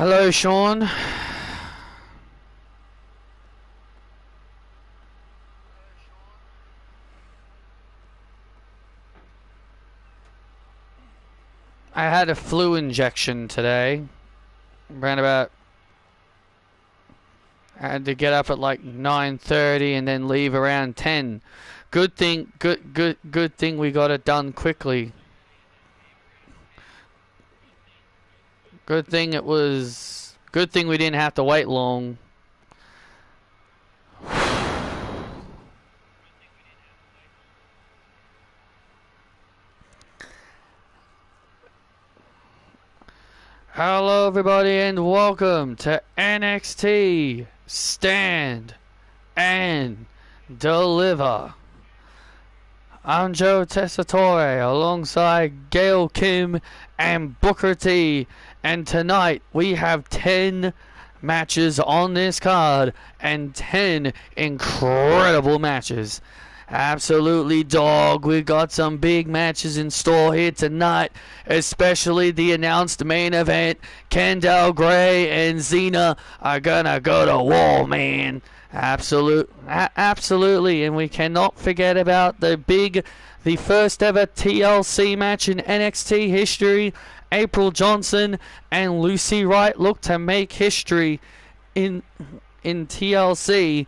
Hello, Sean. I had a flu injection today. I had to get up at like 9:30 and then leave around 10. Good thing we got it done quickly. Good thing we didn't have to wait long. Hello everybody and welcome to NXT Stand and Deliver. I'm Joe Tessitore alongside Gail Kim and Booker T, and tonight we have 10 matches on this card and 10 incredible matches. Absolutely, dog. We got some big matches in store here tonight, especially the announced main event. Kendall Gray and Xena are gonna go to war, man. Absolutely, and we cannot forget about the first ever TLC match in NXT history. April Johnson and Lucy Wright look to make history in TLC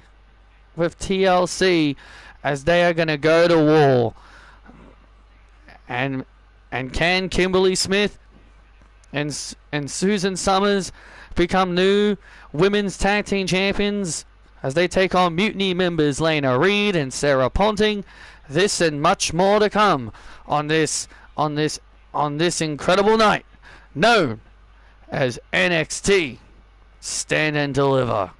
with TLC. As they are going to go to war. And can Kimberly Smith and Susan Summers become new women's tag team champions as they take on Mutiny members Lena Reed and Sarah Ponting? This and much more to come on this incredible night known as NXT Stand and Deliver.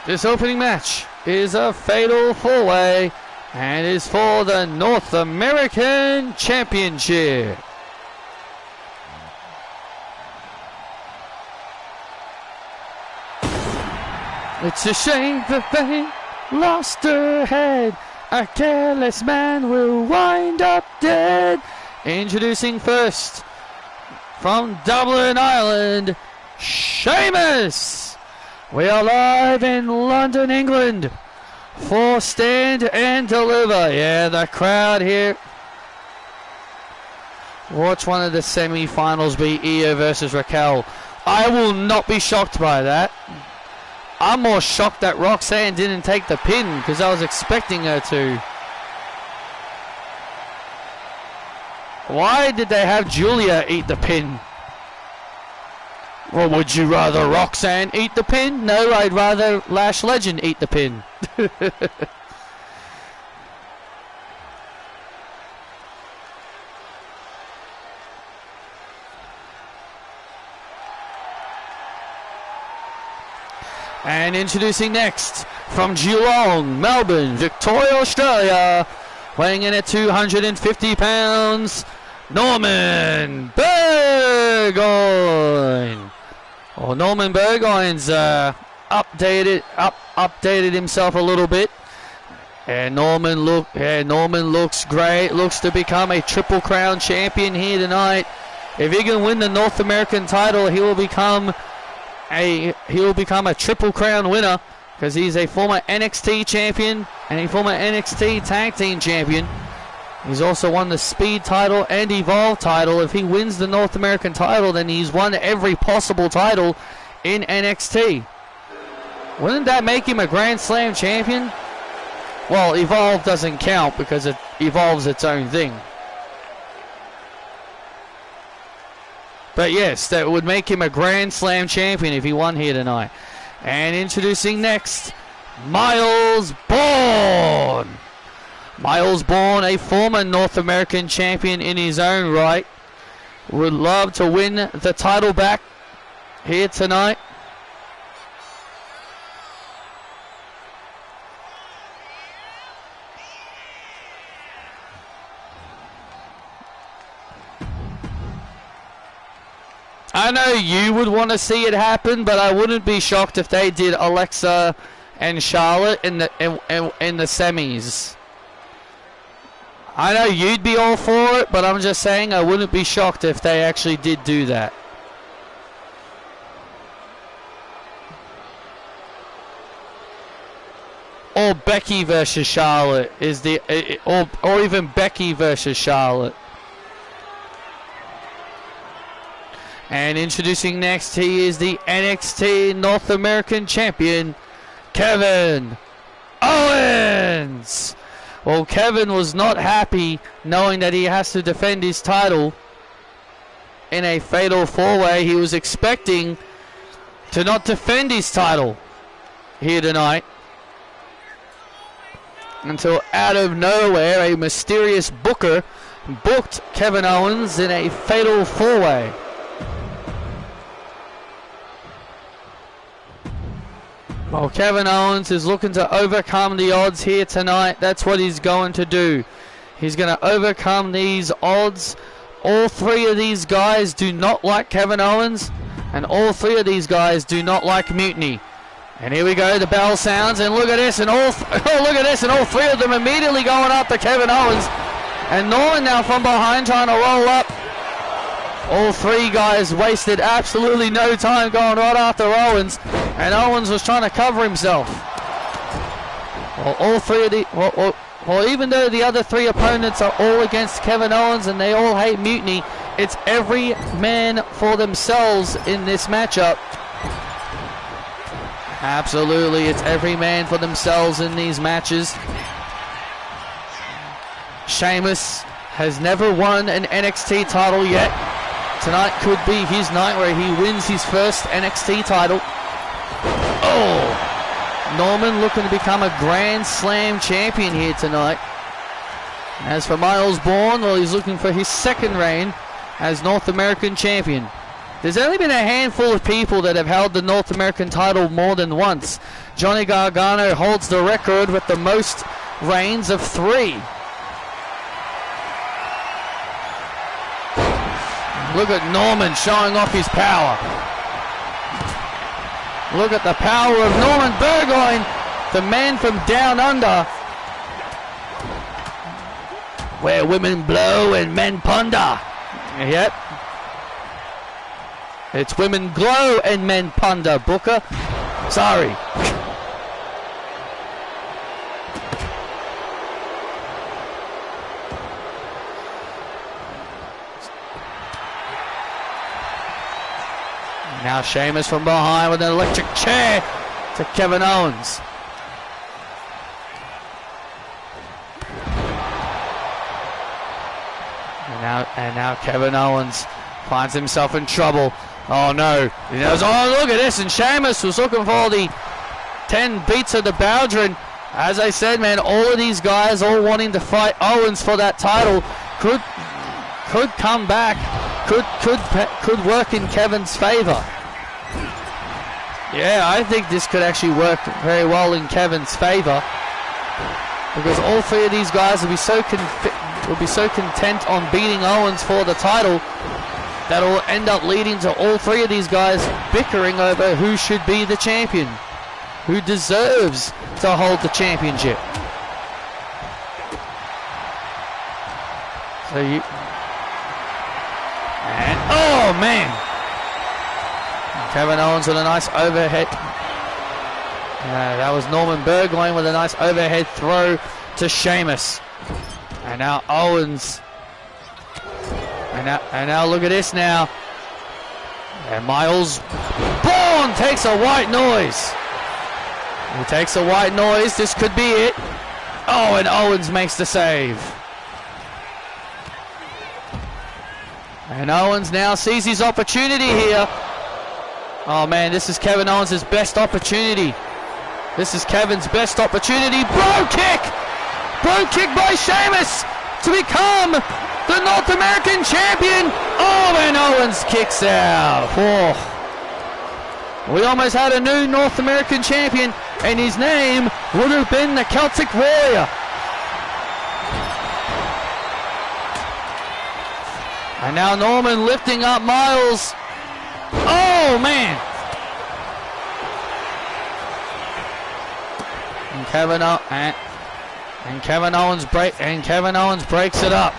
This opening match is a fatal four-way and is for the North American Championship. It's a shame that they lost her head. A careless man will wind up dead. Introducing first from Dublin, Ireland, Sheamus. We are live in London, England for Stand and Deliver. Yeah, the crowd here. Watch one of the semi-finals be Io versus Raquel. I will not be shocked by that. I'm more shocked that Roxanne didn't take the pin because I was expecting her to. Why did they have Julia eat the pin? Or would you rather Roxanne eat the pin? No, I'd rather Lash Legend eat the pin. And introducing next from Geelong, Melbourne, Victoria, Australia, weighing in at 250 pounds, Norman Burgoyne. Well, Norman Burgoyne's updated himself a little bit, and Norman looks great. Looks to become a Triple Crown champion here tonight. If he can win the North American title, he will become a Triple Crown winner because he's a former NXT champion and a former NXT tag team champion. He's also won the Speed title and Evolve title. If he wins the North American title, then he's won every possible title in NXT. Wouldn't that make him a Grand Slam champion? Well, Evolve doesn't count because it evolves its own thing. But yes, that would make him a Grand Slam champion if he won here tonight. And introducing next, Miles Bourne. Miles Bourne, a former North American champion in his own right, would love to win the title back here tonight. I know you would want to see it happen, but I wouldn't be shocked if they did Alexa and Charlotte in the semis. I know you'd be all for it, but I'm just saying I wouldn't be shocked if they actually did do that. Or Becky versus Charlotte is the, or even Becky versus Charlotte. And introducing next, he is the NXT North American Champion, Kevin Owens. Well, Kevin was not happy knowing that he has to defend his title in a fatal four-way. He was expecting to not defend his title here tonight, until out of nowhere a mysterious booker booked Kevin Owens in a fatal four-way. Well, Kevin Owens is looking to overcome the odds here tonight. That's what he's going to do. He's going to overcome these odds. All three of these guys do not like Kevin Owens, and all three of these guys do not like Mutiny. And here we go, the bell sounds, and look at this, and all three of them immediately going after Kevin Owens. And Norman now from behind trying to roll up. All three guys wasted absolutely no time going right after Owens, and Owens was trying to cover himself. Well, all three of the, well, even though the other three opponents are all against Kevin Owens and they all hate Mutiny, it's every man for themselves in this matchup. Absolutely, it's every man for themselves in these matches. Sheamus has never won an NXT title yet. Tonight could be his night where he wins his first NXT title. Oh! Norman looking to become a Grand Slam champion here tonight. As for Miles Bourne, well, he's looking for his second reign as North American champion. There's only been a handful of people that have held the North American title more than once. Johnny Gargano holds the record with the most reigns of 3. Look at Norman showing off his power. Look at the power of Norman Burgoyne, the man from down under, where women blow and men ponder. Yep. It's women glow and men ponder, Booker. Sorry. Now Sheamus from behind with an electric chair to Kevin Owens. And now Kevin Owens finds himself in trouble. Oh no. He knows, oh look at this, and Sheamus was looking for the 10 beats of the Bowdrin. As I said, man, all of these guys all wanting to fight Owens for that title could come back. Could work in Kevin's favor. Yeah, I think this could actually work very well in Kevin's favor, because all three of these guys will be so content on beating Owens for the title that will end up leading to all three of these guys bickering over who should be the champion, who deserves to hold the championship. So you. And, oh man! Kevin Owens with a nice overhead. That was Norman Burgoyne with a nice overhead throw to Sheamus. And now Owens. And now look at this now. And Miles Bourne takes a white noise. He takes a white noise. This could be it. Oh, and Owens makes the save. And Owens now sees his opportunity here. Oh man, this is Kevin Owens' best opportunity. This is Kevin's best opportunity. Bro kick! Bro kick by Sheamus to become the North American champion. Oh, and Owens kicks out. Oh. We almost had a new North American champion, and his name would have been the Celtic Warrior. And now Norman lifting up Miles. Oh, man. And Kevin Owens breaks it up.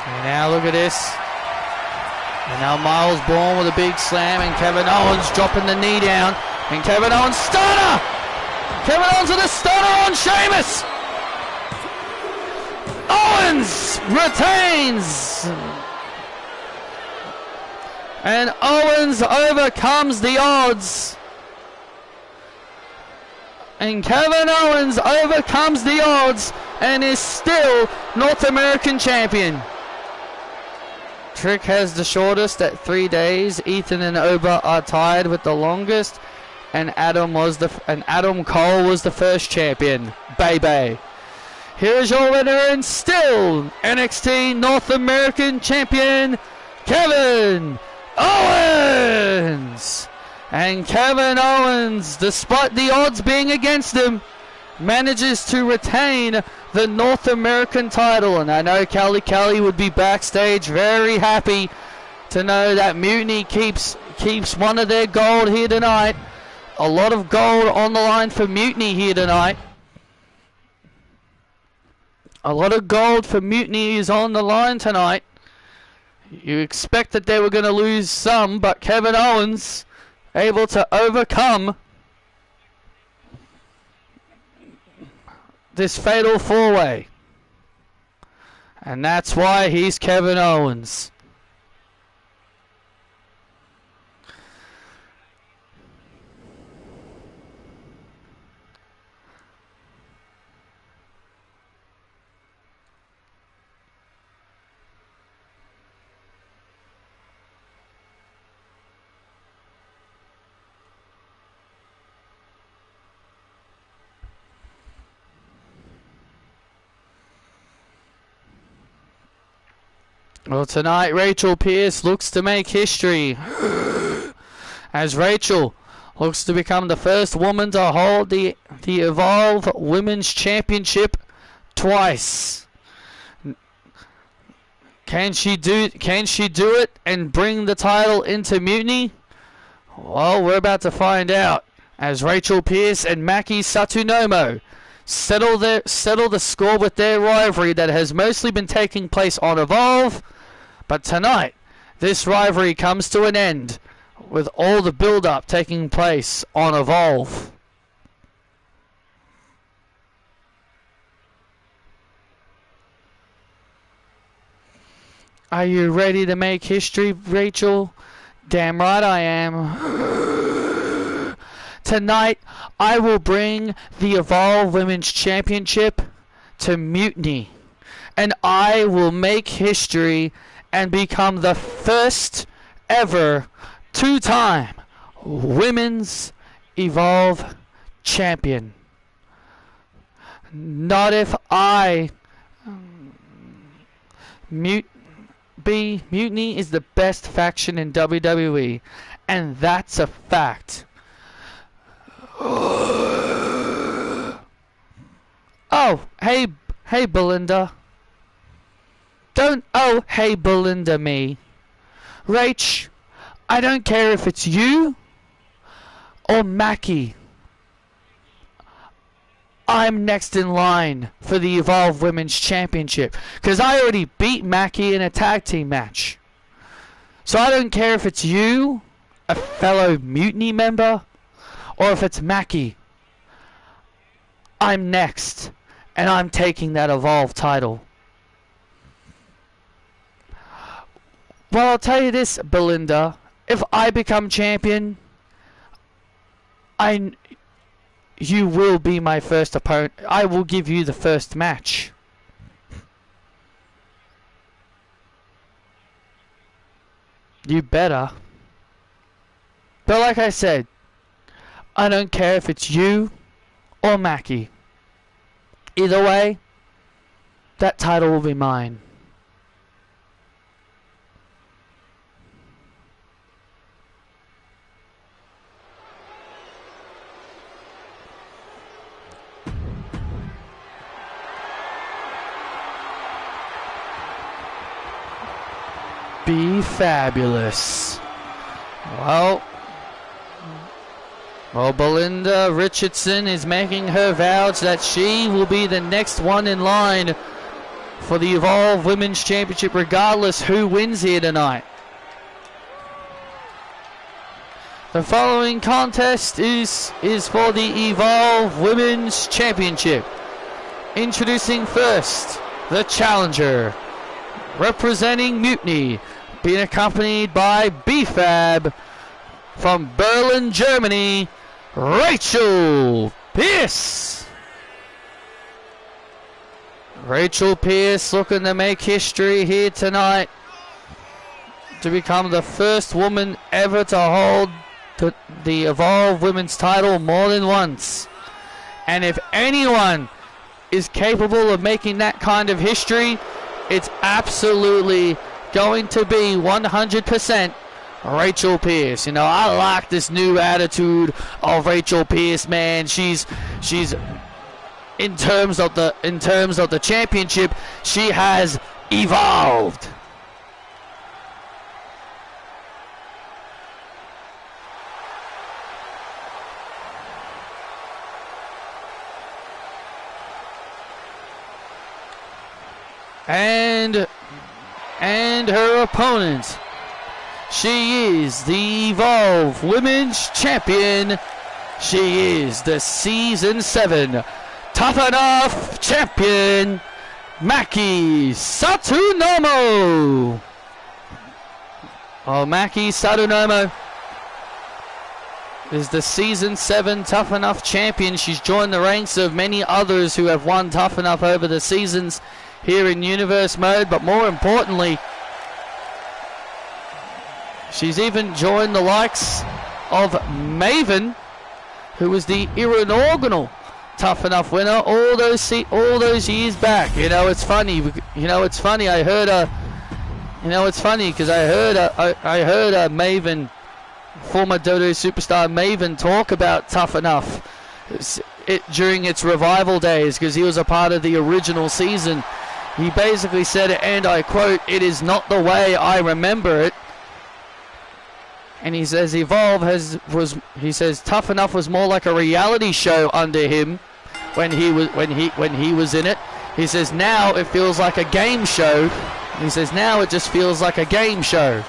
And now look at this. And now Miles Bourne with a big slam, and Kevin Owens dropping the knee down, and Kevin Owens stunner! Kevin Owens with a stunner on Sheamus! Owens retains! And Owens overcomes the odds. And Kevin Owens overcomes the odds and is still North American champion. Trick has the shortest at 3 days. Ethan and Oba are tied with the longest, and Adam Cole was the first champion. Baby. Here is your winner and still NXT North American champion, Kevin Owens. And Kevin Owens, despite the odds being against him, manages to retain the North American title. And I know Kelly would be backstage very happy to know that Mutiny keeps one of their gold here tonight. A lot of gold on the line for Mutiny here tonight. A lot of gold for Mutiny is on the line tonight. You expect that they were going to lose some, but Kevin Owens able to overcome this fatal four-way. And that's why he's Kevin Owens. Well, tonight Rachel Pierce looks to make history as Rachel looks to become the first woman to hold the Evolve Women's Championship twice. Can she do it and bring the title into Mutiny? Well, we're about to find out as Rachel Pierce and Maki Satonomo settle the score with their rivalry that has mostly been taking place on Evolve. But tonight, this rivalry comes to an end with all the build-up taking place on Evolve. Are you ready to make history, Rachel? Damn right I am. Tonight, I will bring the Evolve Women's Championship to Mutiny. And I will make history and become the first ever two-time Women's Evolve Champion. Not if I... Mutiny is the best faction in WWE. And that's a fact. Oh, hey Belinda. Don't hey Belinda me. Rach, I don't care if it's you or Mackie. I'm next in line for the Evolve Women's Championship because I already beat Mackie in a tag team match. So I don't care if it's you, a fellow Mutiny member, or if it's Mackie. I'm next, and I'm taking that Evolve title. Well, I'll tell you this, Belinda. If I become champion, you will be my first opponent. I will give you the first match. You better. But like I said, I don't care if it's you or Mackie. Either way, that title will be mine. be fabulous. Well, Belinda Richardson is making her vows that she will be the next one in line for the Evolve Women's Championship, regardless who wins here tonight. The following contest is for the Evolve Women's Championship. Introducing first, the challenger, representing Mutiny, being accompanied by BFAB from Berlin, Germany, Rachel Pierce. Rachel Pierce looking to make history here tonight to become the first woman ever to hold the Evolve Women's title more than once. And if anyone is capable of making that kind of history, it's absolutely going to be 100% Rachel Pierce. You know, I like this new attitude of Rachel Pierce, man. She's in terms of the championship, she has evolved. And her opponent, she is the Evolve Women's Champion. She is the Season 7 Tough Enough Champion, Maki Satonomo. Maki Satonomo is the Season 7 Tough Enough Champion. She's joined the ranks of many others who have won Tough Enough over the seasons here in Universe Mode, but more importantly, she's even joined the likes of Maven, who was the inaugural Tough Enough winner all those years back. You know, it's funny. I heard Maven, former Dodo superstar Maven, talk about Tough Enough during its revival days, because he was a part of the original season. He basically said, and I quote, "It is not the way I remember it." And he says Evolve he says Tough Enough was more like a reality show under him when he was in it. He says now it feels like a game show. He says now it just feels like a game show.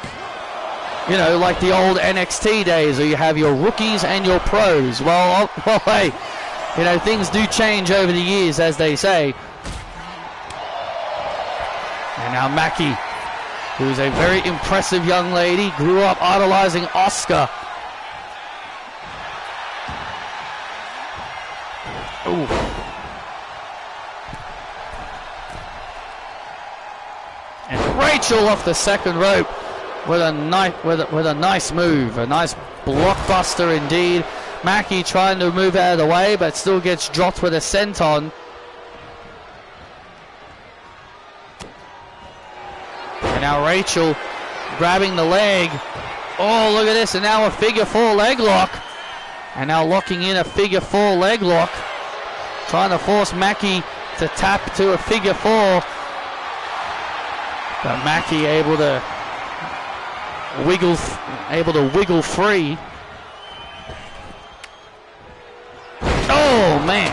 You know, like the old NXT days where you have your rookies and your pros. Well, hey, you know, things do change over the years, as they say. And now Maki, who's a very impressive young lady, grew up idolizing Asuka. Ooh. And Rachel off the second rope with a nice move, a nice blockbuster indeed. Maki trying to move out of the way, but still gets dropped with a senton. And now Rachel grabbing the leg. Oh, look at this. And now a figure 4 leg lock. And now locking in a figure 4 leg lock. Trying to force Maki to tap to a figure 4. But Maki able to wiggle free. Oh, man.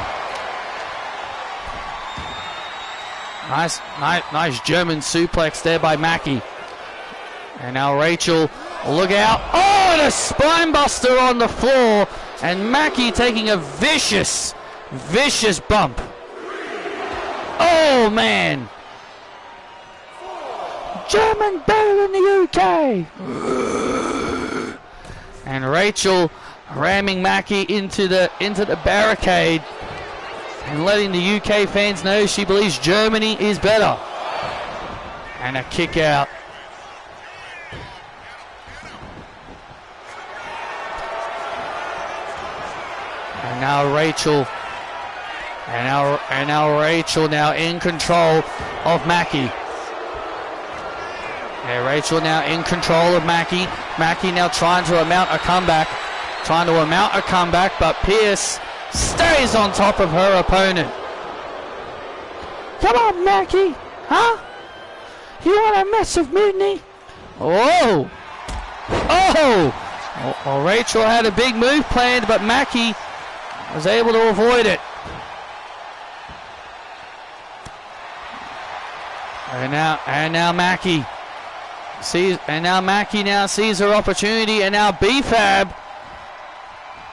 Nice German suplex there by Maki. And now Rachel, look out. Oh, and a spine buster on the floor. And Maki taking a vicious bump. Oh, man. German better than the UK. And Rachel ramming Maki into the barricade and letting the UK fans know she believes Germany is better. And a kick out. And now Rachel. And now Rachel now in control of Maki. Yeah, Rachel now in control of Maki. Maki now trying to mount a comeback. But Pierce stays on top of her opponent. Come on, Maki. Huh? You want to mess with Mutiny? Whoa! Oh! Well, Rachel had a big move planned, but Mackie was able to avoid it. And now Mackie sees, sees her opportunity, and now B-Fab.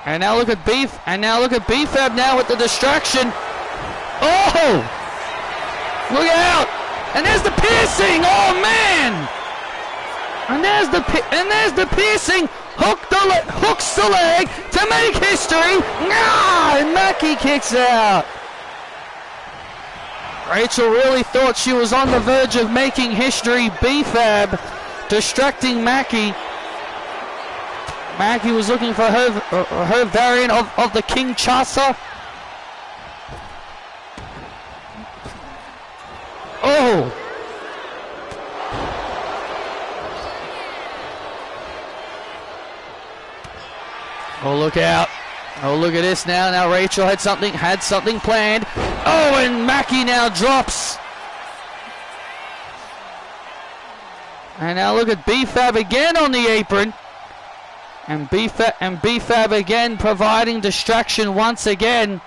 And now look at B-Fab now with the distraction. Oh! Look out! And there's the piercing. Oh man! And there's the piercing. Hooks the leg to make history. And Mackie kicks out. Rachel really thought she was on the verge of making history. B-Fab distracting Mackie. Mackie was looking for her variant of the Kinshasa. Oh! Oh, look out. Oh, look at this now. Now Rachel had something planned. Oh, and Mackie now drops. And now look at B-Fab again on the apron. And B-Fab again providing distraction once again.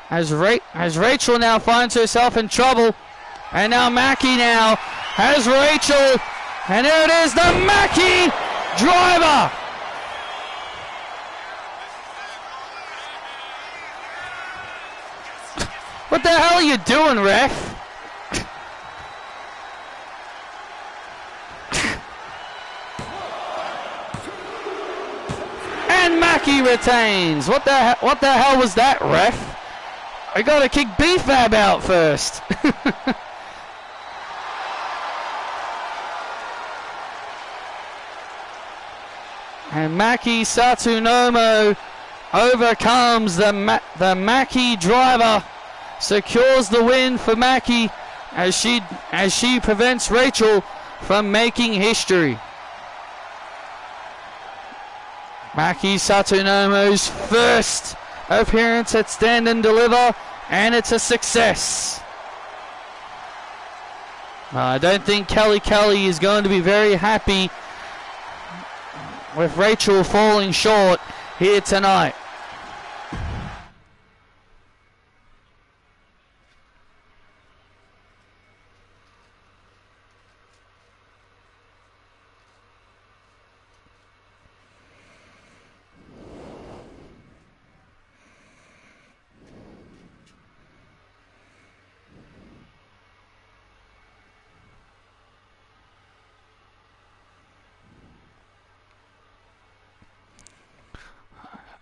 As Rachel now finds herself in trouble. And now Mackie now has Rachel. And there it is, the Mackie driver. What the hell are you doing, ref? And Mackie retains. What the hell was that, ref? I gotta kick B-Fab out first. And Maki Satsunomo overcomes the Mackie driver. Secures the win for Mackie as she prevents Rachel from making history. Maki Satsunomo's first appearance at Stand and Deliver, and it's a success. I don't think Kelly is going to be very happy with Rachel falling short here tonight.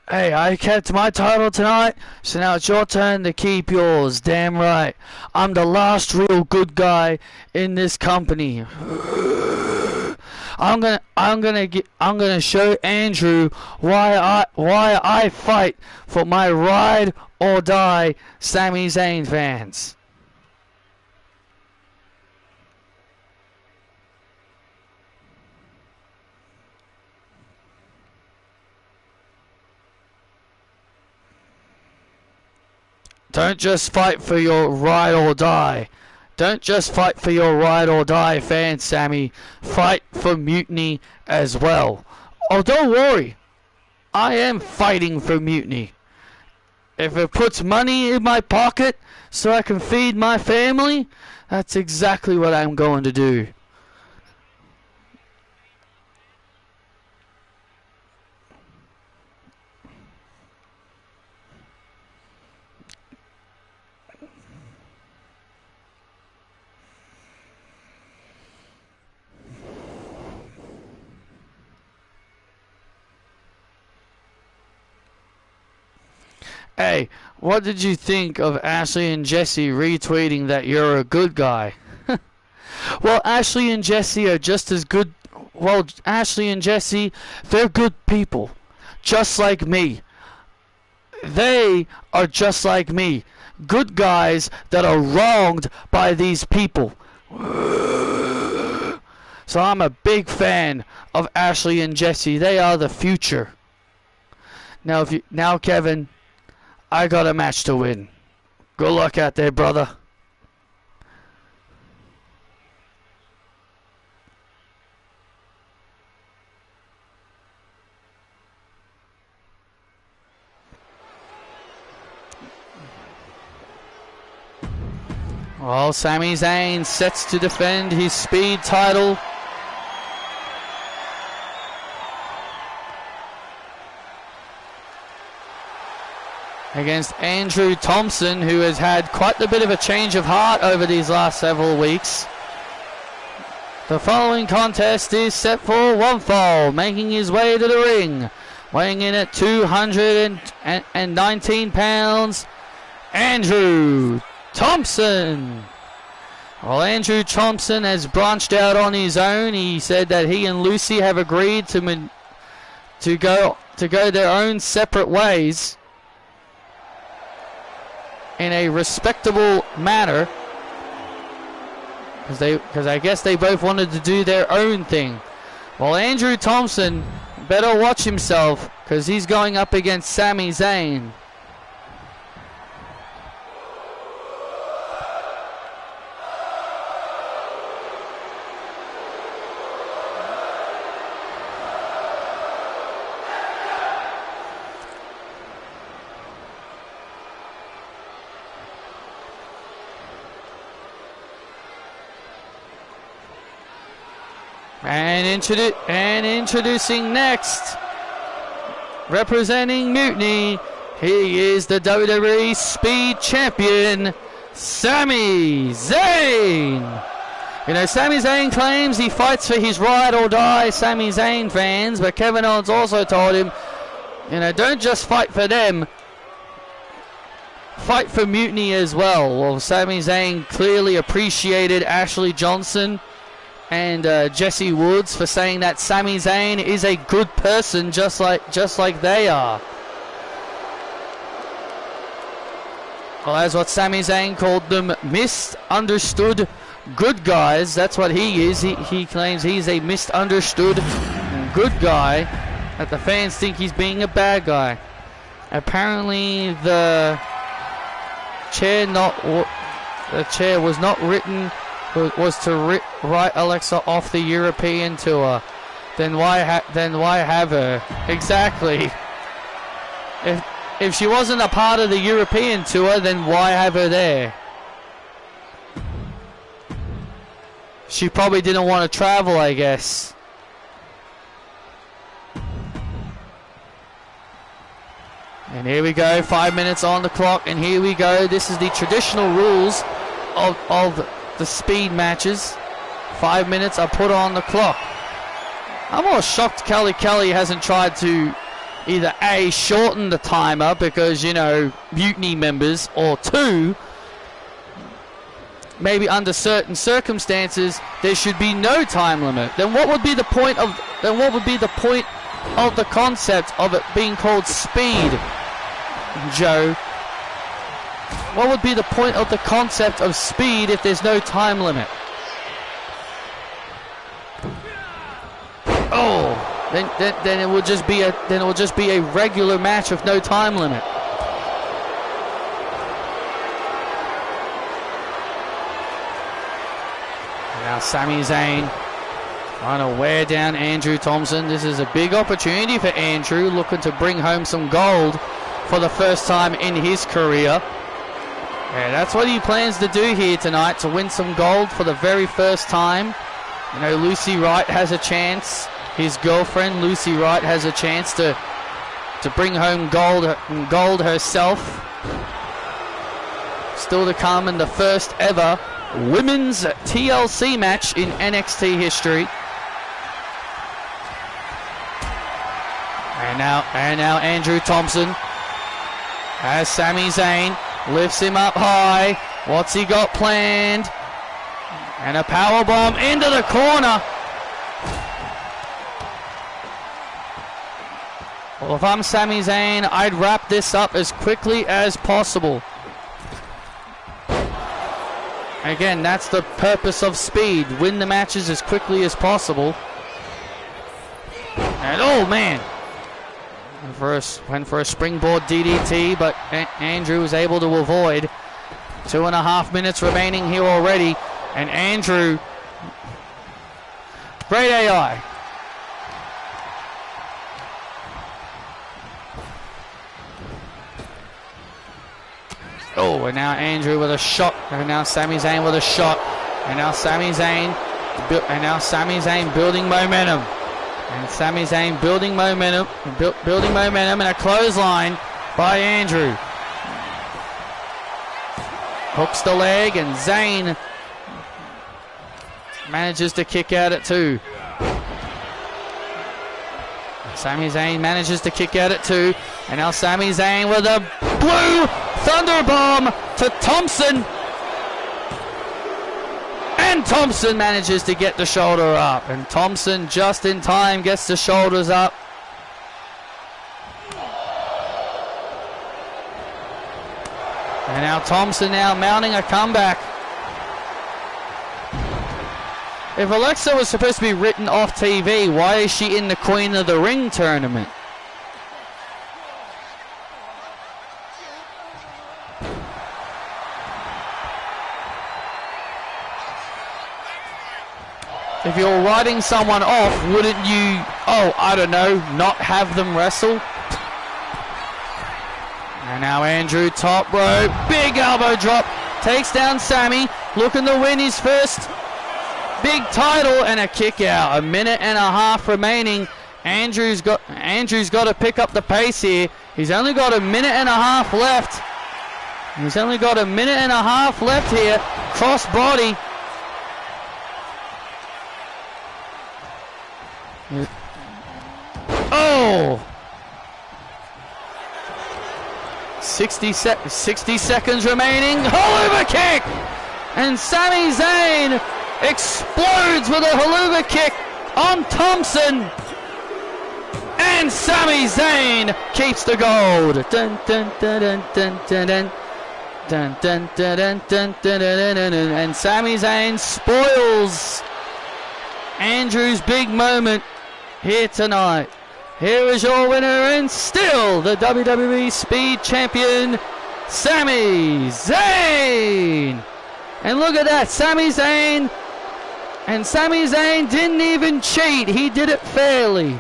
Hey, I kept my title tonight, so now it's your turn to keep yours. Damn right. I'm the last real good guy in this company. I'm gonna show Andrew why I fight for my ride or die Sami Zayn fans. Don't just fight for your ride or die. Don't just fight for your ride or die, fans, Sammy. Fight for Mutiny as well. Oh, don't worry. I am fighting for Mutiny. If it puts money in my pocket so I can feed my family, that's exactly what I'm going to do. Hey, what did you think of Ashley and Jesse retweeting that you're a good guy? Well, Ashley and Jesse are just as good. Well, Ashley and Jesse, they're good people. Just like me. They are just like me. Good guys that are wronged by these people. So I'm a big fan of Ashley and Jesse. They are the future. Now, Kevin, I got a match to win. Good luck out there, brother. Well, Sami Zayn sets to defend his Speed title. Against Andrew Thompson, who has had quite a bit of a change of heart over these last several weeks. The following contest is set for one fall, making his way to the ring, weighing in at 219 pounds, Andrew Thompson. Well, Andrew Thompson has branched out on his own. He said that he and Lucy have agreed to go their own separate ways in a respectable manner, because I guess they both wanted to do their own thing. Well, Andrew Thompson better watch himself, because he's going up against Sami Zayn. And introducing next, representing Mutiny, he is the WWE Speed Champion, Sami Zayn. You know, Sami Zayn claims he fights for his ride or die Sami Zayn fans, but Kevin Owens also told him, you know, don't just fight for them, fight for Mutiny as well. Well, Sami Zayn clearly appreciated Ashley Johnson and Jesse Woods for saying that Sami Zayn is a good person, just like they are. Well, that's what Sami Zayn called them, misunderstood good guys. That's what he is. He claims he's a misunderstood good guy, that the fans think he's being a bad guy. Apparently the chair was not written, was to write Alexa off the European tour. Then why have her? Exactly. If she wasn't a part of the European tour, then why have her there? She probably didn't want to travel, I guess. And here we go, 5 minutes on the clock, and here we go. This is the traditional rules of the speed matches. 5 minutes are put on the clock. I'm more shocked Kelly hasn't tried to either A, shorten the timer because, you know, Mutiny members, or two, maybe under certain circumstances there should be no time limit. Then what would be the point of the concept of it being called speed, Joe? What would be the point of the concept of speed if there's no time limit? Oh, then it would just be a regular match with no time limit. Now Sami Zayn trying to wear down Andrew Thompson. This is a big opportunity for Andrew, looking to bring home some gold for the first time in his career. Yeah, that's what he plans to do here tonight, to win some gold for the very first time. You know, Lucy Wright has a chance. His girlfriend, Lucy Wright, has a chance to bring home gold herself. Still to come in the first ever women's TLC match in NXT history. And now Andrew Thompson has Sami Zayn, lifts him up high. What's he got planned? And a powerbomb into the corner. Well, if I'm Sami Zayn, I'd wrap this up as quickly as possible. Again, that's the purpose of speed. Win the matches as quickly as possible. And oh man, went for a springboard DDT, but Andrew was able to avoid. 2.5 minutes remaining here already, and Andrew, great AI. Oh, and now Andrew with a shot. And now Sami Zayn with a shot. And now Sami Zayn. Building momentum. And Sami Zayn building momentum. Building momentum. And a clothesline by Andrew. Hooks the leg. And Zayn manages to kick out at 2. Sami Zayn manages to kick out at 2. And now Sami Zayn with a blue thunderbomb to Thompson. And Thompson manages to get the shoulder up. And Thompson just in time gets the shoulders up. And now Thompson now mounting a comeback. If Alexa was supposed to be written off TV, why is she in the Queen of the Ring tournament? If you're writing someone off, wouldn't you, I don't know, not have them wrestle? And now Andrew, top rope, big elbow drop, takes down Sami, looking to win his first big title, and a kick out. 1.5 minutes remaining. Andrew's got to pick up the pace here. He's only got 1.5 minutes left. He's only got 1.5 minutes left here. Cross body. Oh! 60 seconds remaining. Haluva kick! And Sami Zayn explodes with a haluva kick on Thompson. And Sami Zayn keeps the gold. Dun, dun, dun, dun, dun, dun, dun. Dun, dun, dun, dun, dun, dun, dun, dun, dun. And Sami Zayn spoils Andrew's big moment here tonight. Here is your winner and still the WWE Speed Champion, Sami Zayn. And look at that, Sami Zayn. And Sami Zayn didn't even cheat. He did it fairly.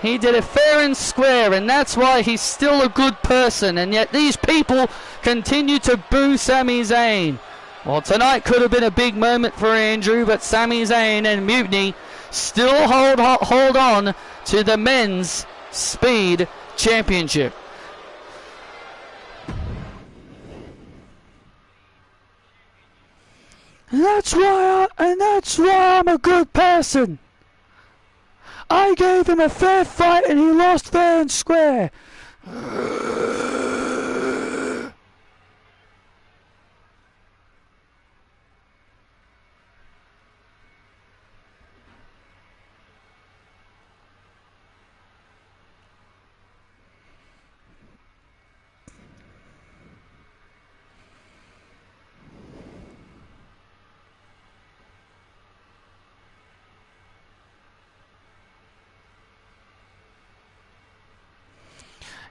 He did it fair and square, and that's why he's still a good person. And yet these people continue to boo Sami Zayn. Well, tonight could have been a big moment for Andrew, but Sami Zayn and Mutiny still hold on to the Men's Speed Championship. And that's why I'm a good person. I gave him a fair fight and he lost fair and square.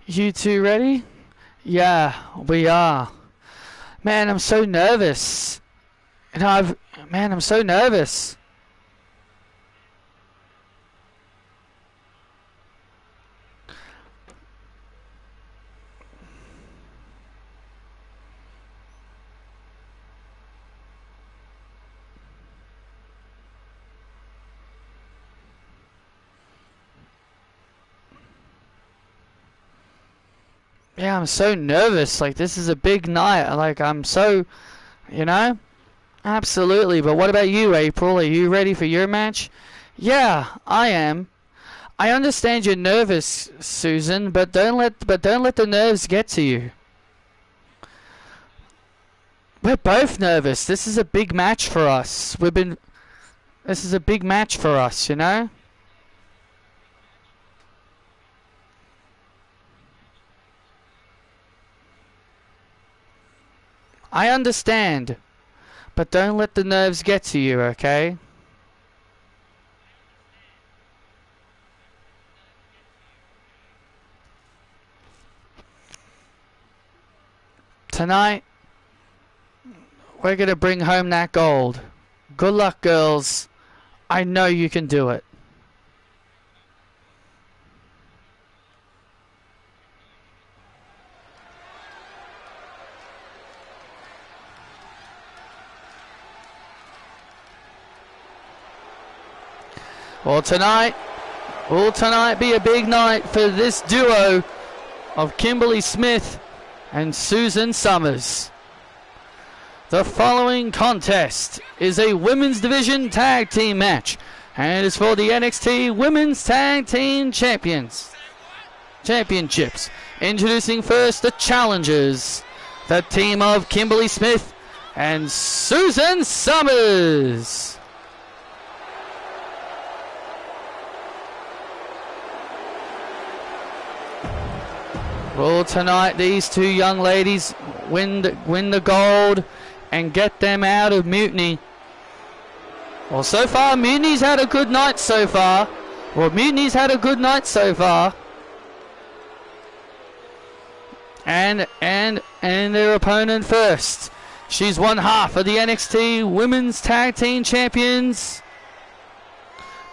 You two ready? Yeah, we are. Man, I'm so nervous. And I'm so nervous. Yeah, I'm so nervous. Like, this is a big night. Like, I'm so, you know? Absolutely. But what about you, April? Are you ready for your match? Yeah, I am. I understand you're nervous, Susan, but don't let the nerves get to you. We're both nervous. This is a big match for us. This is a big match for us, you know? I understand, but don't let the nerves get to you, okay? Tonight, we're going to bring home that gold. Good luck, girls. I know you can do it. Will tonight be a big night for this duo of Kimberly Smith and Susan Summers. The following contest is a women's division tag team match, and it is for the NXT Women's Tag Team Championships. Introducing first the challengers, the team of Kimberly Smith and Susan Summers. Will tonight these two young ladies win the gold and get them out of Mutiny? Well, so far Mutiny's had a good night so far. And their opponent first. She's one half of the NXT Women's Tag Team Champions.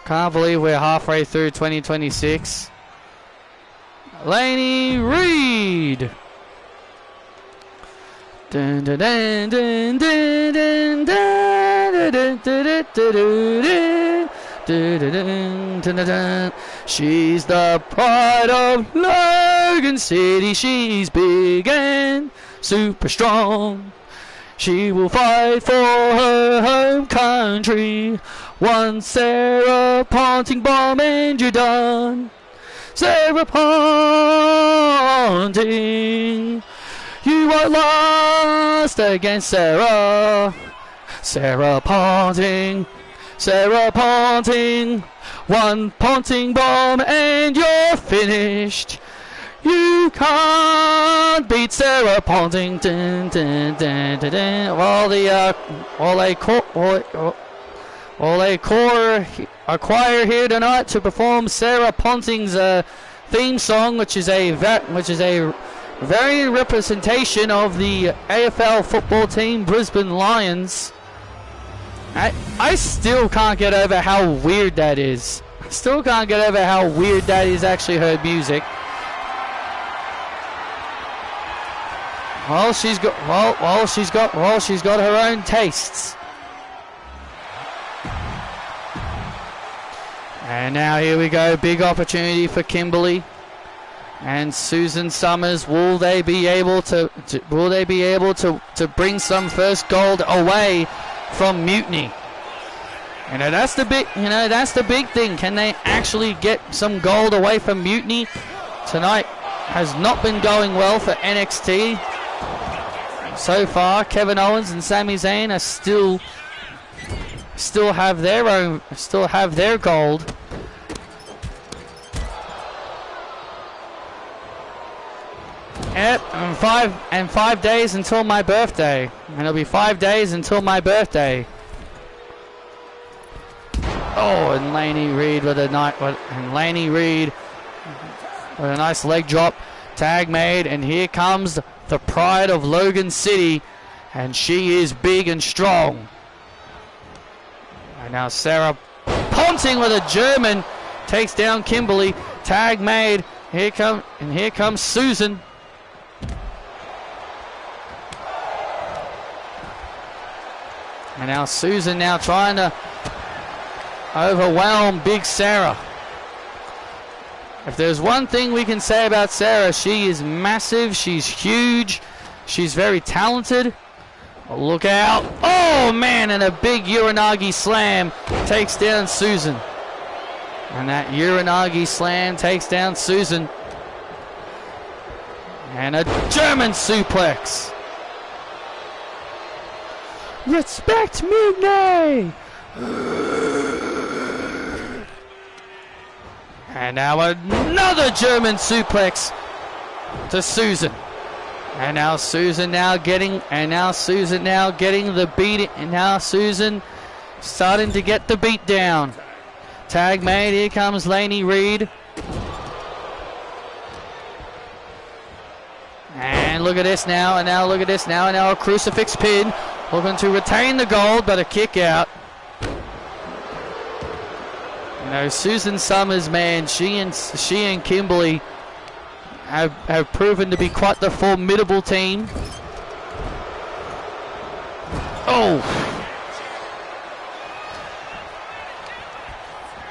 Can't believe we're halfway through 2026. Lainey Reed. Dun, dun, dun, dun, dun, dun, dun, dun, dun, dun, dun, dun. She's the pride of Logan City. She's big and super strong. She will fight for her home country. One Sarah Ponting bomb and you're done. Sarah Ponting, you are lost against Sarah. Sarah Ponting, one Ponting bomb and you're finished. You can't beat Sarah Ponting. Dun, dun, dun, dun, dun. All they acquire here tonight to perform Sarah Ponting's theme song, which is a very representation of the AFL football team Brisbane Lions. I still can't get over how weird that is. Actually her music. Well, she's got her own tastes. And now here we go, big opportunity for Kimberly and Susan Summers. Will they be able to bring some first gold away from Mutiny? That's the big thing. Can they actually get some gold away from Mutiny? Tonight has not been going well for NXT. So far, Kevin Owens and Sami Zayn are still have their gold. Yep, and 5 days until my birthday. And it'll be 5 days until my birthday. Oh, and Lainey Reed with a nice leg drop. Tag made, and here comes the pride of Logan City, and she is big and strong. And now Sarah Ponting with a German takes down Kimberly. Tag made. Here comes Susan. And now Susan trying to overwhelm Big Sarah. If there's one thing we can say about Sarah, she is massive, she's huge, she's very talented. Look out. Oh man, and a big Uranagi slam takes down Susan. And that Uranagi slam takes down Susan. And a German suplex. Respect Mutiny! And now another German suplex to Susan. And now Susan getting the beat. And now Susan starting to get the beat down. Tag made. Here comes Lainey Reed. And look at this now. And now a crucifix pin. Looking to retain the gold, but a kick out. Susan Summers, man, she and Kimberly have proven to be quite the formidable team. Oh!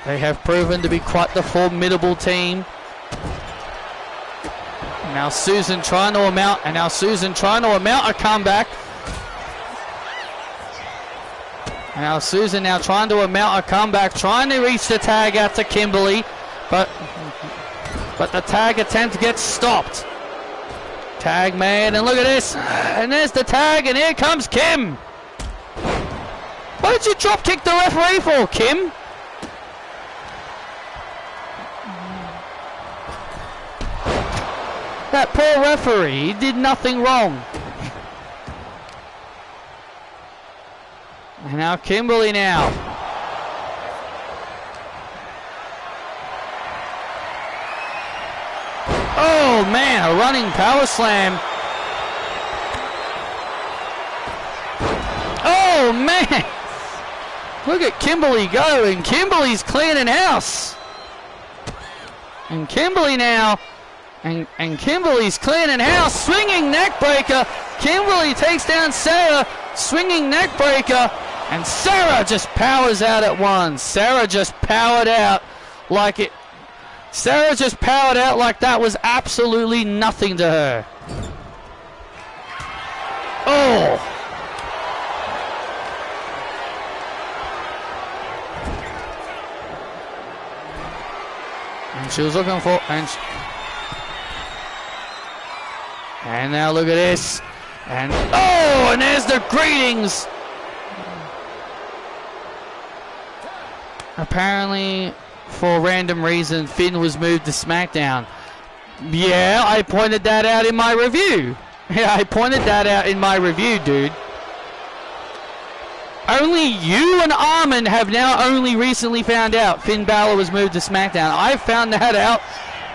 They have proven to be quite the formidable team. Now Susan trying to amount a comeback. Now Susan now trying to amount a comeback, trying to reach the tag out to Kimberly, but the tag attempt gets stopped. Tag man, and look at this, and there's the tag, and here comes Kim. What did you drop kick the referee for, Kim? That poor referee, he did nothing wrong. And now Kimberly now. Oh man, a running power slam. Oh man. Look at Kimberly go, and Kimberly's cleaning house. And Kimberly now, and Kimberly's cleaning house, swinging neck breaker. Kimberly takes down Sarah, swinging neck breaker. And Sarah just powers out at one. Sarah just powered out like it. Sarah just powered out like that was absolutely nothing to her. Oh. And she was looking for, and now look at this. And oh, and there's the greetings. Apparently, for random reason, Finn was moved to SmackDown. Yeah, I pointed that out in my review. Yeah, I pointed that out in my review, dude. Only you and Armin have now only recently found out Finn Balor was moved to SmackDown. I found that out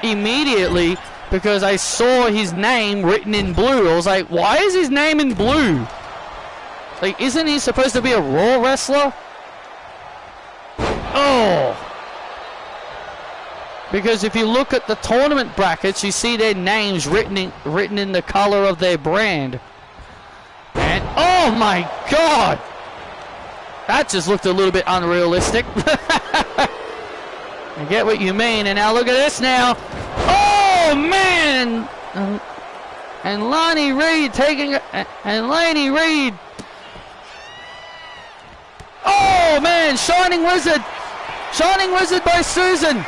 immediately because I saw his name written in blue. I was like, why is his name in blue? Like, isn't he supposed to be a Raw wrestler? Oh! Because if you look at the tournament brackets, you see their names written in the color of their brand. And oh my God! That just looked a little bit unrealistic. I get what you mean. And now look at this now. Oh man! And Lonnie Reed taking and Laney Reed. Oh man! Shining Wizard by Susan.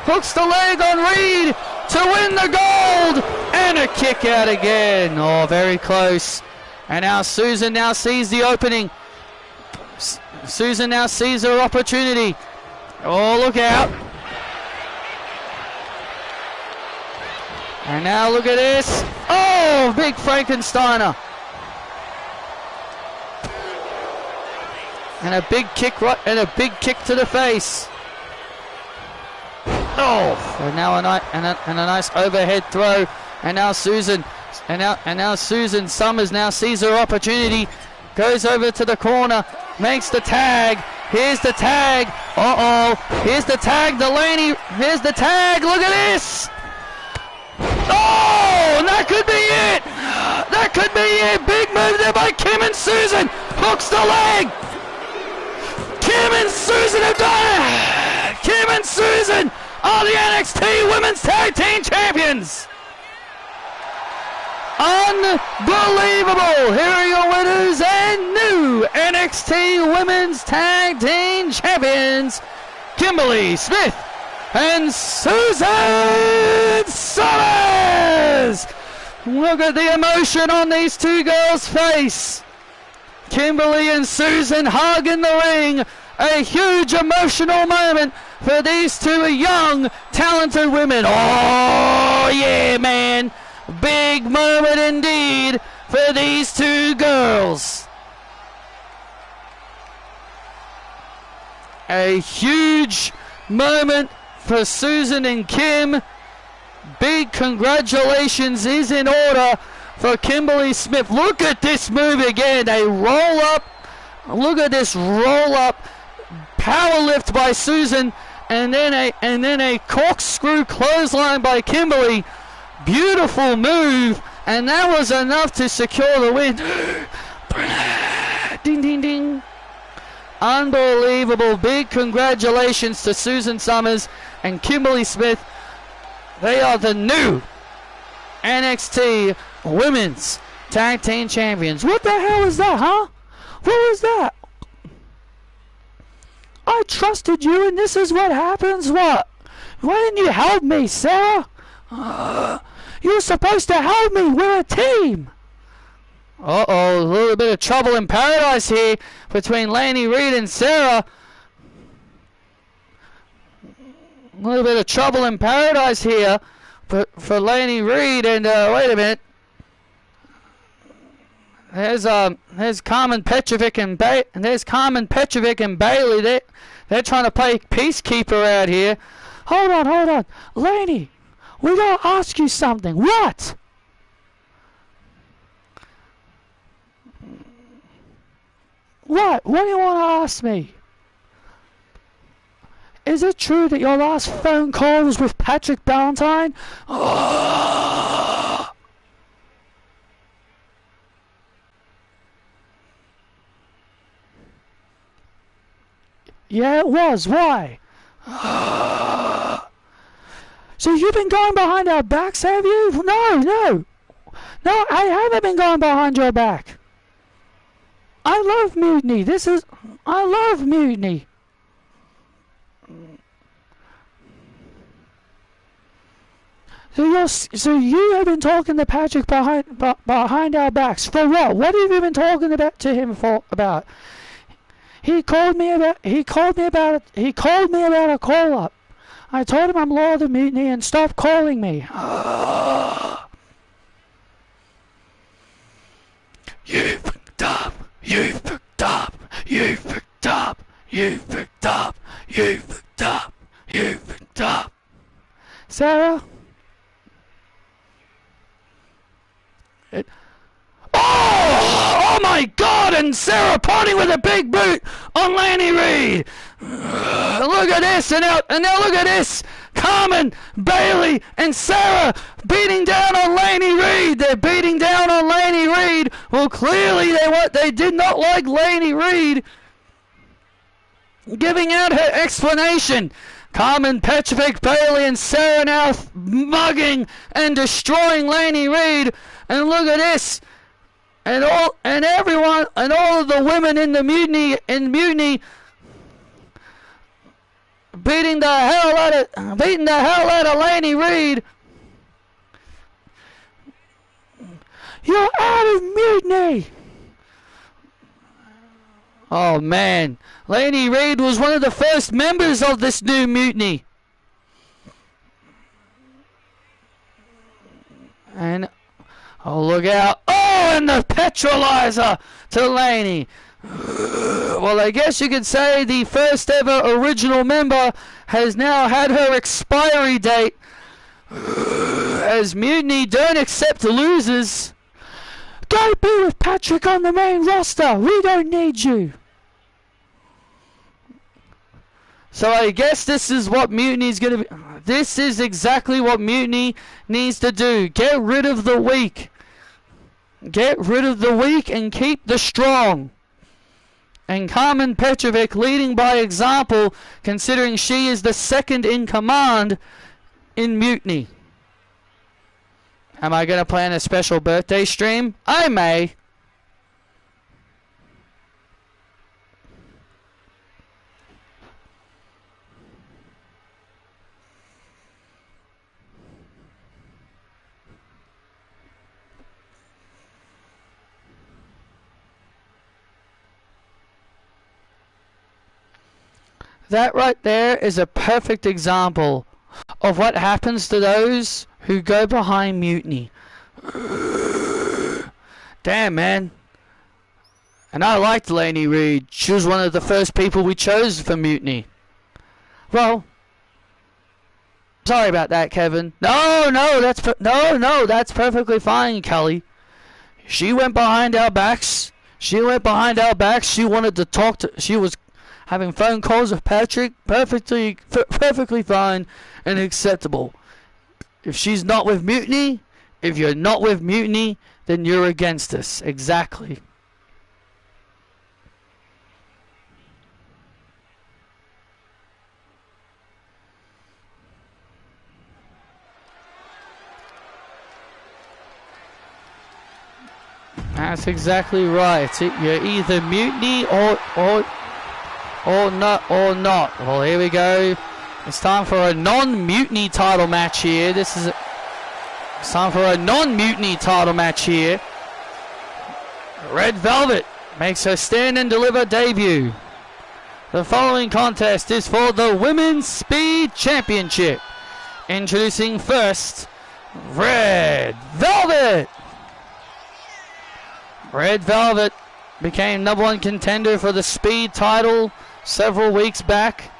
Hooks the leg on Reed to win the gold, and a kick out again. Oh, very close. And now Susan now sees the opening. Susan now sees her opportunity. Oh, look out. And now look at this. Oh, big Frankensteiner. And a big kick to the face. Oh, and now a nice overhead throw. And now Susan, and now Susan Summers now sees her opportunity, goes over to the corner, makes the tag. Here's the tag. Here's the tag. Delaney. Here's the tag. Look at this. Oh, and that could be it. That could be it. Big move there by Kim and Susan. Hooks the leg. Kim and Susan have done it. Kim and Susan are the NXT Women's Tag Team Champions. Unbelievable. Here are your winners and new NXT Women's Tag Team Champions, Kimberly Smith and Susan Summers. Look at the emotion on these two girls' face. Kimberly and Susan hug in the ring. A huge emotional moment for these two young, talented women. Oh, yeah, man. Big moment indeed for these two girls. A huge moment for Susan and Kim. Big congratulations is in order for Kimberly Smith. Look at this move again. A roll up. Look at this roll up. Power lift by Susan. And then a corkscrew clothesline by Kimberly. Beautiful move. And that was enough to secure the win. Ding, ding, ding. unbelievable. Big congratulations to Susan Summers and Kimberly Smith. They are the new NXT Women's Tag Team Champions. What the hell is that, huh? What was that? I trusted you and this is what happens? What? Why didn't you help me, Sarah? You were supposed to help me. We're a team. Uh-oh, a little bit of trouble in paradise here between Laney Reed and Sarah. A little bit of trouble in paradise here for Laney Reed. And wait a minute. There's Carmen Petrovic and Bailey. They're trying to play peacekeeper out here. Hold on. Laney, we gotta ask you something. What? What do you want to ask me? Is it true that your last phone call was with Patrick Ballantine? Oh. Yeah, it was. Why? So you've been going behind our backs, have you? No, I haven't been going behind your back. I love Mutiny. I love Mutiny. So you have been talking to Patrick behind our backs for what? What have you been talking to him about? He called me about a call up. I told him I'm loyal to Mutiny and stop calling me. You picked up. Sarah? Oh my God! And Sarah parting with a big boot on Laney Reed. Look at this, and now look at this. Carmen, Bailey, and Sarah beating down on Laney Reed. They're beating down on Laney Reed. Well, clearly they did not like Laney Reed giving out her explanation. Carmen, Petrovic, Bailey, and Sarah now mugging and destroying Laney Reed. And look at this. And all of the women in the mutiny beating the hell out of Laney Reed. You're out of Mutiny. Oh man, Laney Reed was one of the first members of this new Mutiny. And oh, look out. Oh, and the petrolizer to Laney. Well, I guess you could say the first ever original member has now had her expiry date. As Mutiny don't accept losers. Go be with Patrick on the main roster. We don't need you. So I guess this is what Mutiny's going to be. This is exactly what Mutiny needs to do. Get rid of the weak. Get rid of the weak and keep the strong. And Carmen Petrovic leading by example, considering she is the second in command in Mutiny. Am I going to plan a special birthday stream? I may. That right there is a perfect example of what happens to those who go behind Mutiny. Damn, man. And I liked Laney Reed. She was one of the first people we chose for Mutiny. Well, sorry about that, Kevin. No, that's perfectly fine, Kelly. She went behind our backs. She wanted to talk to. She was having phone calls with Patrick. Perfectly fine and acceptable. If she's not with Mutiny, if you're not with Mutiny, then you're against us. Exactly. That's exactly right. You're either mutiny or not. Well, here we go. It's time for a non-mutiny title match here. It's time for a non-mutiny title match here. Red Velvet makes her stand and deliver debut. The following contest is for the Women's Speed Championship. Introducing first, Red Velvet. Red Velvet became #1 contender for the Speed title several weeks back.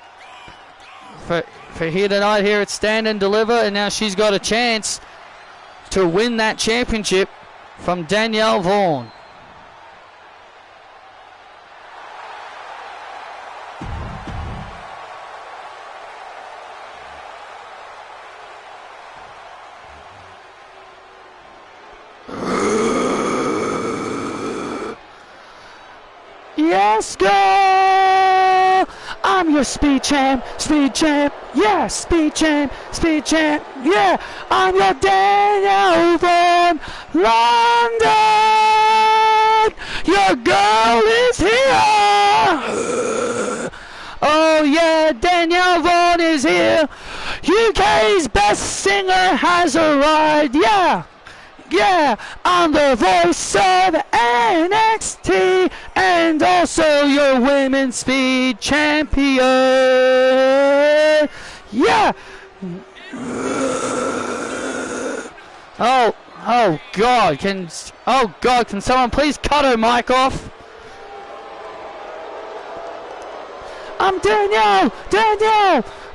For here tonight here at Stand and Deliver, and now she's got a chance to win that championship from Danielle Vaughn. Yes, girl! I'm your speed champ, yeah, speed champ, yeah, I'm your Danielle Vaughn, London! Your girl is here! Oh yeah, Danielle Vaughn is here! UK's best singer has arrived, yeah! Yeah, I'm the voice of NXT and also your women's speed champion. Yeah. Oh God, can someone please cut her mic off? I'm Danielle.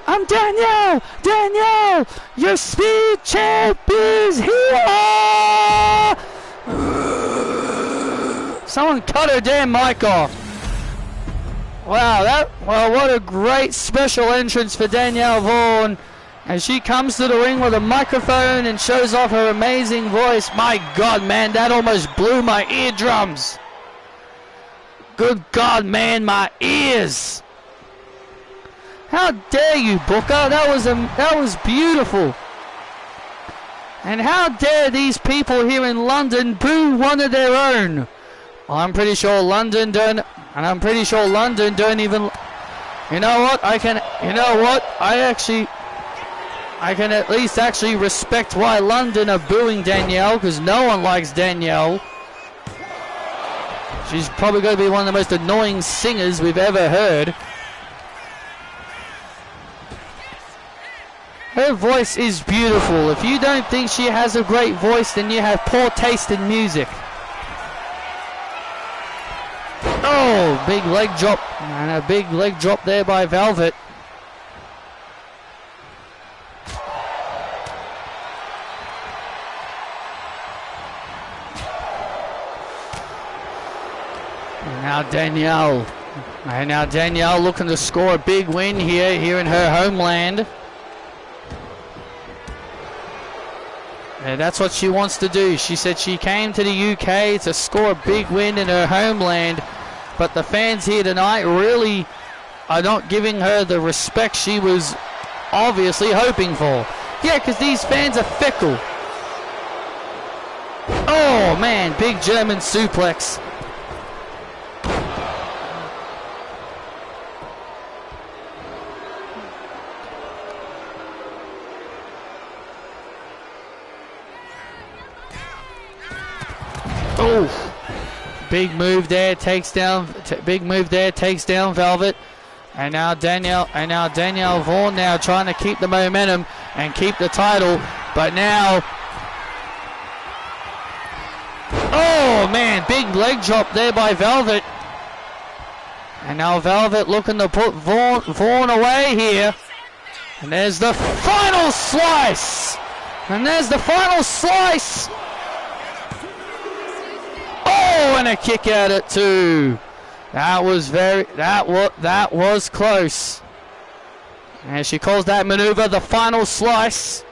I'm Danielle, your speed champ is here! Someone cut her damn mic off. Wow, what a great special entrance for Danielle Vaughn as she comes to the ring with a microphone and shows off her amazing voice. My God, man, that almost blew my eardrums. Good God, man, my ears. How dare you, Booker? That was beautiful. And how dare these people here in London boo one of their own? Well, I'm pretty sure London don't even. You know what? I can at least actually respect why London are booing Danielle, because no one likes Danielle. She's probably going to be one of the most annoying singers we've ever heard. Her voice is beautiful. If you don't think she has a great voice, then you have poor taste in music. Oh, big leg drop. And a big leg drop there by Velvet. And now Danielle looking to score a big win here in her homeland. And that's what she wants to do. She said she came to the UK to score a big win in her homeland, but the fans here tonight really are not giving her the respect she was obviously hoping for. Yeah, because these fans are fickle. Oh man, big German suplex. Oh, big move there, takes down Velvet. And now Danielle Vaughn now trying to keep the momentum and keep the title, but now, oh man, big leg drop there by Velvet. And now Velvet looking to put Vaughn away here. And there's the final slice. Oh, and a kick out at 2. That was close. And she calls that maneuver the final slice.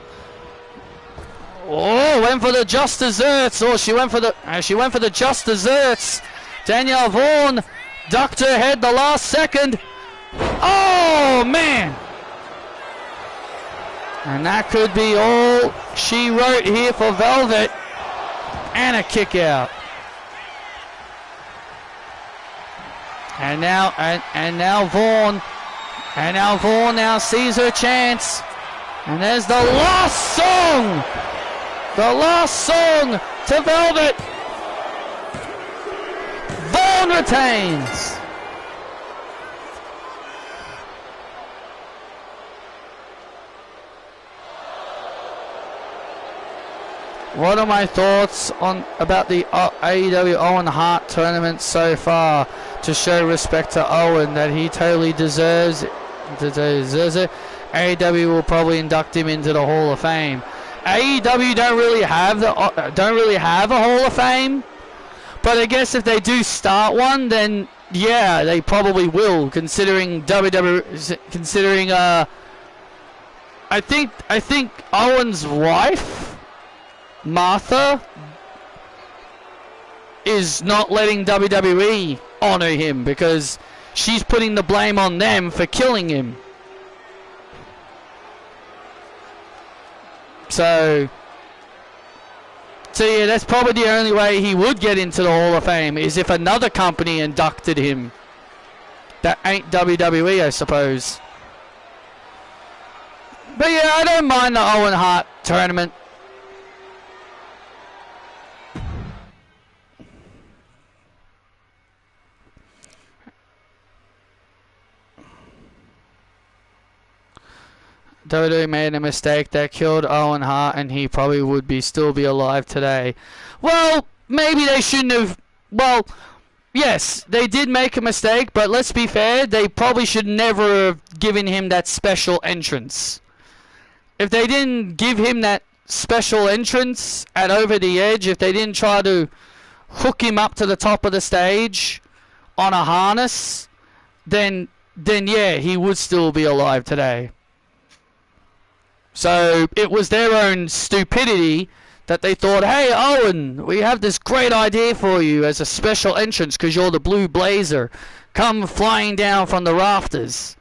Oh, went for the just desserts. Oh, she went for the just desserts. Danielle Vaughn ducked her head the last second. Oh man. And that could be all she wrote here for Velvet. And a kick out. And now Vaughn. And now Vaughn now sees her chance. And there's the last song. The last song to Velvet. Vaughn retains. What are my thoughts about the AEW Owen Hart tournament so far? To show respect to Owen, that he totally deserves it. AEW will probably induct him into the Hall of Fame. AEW don't really have a Hall of Fame, but I guess if they do start one, then yeah, they probably will. Considering I think Owen's wife, Martha, is not letting WWE honor him because she's putting the blame on them for killing him. So yeah, that's probably the only way he would get into the Hall of Fame, is if another company inducted him that ain't WWE, I suppose. But yeah, I don't mind the Owen Hart tournament. WWE made a mistake that killed Owen Hart, and he probably would still be alive today. Well, maybe they shouldn't have. Well, yes, they did make a mistake, but let's be fair, they probably should never have given him that special entrance. If they didn't give him that special entrance at Over the Edge, if they didn't try to hook him up to the top of the stage on a harness, then yeah, he would still be alive today. So it was their own stupidity that they thought, hey, Owen, we have this great idea for you as a special entrance because you're the Blue Blazer. Come flying down from the rafters.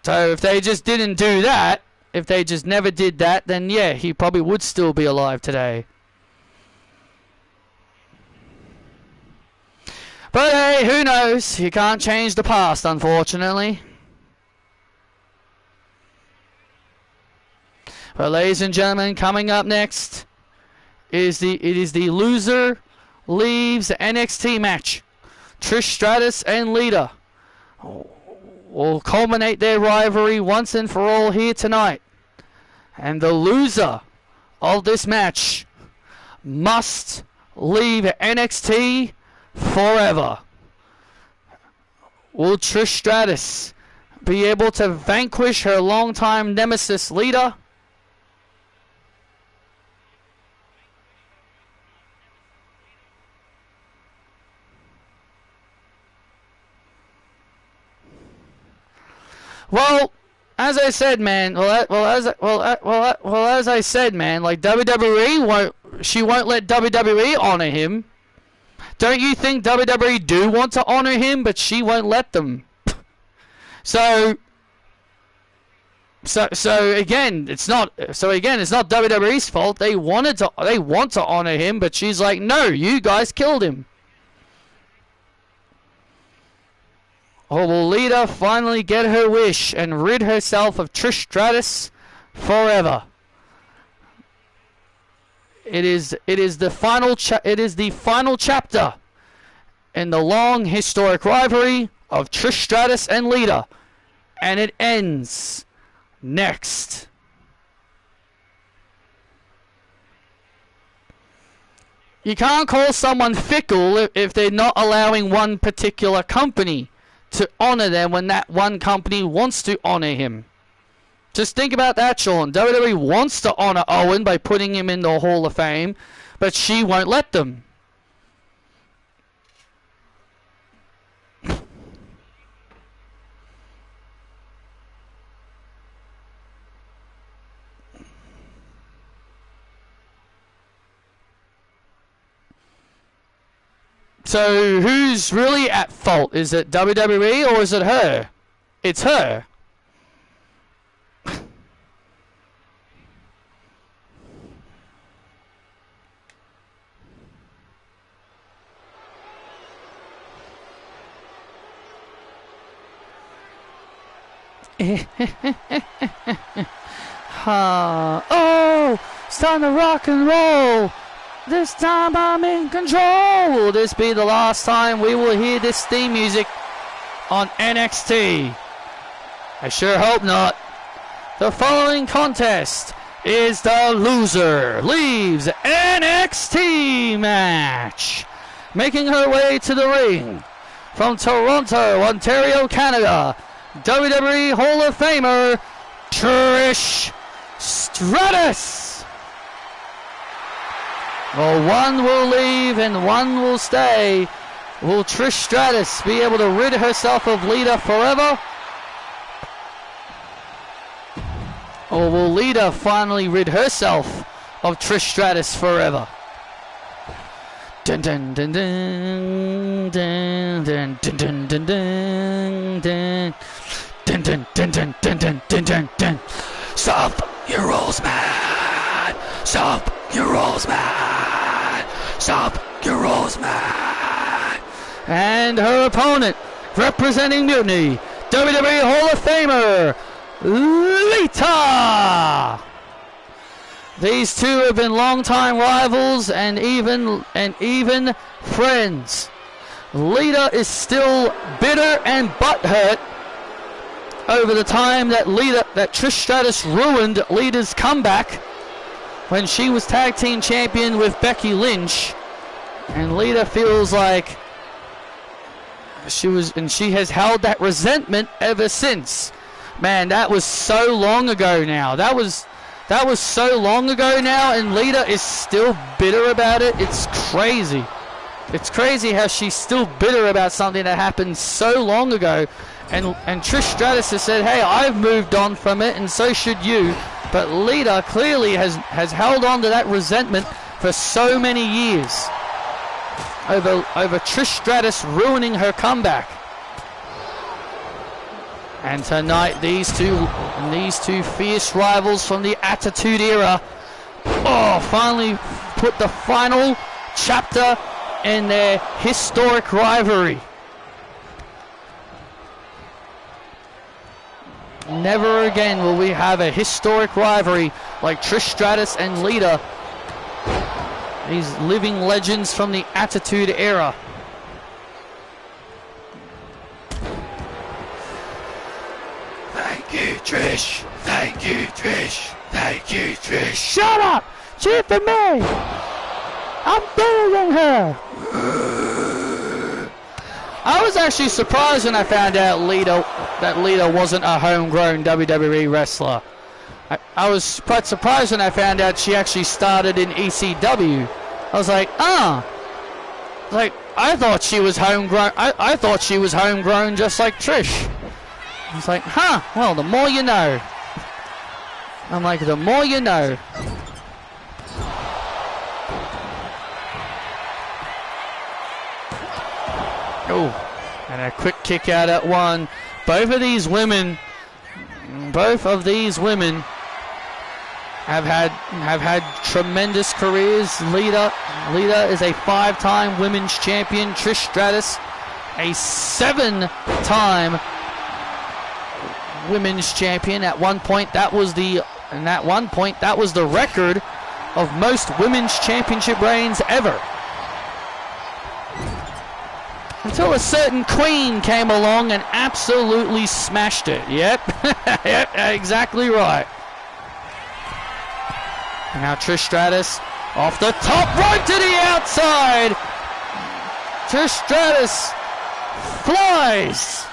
So if they just didn't do that, if they just never did that, then yeah, he probably would still be alive today. But hey, who knows? You can't change the past, unfortunately. But ladies and gentlemen, coming up next is the loser leaves NXT match. Trish Stratus and Lita will culminate their rivalry once and for all here tonight. And the loser of this match must leave NXT forever. Will Trish Stratus be able to vanquish her longtime nemesis Lita? Well, as I said, man. As I said, man. Like WWE won't let WWE honor him. Don't you think WWE do want to honor him, but she won't let them? So again, it's not WWE's fault. They want to honor him, but she's like, no, you guys killed him. Or will Lita finally get her wish and rid herself of Trish Stratus forever? It is the final chapter in the long historic rivalry of Trish Stratus and Lita, and it ends next. You can't call someone fickle if they're not allowing one particular company to honor them when that one company wants to honor him. Just think about that, Sean. WWE wants to honor Owen by putting him in the Hall of Fame, but she won't let them. So who's really at fault? Is it WWE or is it her? It's her. Oh, it's time to rock and roll. This time I'm in control. Will this be the last time we will hear this theme music on NXT? I sure hope not. The following contest is the loser leaves NXT match. Making her way to the ring from Toronto, Ontario, Canada, WWE Hall of Famer Trish Stratus. Well, one will leave and one will stay. Will Trish Stratus be able to rid herself of Lita forever? Or will Lita finally rid herself of Trish Stratus forever? Dun dun dun dun dun dun dun dun dun dun dun dun dun dun dun dun dun dun dun. Stop your rolls, man. Stop your rolls, man. Stop your rolls, man. And her opponent, representing Mutiny, WWE Hall of Famer Lita. These two have been longtime rivals and even friends. Lita is still bitter and butthurt over the time that Trish Stratus ruined Lita's comeback when she was tag team champion with Becky Lynch, and Lita feels like she has held that resentment ever since. Man, that was so long ago now. That was so long ago now, and Lita is still bitter about it. It's crazy. It's crazy how she's still bitter about something that happened so long ago. And Trish Stratus has said, hey, I've moved on from it, and so should you. But Lita clearly has held on to that resentment for so many years over Trish Stratus ruining her comeback. And tonight, these two fierce rivals from the Attitude Era, finally put the final chapter in their historic rivalry. Never again will we have a historic rivalry like Trish Stratus and Lita, these living legends from the Attitude Era. Thank you, Trish. Thank you, Trish. Thank you, Trish. Shut up! Cheer for me! I'm better than her! I was actually surprised when I found out that Lita wasn't a homegrown WWE wrestler. I was quite surprised when I found out she actually started in ECW. I was like, I thought she was homegrown. I thought she was homegrown just like Trish. I was like, well, the more you know. I'm like, the more you know. Oh, and a quick kick out at one. Both of these women have had tremendous careers. Lita is a 5-time women's champion. Trish Stratus, a 7-time women's champion. At one point, that was the record of most women's championship reigns ever. Until a certain queen came along and absolutely smashed it. Yep, yep, exactly right. And now Trish Stratus off the top rope to the outside. Trish Stratus flies.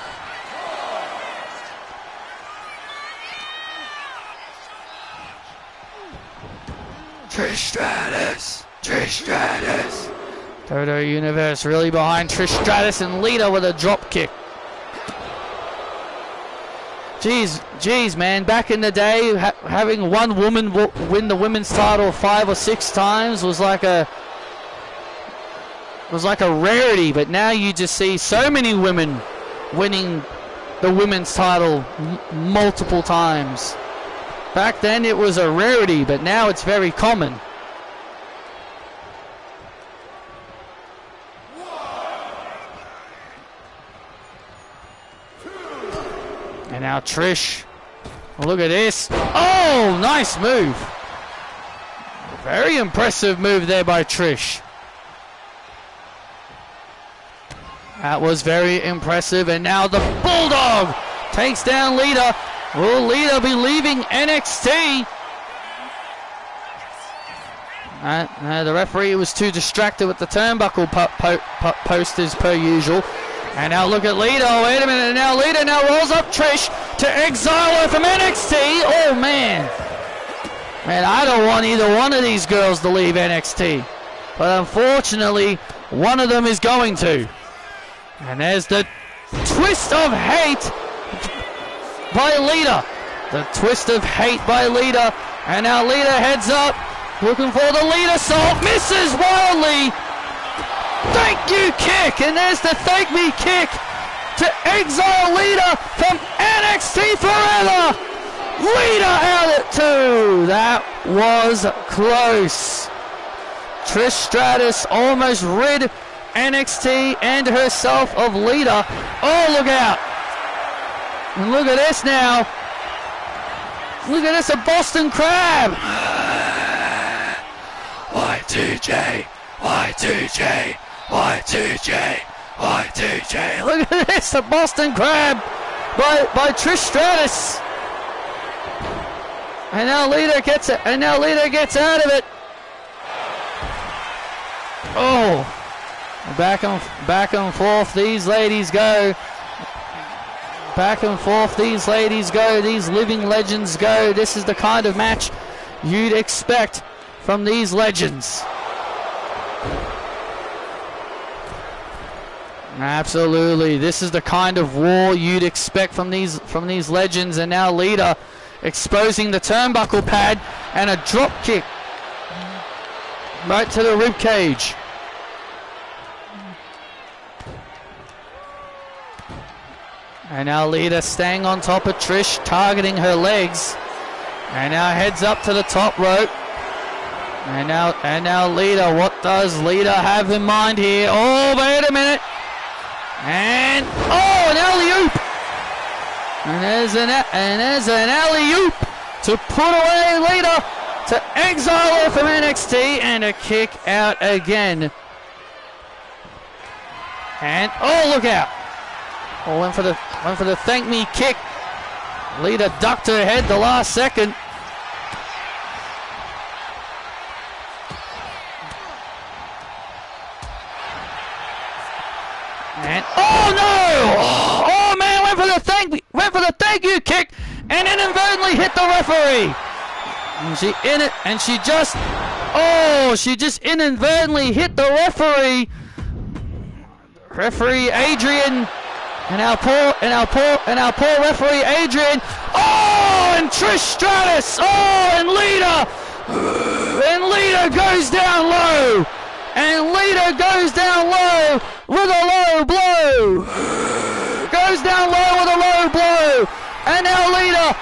Trish Stratus. Trish Stratus. Toto Universe really behind Trish Stratus and Lita with a drop kick. Jeez, man. Back in the day, having one woman win the women's title 5 or 6 times was like a rarity. But now you just see so many women winning the women's title multiple times. Back then it was a rarity, but now it's very common. And And now Trish. Look at this. Oh, nice move. Very impressive move there by Trish. That was very impressive. And now the Bulldog takes down Lita. Will Lita be leaving NXT? The referee was too distracted with the turnbuckle posters per usual. And now look at Lita. Oh, wait a minute. And now Lita now rolls up Trish to exile her from NXT. Oh, man. Man, I don't want either one of these girls to leave NXT. But unfortunately, one of them is going to. And there's the twist of hate by Lita. The twist of hate by Lita. And now Lita heads up, looking for the Lita salt. Misses wildly. Thank you kick. And there's the thank me kick to exile Lita from NXT forever. Lita out at 2. That was close. Trish Stratus almost rid NXT and herself of Lita. Oh, look out. And look at this now. Look at this, a Boston Crab. Y2J, Y2J, Y2J, Y2J. Look at this, a Boston Crab by Trish Stratus. And now Lita gets it. And now Lita gets out of it. Oh, back and forth these ladies go. Back and forth these ladies go. These living legends go. This is the kind of match you'd expect from these legends. Absolutely, this is the kind of war you'd expect from these legends. And now Lita exposing the turnbuckle pad and a drop kick right to the rib cage. And now Lita staying on top of Trish, targeting her legs. And now heads up to the top rope. And now Lita, what does Lita have in mind here? Oh, wait a minute. And oh, an alley-oop. And there's an alley-oop to put away Lita, to exile her from NXT, and a kick out again. And oh, look out. Oh, went for the thank me kick. Lita ducked her head the last second. And oh no! Oh man, went for the thank you kick, and inadvertently hit the referee. And she just inadvertently hit the referee. Referee Adrian. And our poor referee Adrian. Oh, and Trish Stratus. Oh, and Lita. And Lita goes down low. And Lita goes down low with a low blow. Goes down low with a low blow. And now Lita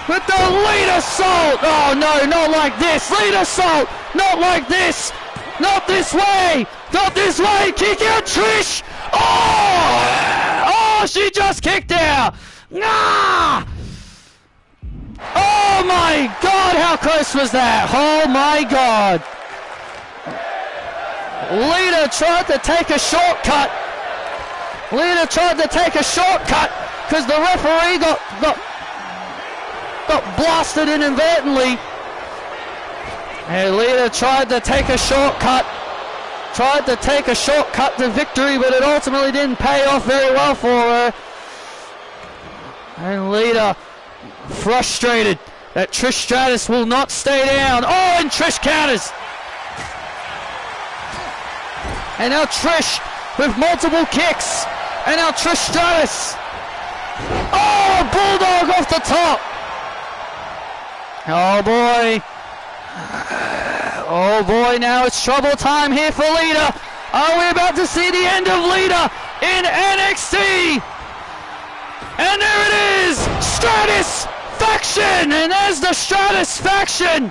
with the Lita salt. Oh no, not like this. Lita salt. Not like this. Not this way. Not this way. Kick out Trish. Oh, she just kicked out. Nah. Oh my God, how close was that? Oh my God. Lita tried to take a shortcut. Lita tried to take a shortcut because the referee got blasted inadvertently. And Lita tried to take a shortcut. Tried to take a shortcut to victory, but it ultimately didn't pay off very well for her. And Lita, frustrated that Trish Stratus will not stay down. Oh, and Trish counters. And now Trish with multiple kicks. And now Trish Stratus. Oh, a bulldog off the top. Oh boy. Oh boy, now it's trouble time here for Lita. Are we about to see the end of Lita in NXT? And there it is, Stratus Faction, and there's the Stratus Faction.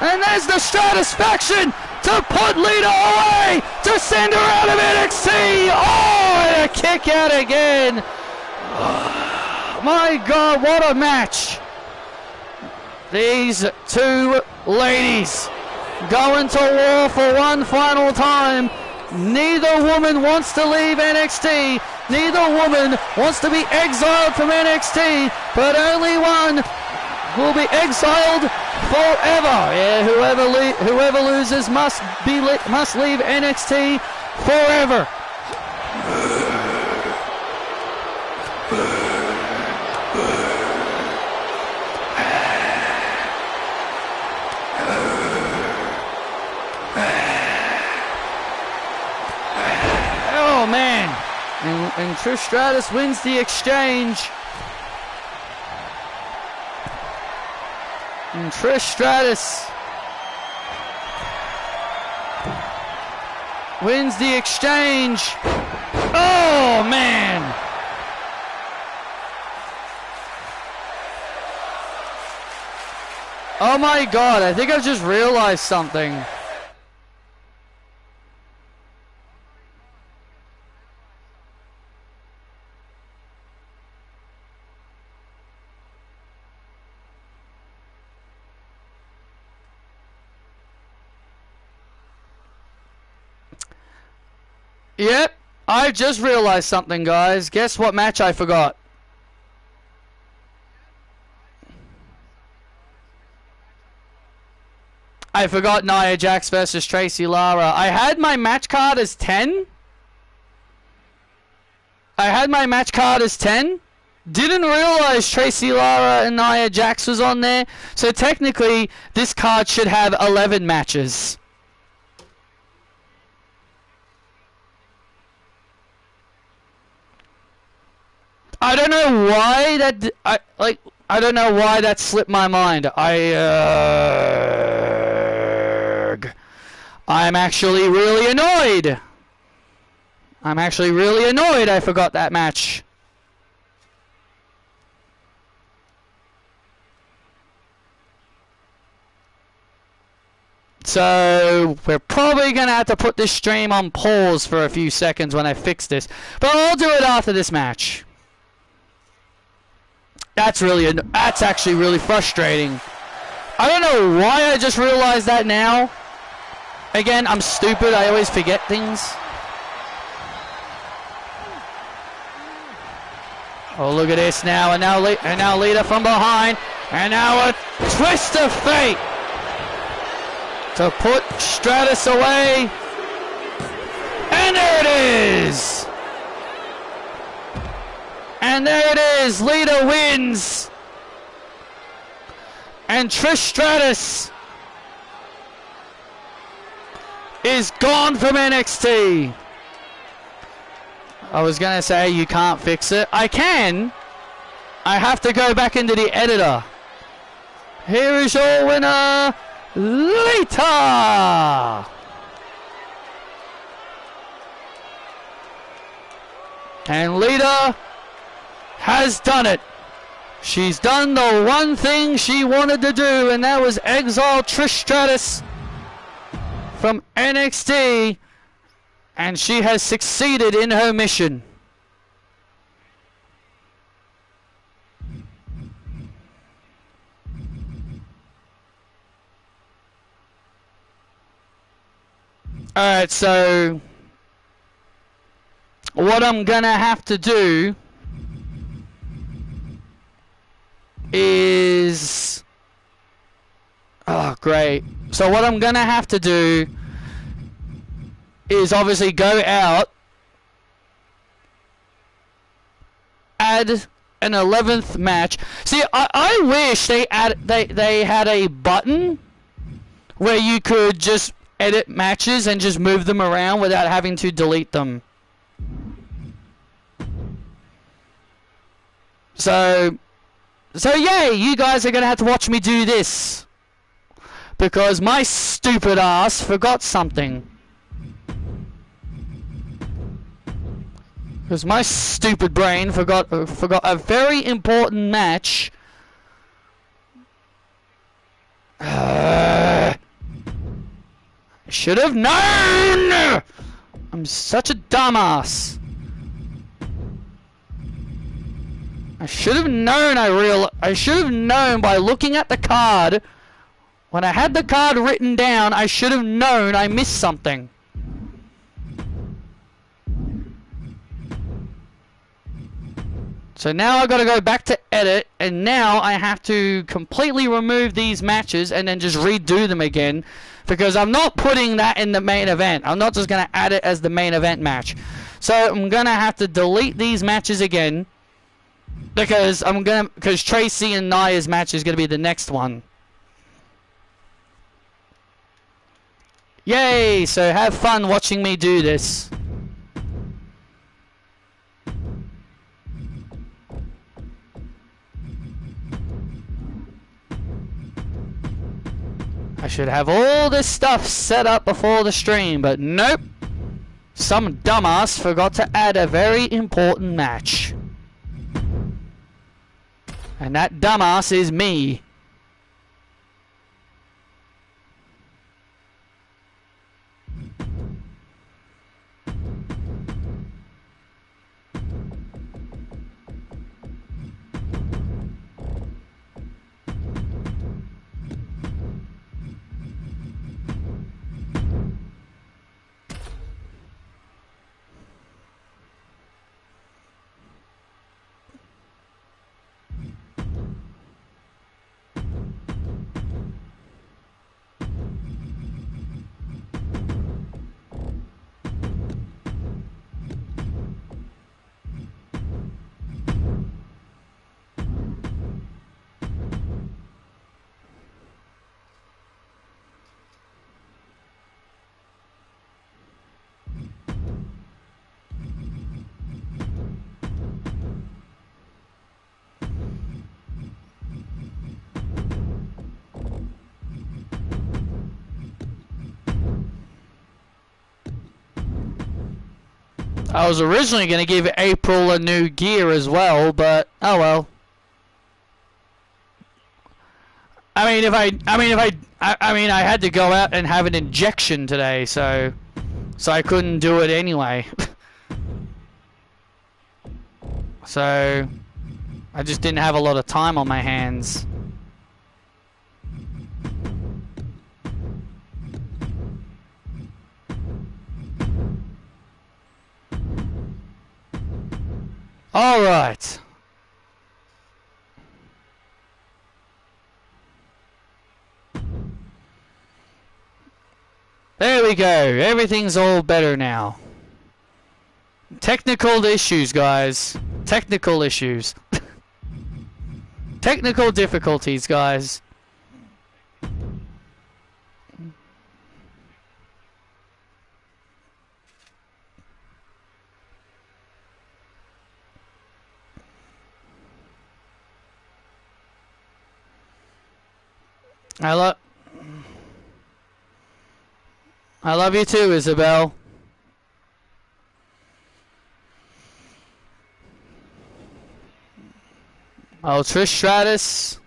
And there's the Stratus Faction to put Lita away, to send her out of NXT. Oh, and a kick out again. my God, what a match. These two ladies going to war for one final time. Neither woman wants to leave NXT. Neither woman wants to be exiled from NXT, but only one will be exiled forever. Yeah, whoever loses must leave NXT forever. Oh man, and Trish Stratus wins the exchange. And Trish Stratus wins the exchange. Oh man. Oh my God, I think I just realized something. Yep, I just realized something, guys. Guess what match I forgot? I forgot Nia Jax versus Tracy Lara. I had my match card as 10. Didn't realize Tracy Lara and Nia Jax was on there. So technically, this card should have 11 matches. I don't know why that I don't know why that slipped my mind. I'm actually really annoyed. I forgot that match. So we're probably gonna have to put this stream on pause for a few seconds when I fix this, but I'll do it after this match. That's actually really frustrating. I don't know why I just realized that now. Again, I'm stupid. I always forget things. Oh, look at this now. And now Lita from behind. And now a twist of fate to put Stratus away. And there it is. And there it is, Lita wins. And Trish Stratus is gone from NXT. I was going to say you can't fix it. I can. I have to go back into the editor. Here is your winner, Lita. And Lita has done it. She's done the one thing she wanted to do, and that was exile Trish Stratus from NXT, and she has succeeded in her mission. Alright, so what I'm gonna have to do is... Oh, great. So what I'm gonna have to do is obviously go out, add an 11th match. See, I wish they had a button where you could just edit matches and just move them around without having to delete them. So yeah, you guys are gonna have to watch me do this, because my stupid ass forgot something. Because my stupid brain forgot a very important match. I should have known! I'm such a dumbass. I should have known. I should have known by looking at the card. When I had the card written down, I should have known I missed something. So now I've got to go back to edit, and now I have to completely remove these matches and then just redo them again, because I'm not putting that in the main event. I'm not just going to add it as the main event match. So I'm going to have to delete these matches again, because Tracy and Nia's match is going to be the next one. Yay! So have fun watching me do this. I should have all this stuff set up before the stream, but nope. Some dumbass forgot to add a very important match. And that dumbass is me. I was originally going to give April a new gear as well, but oh well. I had to go out and have an injection today, so I couldn't do it anyway. So I just didn't have a lot of time on my hands. All right. There we go. Everything's all better now. Technical issues, guys. Technical issues. Technical difficulties, guys. I love you too, Isabel. Oh, Trish Stratus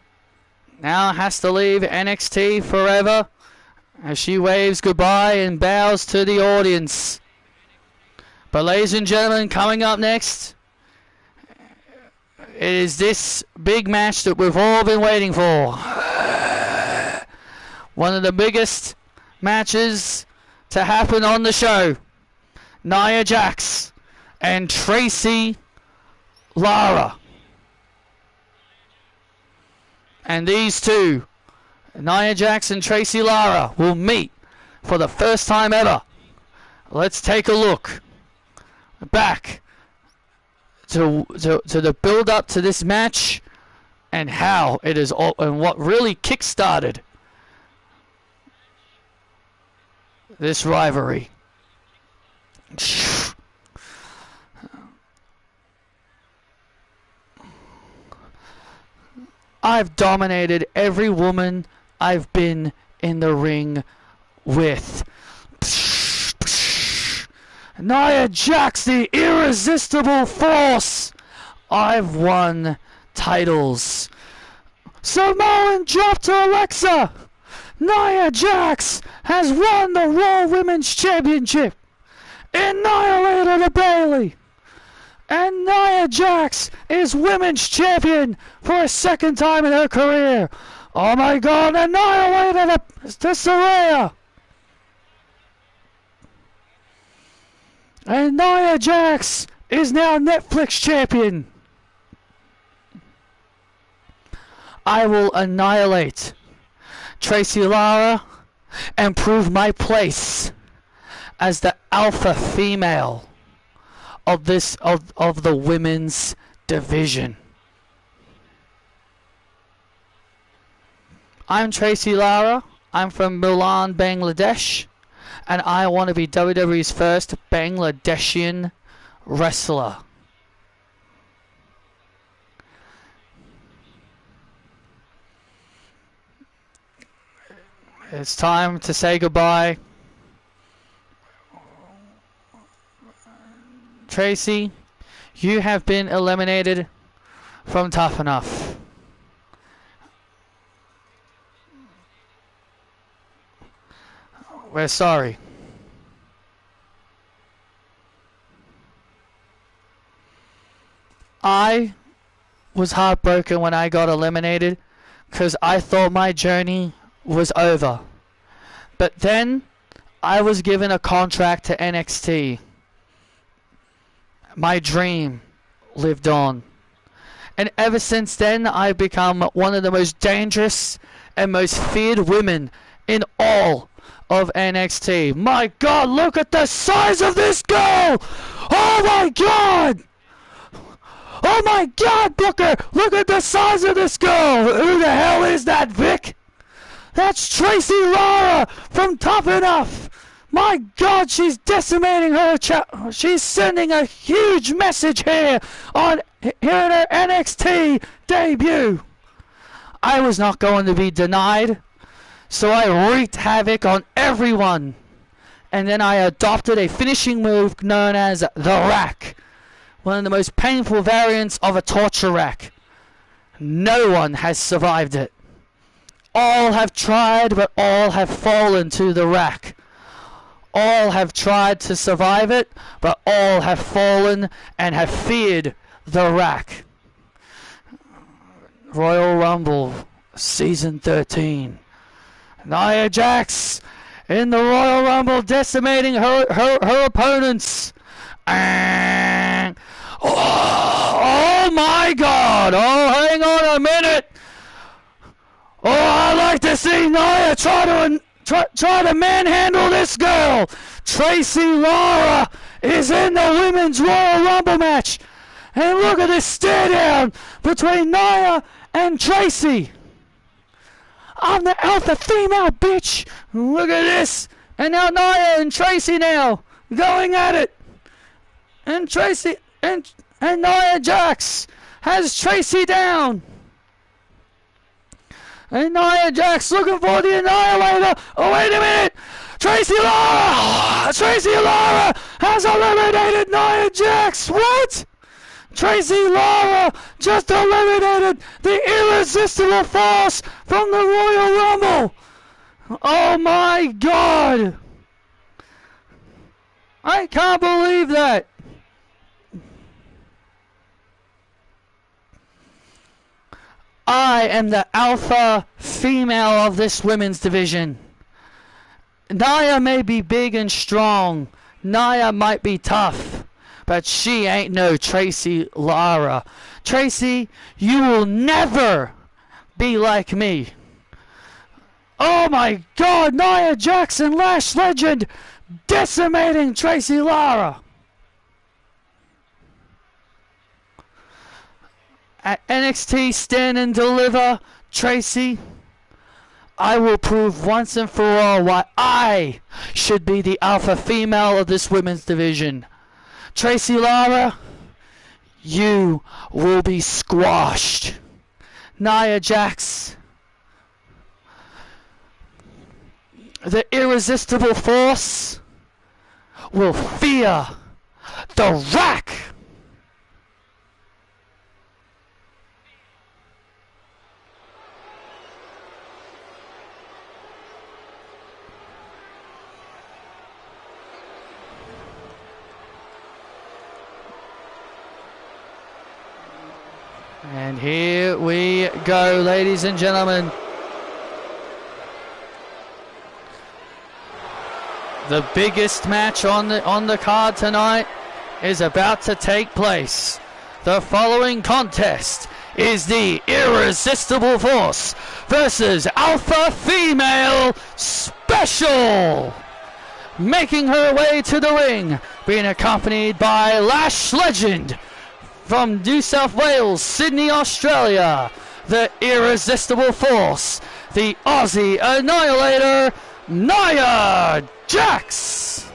now has to leave NXT forever as she waves goodbye and bows to the audience. But ladies and gentlemen, coming up next is this big match that we've all been waiting for. One of the biggest matches to happen on the show. Nia Jax and Tracy Lara. And these two, Nia Jax and Tracy Lara, will meet for the first time ever. Let's take a look back to the build up to this match and how it is all, and what really kick-started this rivalry. I've dominated every woman I've been in the ring with. Nia Jax, the irresistible force. I've won titles. Samoan drop to Alexa. Nia Jax has won the Raw Women's Championship. Annihilator to Bayley. And Nia Jax is women's champion for a second time in her career. Oh my God, annihilated to Saraya. And Nia Jax is now Netflix champion. I will annihilate Tracy Lara and prove my place as the alpha female of the women's division. I'm Tracy Lara. I'm from Milan, Bangladesh, and I want to be WWE's first Bangladeshian wrestler. It's time to say goodbye. Tracy, you have been eliminated from Tough Enough. We're sorry. I was heartbroken when I got eliminated because I thought my journey was over. But then I was given a contract to NXT. My dream lived on. And ever since then, I've become one of the most dangerous and most feared women in all of NXT. My God, look at the size of this girl! Oh my God! Oh my God, Booker! Look at the size of this girl! Who the hell is that, Vic? That's Tracy Lara from Tough Enough! My God, she's decimating her she's sending a huge message here in her NXT debut. I was not going to be denied, so I wreaked havoc on everyone. And then I adopted a finishing move known as the rack. One of the most painful variants of a torture rack. No one has survived it. All have tried, but all have fallen to the rack. All have tried to survive it, but all have fallen and have feared the rack. Royal Rumble, Season 13. Nia Jax in the Royal Rumble, decimating her opponents. Oh my God! Oh, hang on a minute! Oh, I like to see Nia try to manhandle this girl. Tracy Lara is in the Women's Royal Rumble match. And look at this stare down between Nia and Tracy. I'm the alpha female, bitch. Look at this. And now Nia and Tracy now going at it. And Tracy and Nia Jax has Tracy down. And Nia Jax looking for the Annihilator. Oh, wait a minute. Tracy Lara has eliminated Nia Jax. What? Tracy Lara just eliminated the irresistible force from the Royal Rumble. Oh my God. I can't believe that. I am the alpha female of this women's division. Nia may be big and strong. Nia might be tough. But she ain't no Tracy Lara. Tracy, you will never be like me. Oh my God, Nia Jackson, Lash Legend, decimating Tracy Lara. At NXT Stand and Deliver, Tracy, I will prove once and for all why I should be the alpha female of this women's division. Tracy Lara, you will be squashed. Nia Jax, the irresistible force will fear the rack. And here we go, ladies and gentlemen. The biggest match on the card tonight is about to take place. The following contest is the Irresistible Force versus Alpha Female Special. Making her way to the ring, being accompanied by Lash Legend from New South Wales, Sydney, Australia, the Irresistible Force, the Aussie Annihilator, Nia Jax.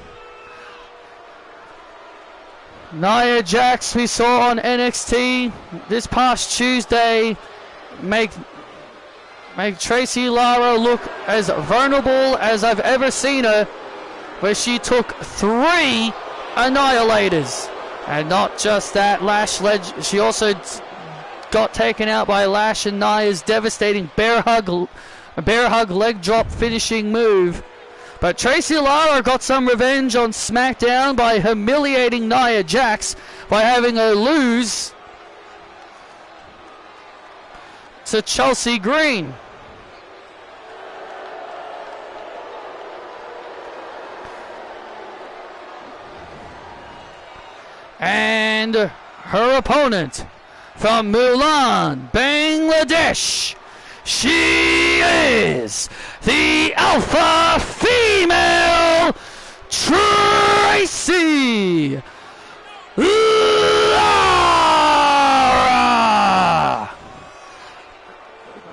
Nia Jax, we saw on NXT this past Tuesday, make Tracy Lara look as vulnerable as I've ever seen her, where she took 3 Annihilators. And not just that, she also got taken out by Lash and Nia's devastating bear hug leg drop finishing move. But Tracy Lara got some revenge on SmackDown by humiliating Nia Jax by having her lose to Chelsea Green. And her opponent from Mulan, Bangladesh, she is the Alpha Female Tracy Lara.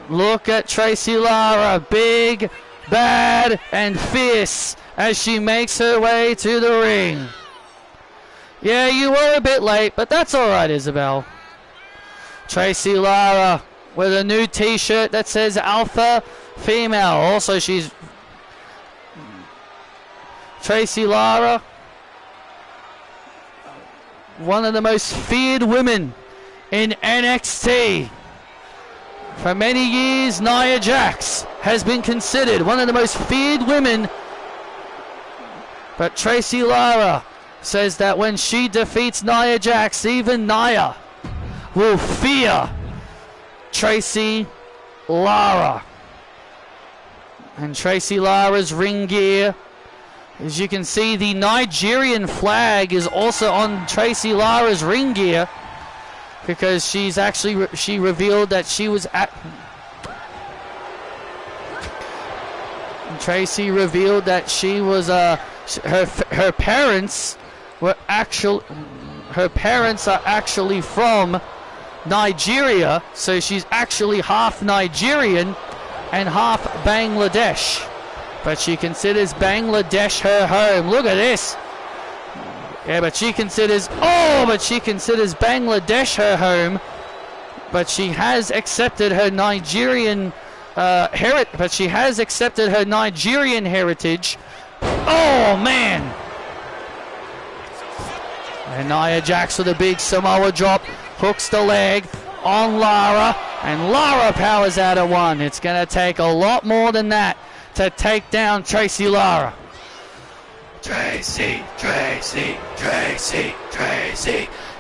Look at Tracy Lara, big, bad, and fierce as she makes her way to the ring. Yeah, you were a bit late, but that's alright, Isabel. Tracy Lara with a new t-shirt that says Alpha Female. Also, she's Tracy Lara, one of the most feared women in NXT. For many years, Nia Jax has been considered one of the most feared women. But Tracy Lara says that when she defeats Nia Jax, even Nia will fear Tracy Lara. And Tracy Lara's ring gear, as you can see, the Nigerian flag is also on Tracy Lara's ring gear, because she revealed that she was at Tracy revealed that she was her parents are actually from Nigeria, so she's actually half Nigerian and half Bangladesh, but she considers Bangladesh her home. Look at this. Yeah, but she considers Bangladesh her home, but she has accepted her Nigerian heritage. Oh man. And Nia Jax with a big Samoa drop, hooks the leg on Lara, and Lara powers out of one. It's going to take a lot more than that to take down Tracy Lara. Tracy.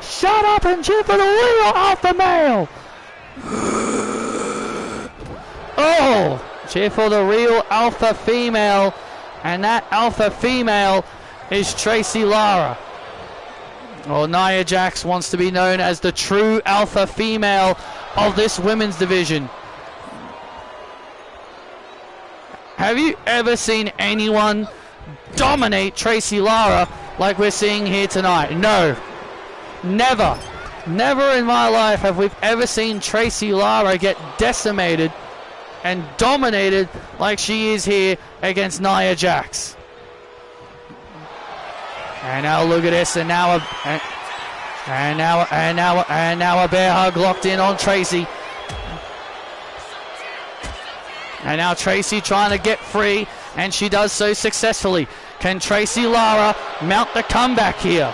Shut up and cheer for the real alpha male. Oh, cheer for the real alpha female, and that alpha female is Tracy Lara. Well, Nia Jax wants to be known as the true alpha female of this women's division. Have you ever seen anyone dominate Tracy Lara like we're seeing here tonight? No. Never. Never in my life have we ever seen Tracy Lara get decimated and dominated like she is here against Nia Jax. And now look at this, and now a bear hug locked in on Tracy. And now Tracy trying to get free, and she does so successfully. Can Tracy Lara mount the comeback here?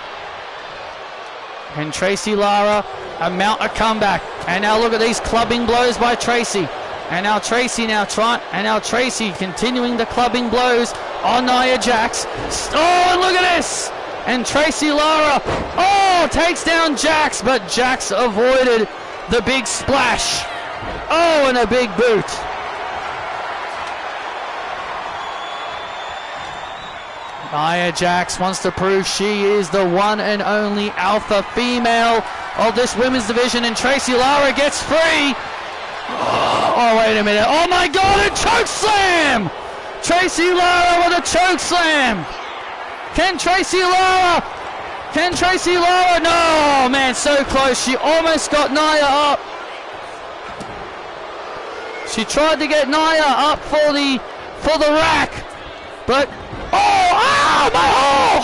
Can Tracy Lara mount a comeback? And now look at these clubbing blows by Tracy. And now Tracy continuing the clubbing blows on Nia Jax. Oh, and look at this! And Tracy Lara, takes down Jax, but Jax avoided the big splash. Oh, and a big boot. Nia Jax wants to prove she is the one and only alpha female of this women's division, and Tracy Lara gets free. Oh, wait a minute. Oh my God, a choke slam! Tracy Lara with a choke slam. Can Tracy Lara? No, man, so close. She almost got Nia up. She tried to get Nia up for the rack, but my hole!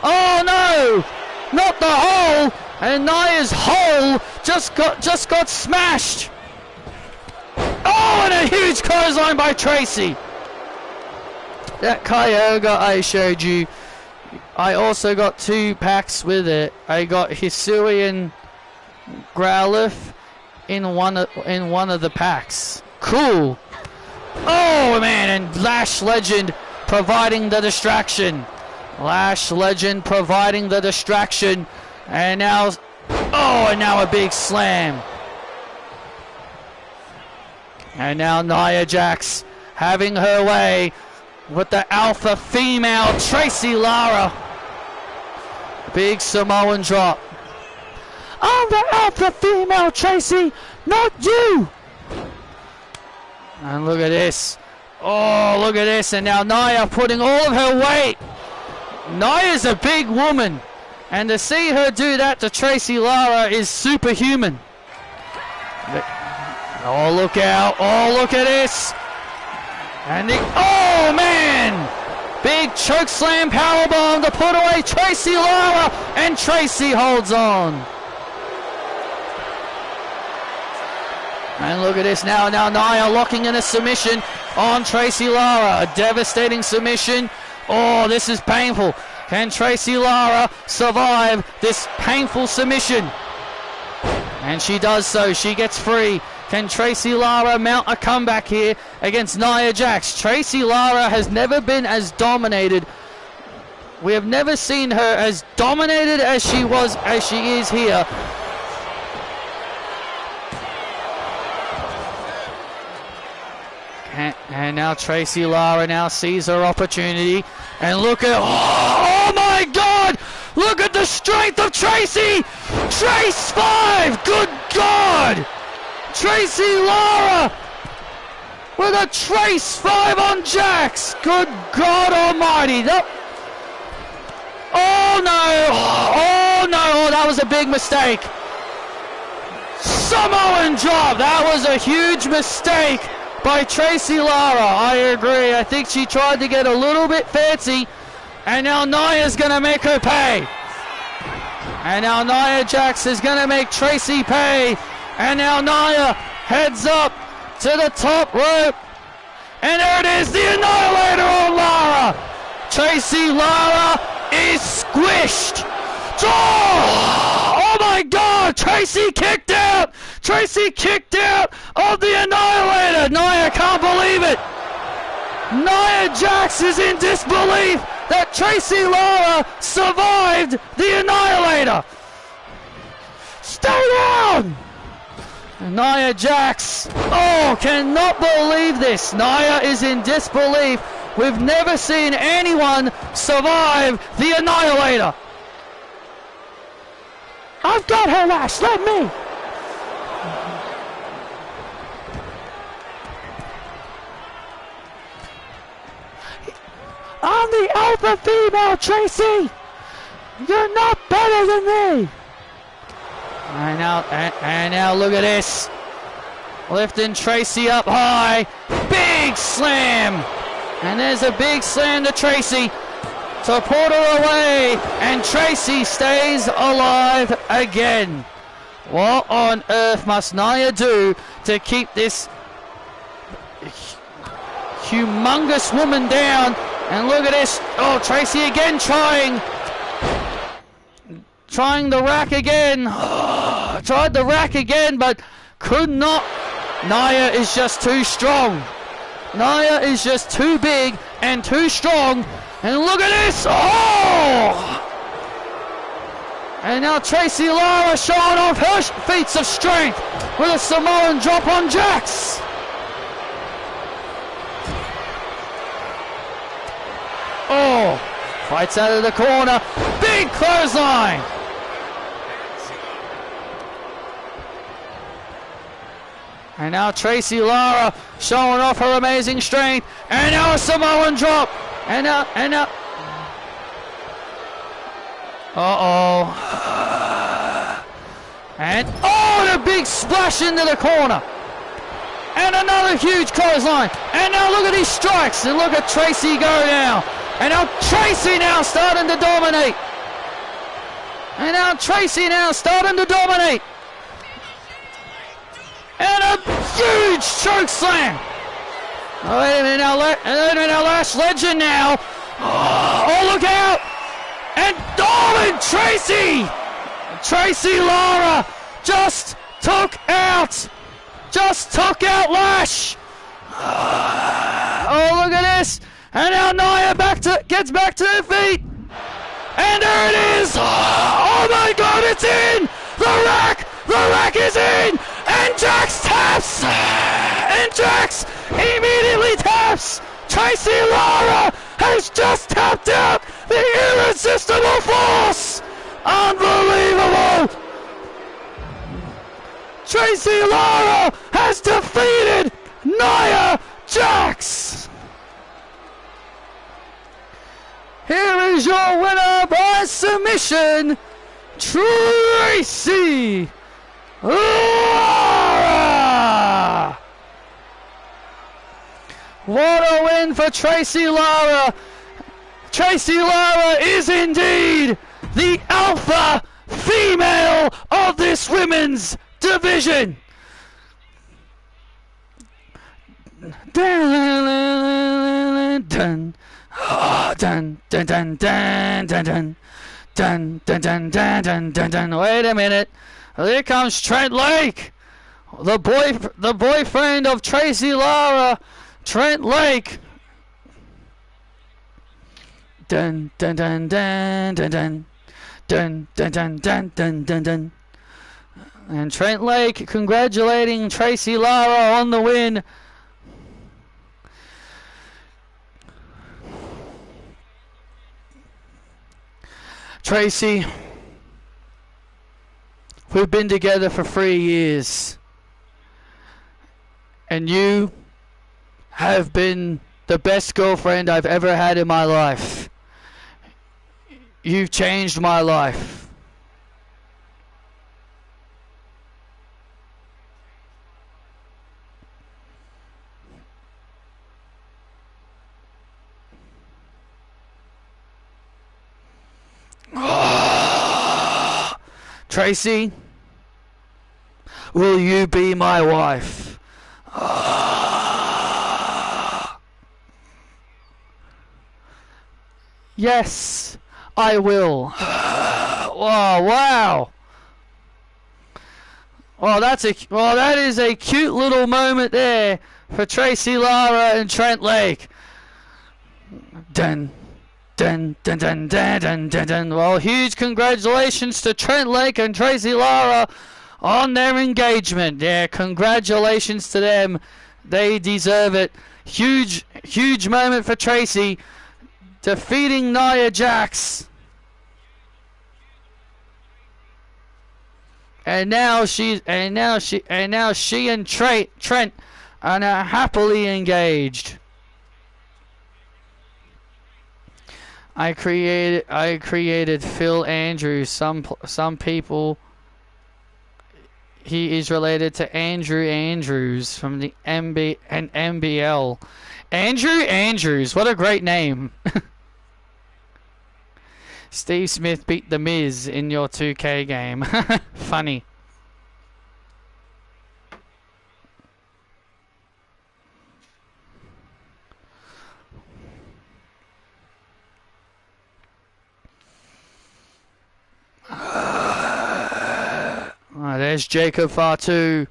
Oh no, not the hole, and Nia's hole just got smashed. Oh, and a huge clothesline by Tracy. That Kyogre I showed you, I also got 2 packs with it. I got Hisuian Growlithe in one of the packs. Cool. Oh man, and Lash Legend providing the distraction. And now, a big slam. And now Nia Jax having her way with the alpha female Tracy Lara. Big Samoan drop. I'm the alpha female, Tracy, not you. And look at this. Oh, look at this. And now Nia putting all of her weight. Nia's a big woman, and to see her do that to Tracy Lara is superhuman. Oh, look out. Oh, look at this. And oh, man. Big choke slam powerbomb to put away Tracy Lara, and Tracy holds on. And look at this now. Now Nia locking in a submission on Tracy Lara. A devastating submission. Oh, this is painful. Can Tracy Lara survive this painful submission? And she does so. She gets free. Can Tracy Lara mount a comeback here against Nia Jax? Tracy Lara has never been as dominated. We have never seen her as dominated as she is here. And now Tracy Lara now sees her opportunity. And look at, oh my God! Look at the strength of Tracy! Trace 5! Good God! Tracy Lara with a Trace 5 on Jax! Good God Almighty! Oh no! Oh no! Oh, that was a big mistake! Samoan drop! That was a huge mistake by Tracy Lara. I agree. I think she tried to get a little bit fancy, and now Nia's going to make her pay. And now Nia Jax is going to make Tracy pay. And now Nia heads up to the top rope. And there it is, the Annihilator on Lara. Tracy Lara is squished. Oh my God, Tracy kicked out. Tracy kicked out of the Annihilator. Nia can't believe it. Nia Jax is in disbelief that Tracy Lara survived the Annihilator. Stay down. Nia Jax, oh, cannot believe this. Nia is in disbelief. We've never seen anyone survive the Annihilator. I've got her, Lash, let me. I'm the alpha female, Tracy. You're not better than me. And now look at this. Lifting Tracy up high. Big slam. And there's a big slam to Tracy to put her away, and Tracy stays alive again. What on earth must Nia do to keep this humongous woman down? And look at this. Oh, Tracy again trying the rack again. Tried the rack again, but could not. Nia is just too strong. Nia is just too big and too strong. And look at this! Oh! And now Tracy Lara showing off her feats of strength with a Samoan drop on Jax. Oh, fights out of the corner. Big clothesline. And now Tracy Lara showing off her amazing strength. And now a Samoan drop. And now. Uh-oh. And, oh, the big splash into the corner. And another huge clothesline. And now look at these strikes. And look at Tracy go now. And now Tracy now starting to dominate. And now Tracy now starting to dominate. And a huge choke slam. Oh, wait a minute now, Lash Legend now. Oh, look out. And Tracy Lara just took out Lash. Oh, look at this. And now Nia gets back to her feet. And there it is. Oh my God, it's in. The rack is in. And Jax taps. And Jax immediately taps. Tracy Lara has just tapped out the irresistible force. Unbelievable. Tracy Lara has defeated Nia Jax. Here is your winner by submission, Tracy Lara. What a win for Tracy Lara. Tracy Lara is indeed the alpha female of this women's division. Dun, dun, dun, dun, dun, dun, dun, dun, dun, dun, dun, dun, dun, dun. Wait a minute. Here comes Trent Lake, the boyfriend of Tracy Lara. Trent Lake. Dun dun dun dun dun dun dun dun dun dun dun dun dun. And Trent Lake congratulating Tracy Lara on the win. Tracy, we've been together for 3 years, and you have been the best girlfriend I've ever had in my life. You've changed my life. Tracy, will you be my wife? Yes, I will. Oh, wow. Well, that is a cute little moment there for Tracy Lara and Trent Lake. Dun, dun, dun, dun, dun, dun, dun, dun. Well, huge congratulations to Trent Lake and Tracy Lara on their engagement. Yeah, congratulations to them. They deserve it. Huge moment for Tracy, defeating Nia Jax. And now she and Trent are now happily engaged. I created Phil Andrews. Some people, he is related to Andrew Andrews from the NBL. Andrew Andrews, what a great name. Steve Smith beat The Miz in your 2K game. Funny. There's Jacob Fatu.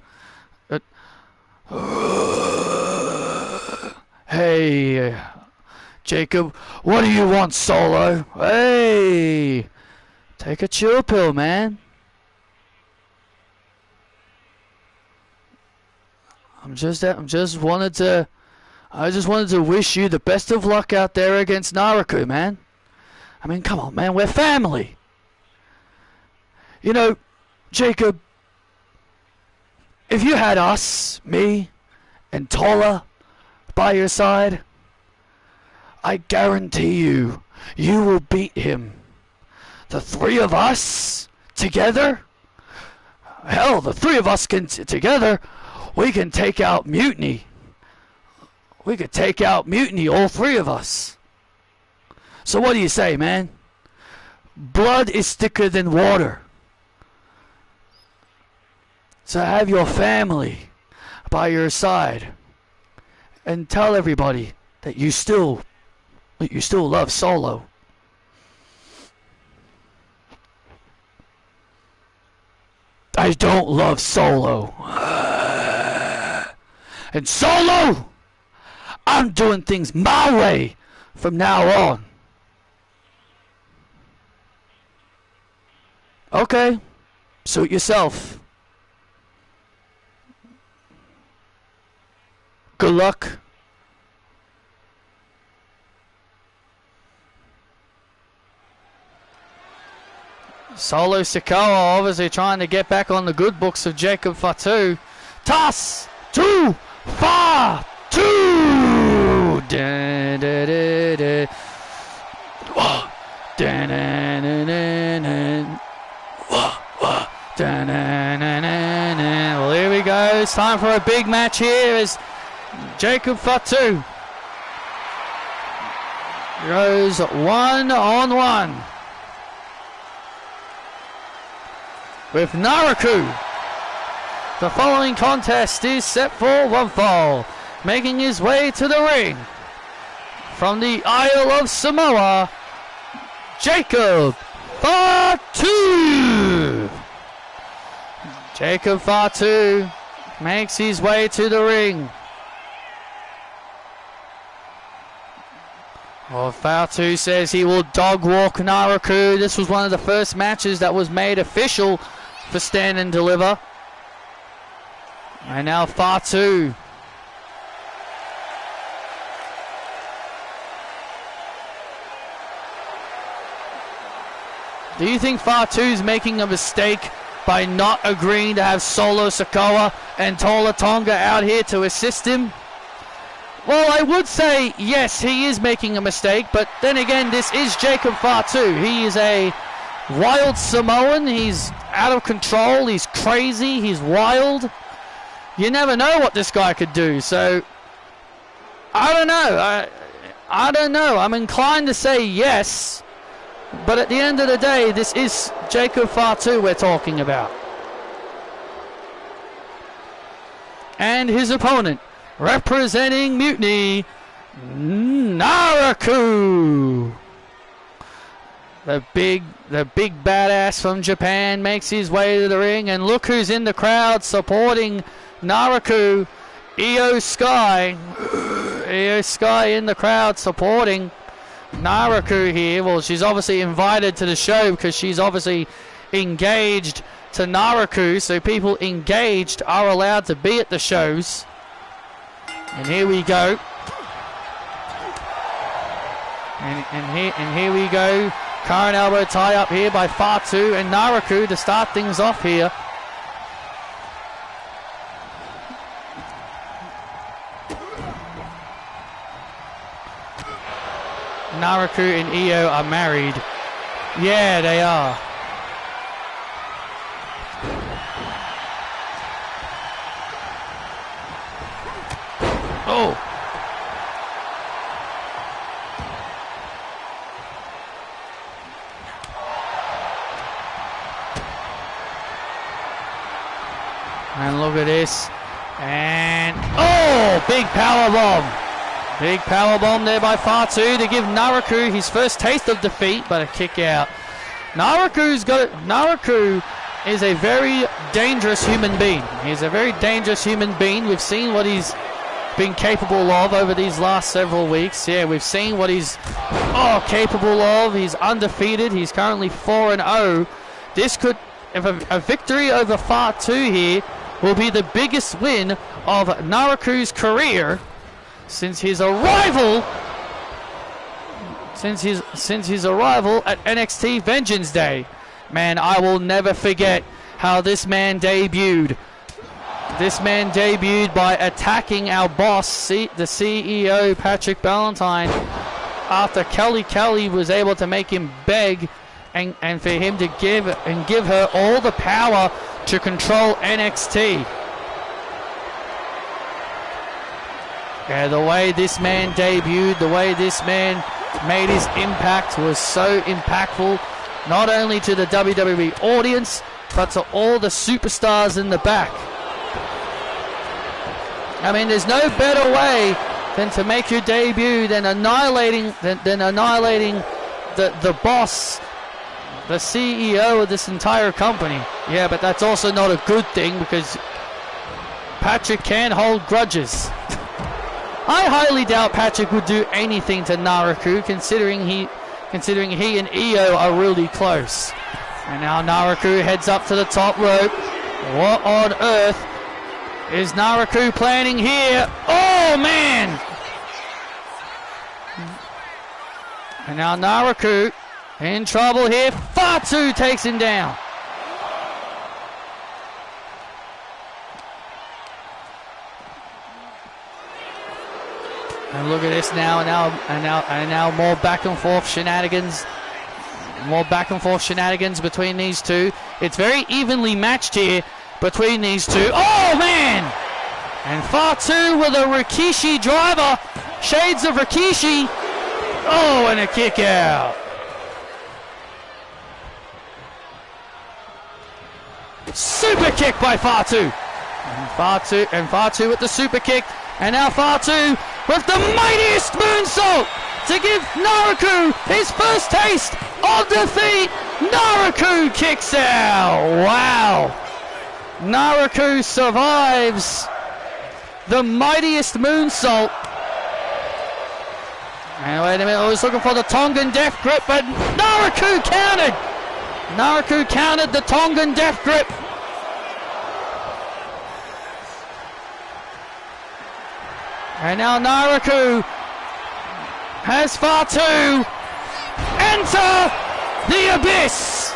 Hey, Jacob, what do you want, Solo? Hey, Take a chill pill, man. I just wanted to wish you the best of luck out there against Naraku, man. I mean, come on, man, we're family. You know, Jacob, if you had us, me, and Tola by your side, I guarantee you will beat him. The three of us together? Hell, the three of us together, we can take out Mutiny. We could take out Mutiny, all three of us. So what do you say, man? Blood is thicker than water. So have your family by your side and tell everybody that you still love Solo. I don't love Solo. And Solo, I'm doing things my way from now on. Okay, suit yourself. Good luck. Solo Sikoa obviously trying to get back on the good books of Jacob Fatu. Toss to Fatu. Well, here we go. It's time for a big match here as Jacob Fatu goes 1-on-1 with Naraku. The following contest is set for one fall. Making his way to the ring from the Isle of Samoa, Jacob Fatu. Jacob Fatu makes his way to the ring. Well, Fatu says he will dog walk Naraku. This was one of the first matches that was made official for Stand and Deliver. And now Fatu. Do you think Fatu's making a mistake by not agreeing to have Solo Sikoa and Tola Tonga out here to assist him? Well, I would say yes, he is making a mistake, but then again, this is Jacob Fatu. He is a wild Samoan. He's out of control. He's crazy. He's wild. You never know what this guy could do. So, I don't know. I don't know. I'm inclined to say yes. But at the end of the day, this is Jacob Fatu we're talking about. And his opponent, representing Mutiny, Naraku. The big badass from Japan makes his way to the ring, and look who's in the crowd supporting Naraku. Io Sky. Io Sky in the crowd supporting Naraku here. Well, she's obviously invited to the show because she's obviously engaged to Naraku, so people engaged are allowed to be at the shows. And here we go. And here we go. Current elbow tie up here by Fatu and Naraku to start things off here. Naraku and Io are married. Yeah, they are. Oh. And look at this. And oh, big power bomb. Big power bomb there by Fatu to give Naraku his first taste of defeat, but a kick out. Naraku is a very dangerous human being. He's a very dangerous human being. We've seen what he's been capable of over these last several weeks. Yeah, we've seen what he's capable of. He's undefeated. He's currently 4-0. This could, if a victory over Fatu here, will be the biggest win of Naraku's career since his arrival. Since his arrival at NXT Vengeance Day. Man, I will never forget how this man debuted. This man debuted by attacking our boss, the CEO, Patrick Ballantine, after Kelly was able to make him beg and for him to give her all the power to control NXT. Yeah, the way this man debuted, the way this man made his impact was so impactful, not only to the WWE audience, but to all the superstars in the back. I mean, there's no better way than to make your debut than annihilating the boss, the CEO of this entire company. Yeah, but that's also not a good thing because Patrick can hold grudges. I highly doubt Patrick would do anything to Naraku, considering he and Io are really close. And now Naraku heads up to the top rope. What on earth is Naraku planning here? Oh man! And now Naraku in trouble here. Fatu takes him down. And look at this now, and now more back and forth shenanigans. More back and forth shenanigans between these two. It's very evenly matched here between these two. Oh man! And Fatu with a Rikishi driver. Shades of Rikishi. Oh, and a kick out. Super kick by Fatu. And Fatu with the super kick. And now Fatu with the mightiest moonsault to give Naraku his first taste of defeat. Naraku kicks out. Wow. Naraku survives the mightiest moonsault. And wait a minute, I was looking for the Tongan death grip, but Naraku countered. Naraku countered the Tongan death grip. And now Naraku has Fatu enter the abyss.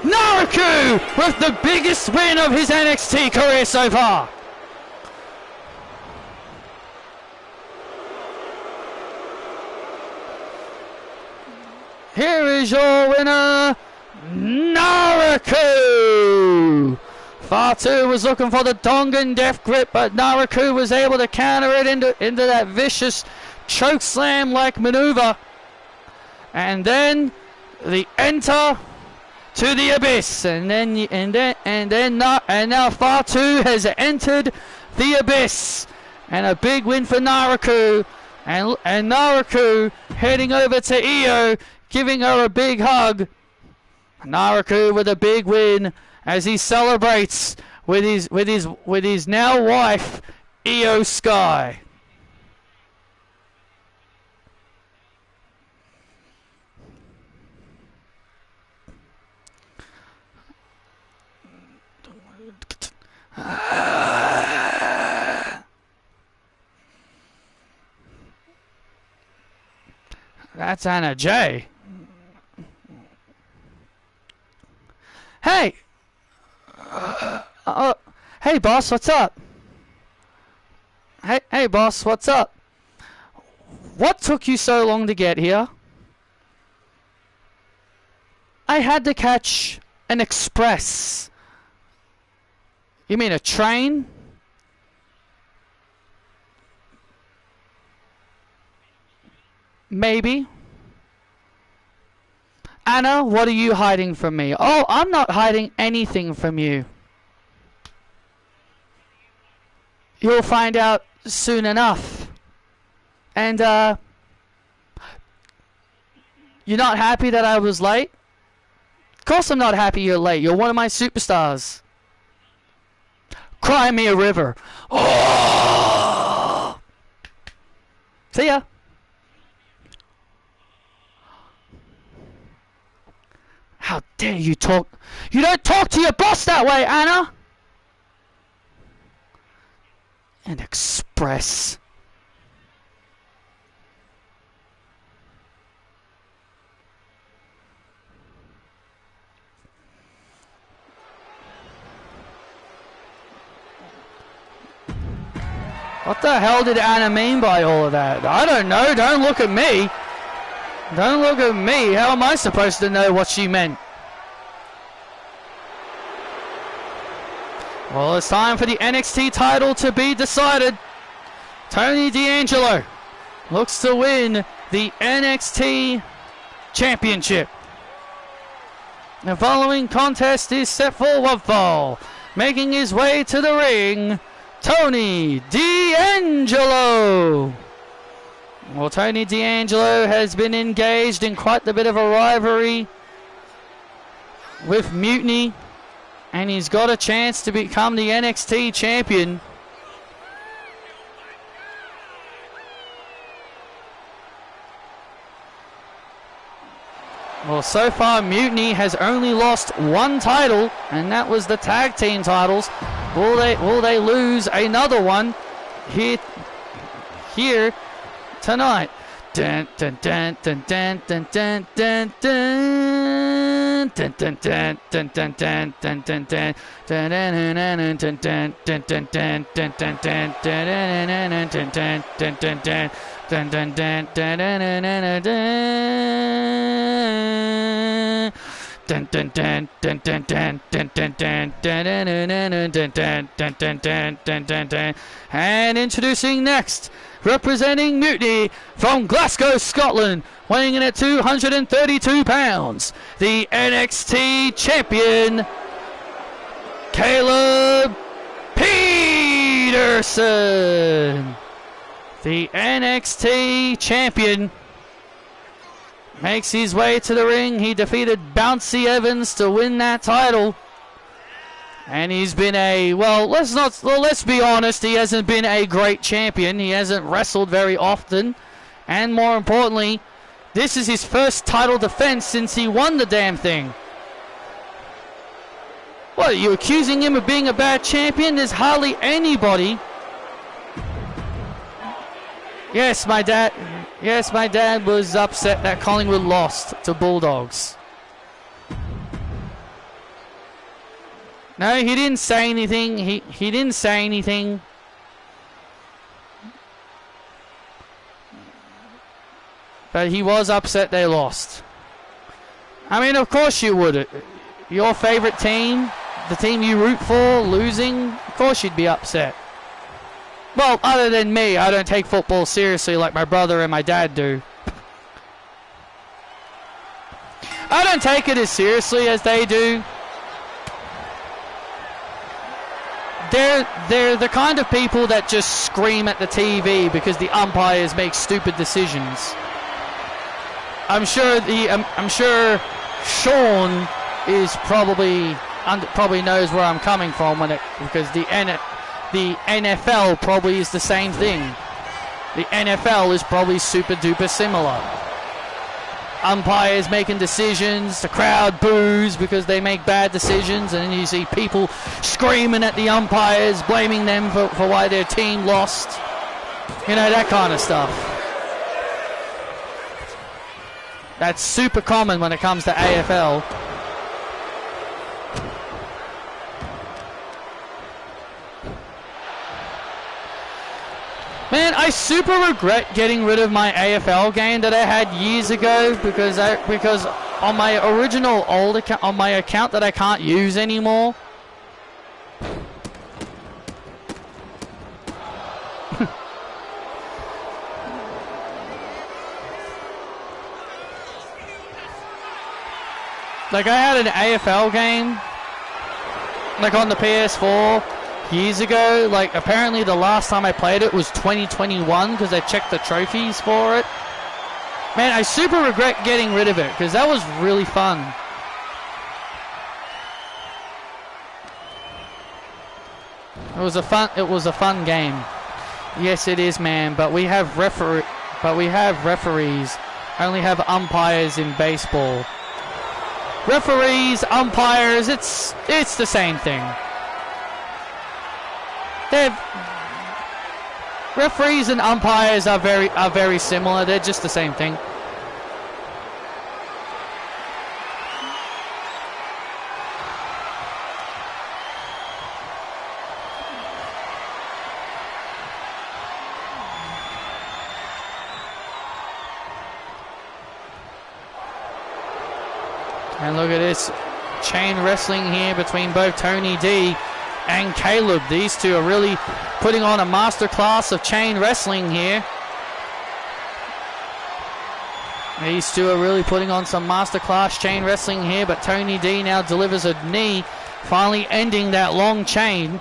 Naraku with the biggest win of his NXT career so far. Here is your winner, Naraku. Fatu was looking for the Tongan death grip, but Naraku was able to counter it into that vicious chokeslam-like maneuver. And then the enter to the abyss, and now Fatu has entered the abyss, and a big win for Naraku, and Naraku heading over to Io, giving her a big hug. Naraku with a big win as he celebrates with his now wife, Io Sky. That's Anna Jay. Hey! Hey boss, what's up? Hey boss, what's up? What took you so long to get here? I had to catch an express. You mean a train? Maybe. Anna, what are you hiding from me? Oh, I'm not hiding anything from you. You'll find out soon enough. And, you're not happy that I was late? Of course I'm not happy you're late. You're one of my superstars. Cry me a river. Oh! See ya. How dare you talk? You don't talk to your boss that way, Anna! And express. What the hell did Anna mean by all of that? I don't know. Don't look at me. Don't look at me. How am I supposed to know what she meant? Well, it's time for the NXT title to be decided. Tony D'Angelo looks to win the NXT Championship. The following contest is set for one fall. Making his way to the ring, Tony D'Angelo. Well, Tony D'Angelo has been engaged in quite a bit of a rivalry with Mutiny, and he's got a chance to become the NXT champion. Well, so far Mutiny has only lost one title, and that was the tag team titles. Will they lose another one here tonight? Dun dun dun dun dun dun dun dun dun dun dun dun dun dun dun dun dun dun and introducing next, representing Mutiny from Glasgow, Scotland, weighing in at 232 pounds, the NXT champion, Caleb Peterson. The NXT champion makes his way to the ring. He defeated Bouncy Evans to win that title. And he's been let's be honest, he hasn't been a great champion. He hasn't wrestled very often. And more importantly, this is his first title defense since he won the damn thing. What, are you accusing him of being a bad champion? There's hardly anybody. Yes, my dad was upset that Collingwood lost to Bulldogs. No, he didn't say anything. He didn't say anything. But he was upset they lost. I mean, of course you would. Your favorite team, the team you root for, losing, of course you'd be upset. Well, other than me, I don't take football seriously like my brother and my dad do. I don't take it as seriously as they do. They're the kind of people that just scream at the TV because the umpires make stupid decisions. I'm sure Sean is probably knows where I'm coming from because the NFL probably is the same thing. The NFL is probably super duper similar. Umpires making decisions, the crowd boos because they make bad decisions, and then you see people screaming at the umpires, blaming them for why their team lost. You know, that kind of stuff. That's super common when it comes to AFL. Man, I super regret getting rid of my AFL game that I had years ago because on my original old account, on my account that I can't use anymore. Like, I had an AFL game, like, on the PS4 years ago. Like, apparently the last time I played it was 2021 because I checked the trophies for it. Man, I super regret getting rid of it because that was really fun. It was a fun game. Yes, it is, man. But we have referees. Only have umpires in baseball. Referees, umpires. It's the same thing. Referees and umpires are very similar. They're just the same thing. And look at this chain wrestling here between both Tony D and Caleb. These two are really putting on a masterclass of chain wrestling here. These two are really putting on some masterclass chain wrestling here, but Tony D now delivers a knee, finally ending that long chain.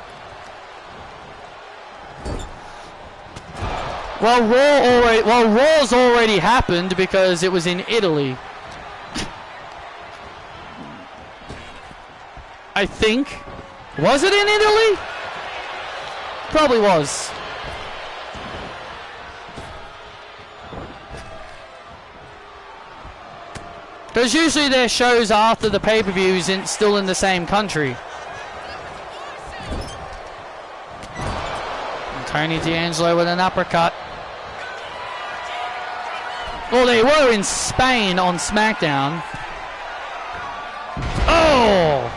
Well, Raw's already happened because it was in Italy. I think. Was it in Italy? Probably was. Because usually their shows after the pay-per-views still in the same country. And Tony D'Angelo with an uppercut. Well, they were in Spain on SmackDown. Oh!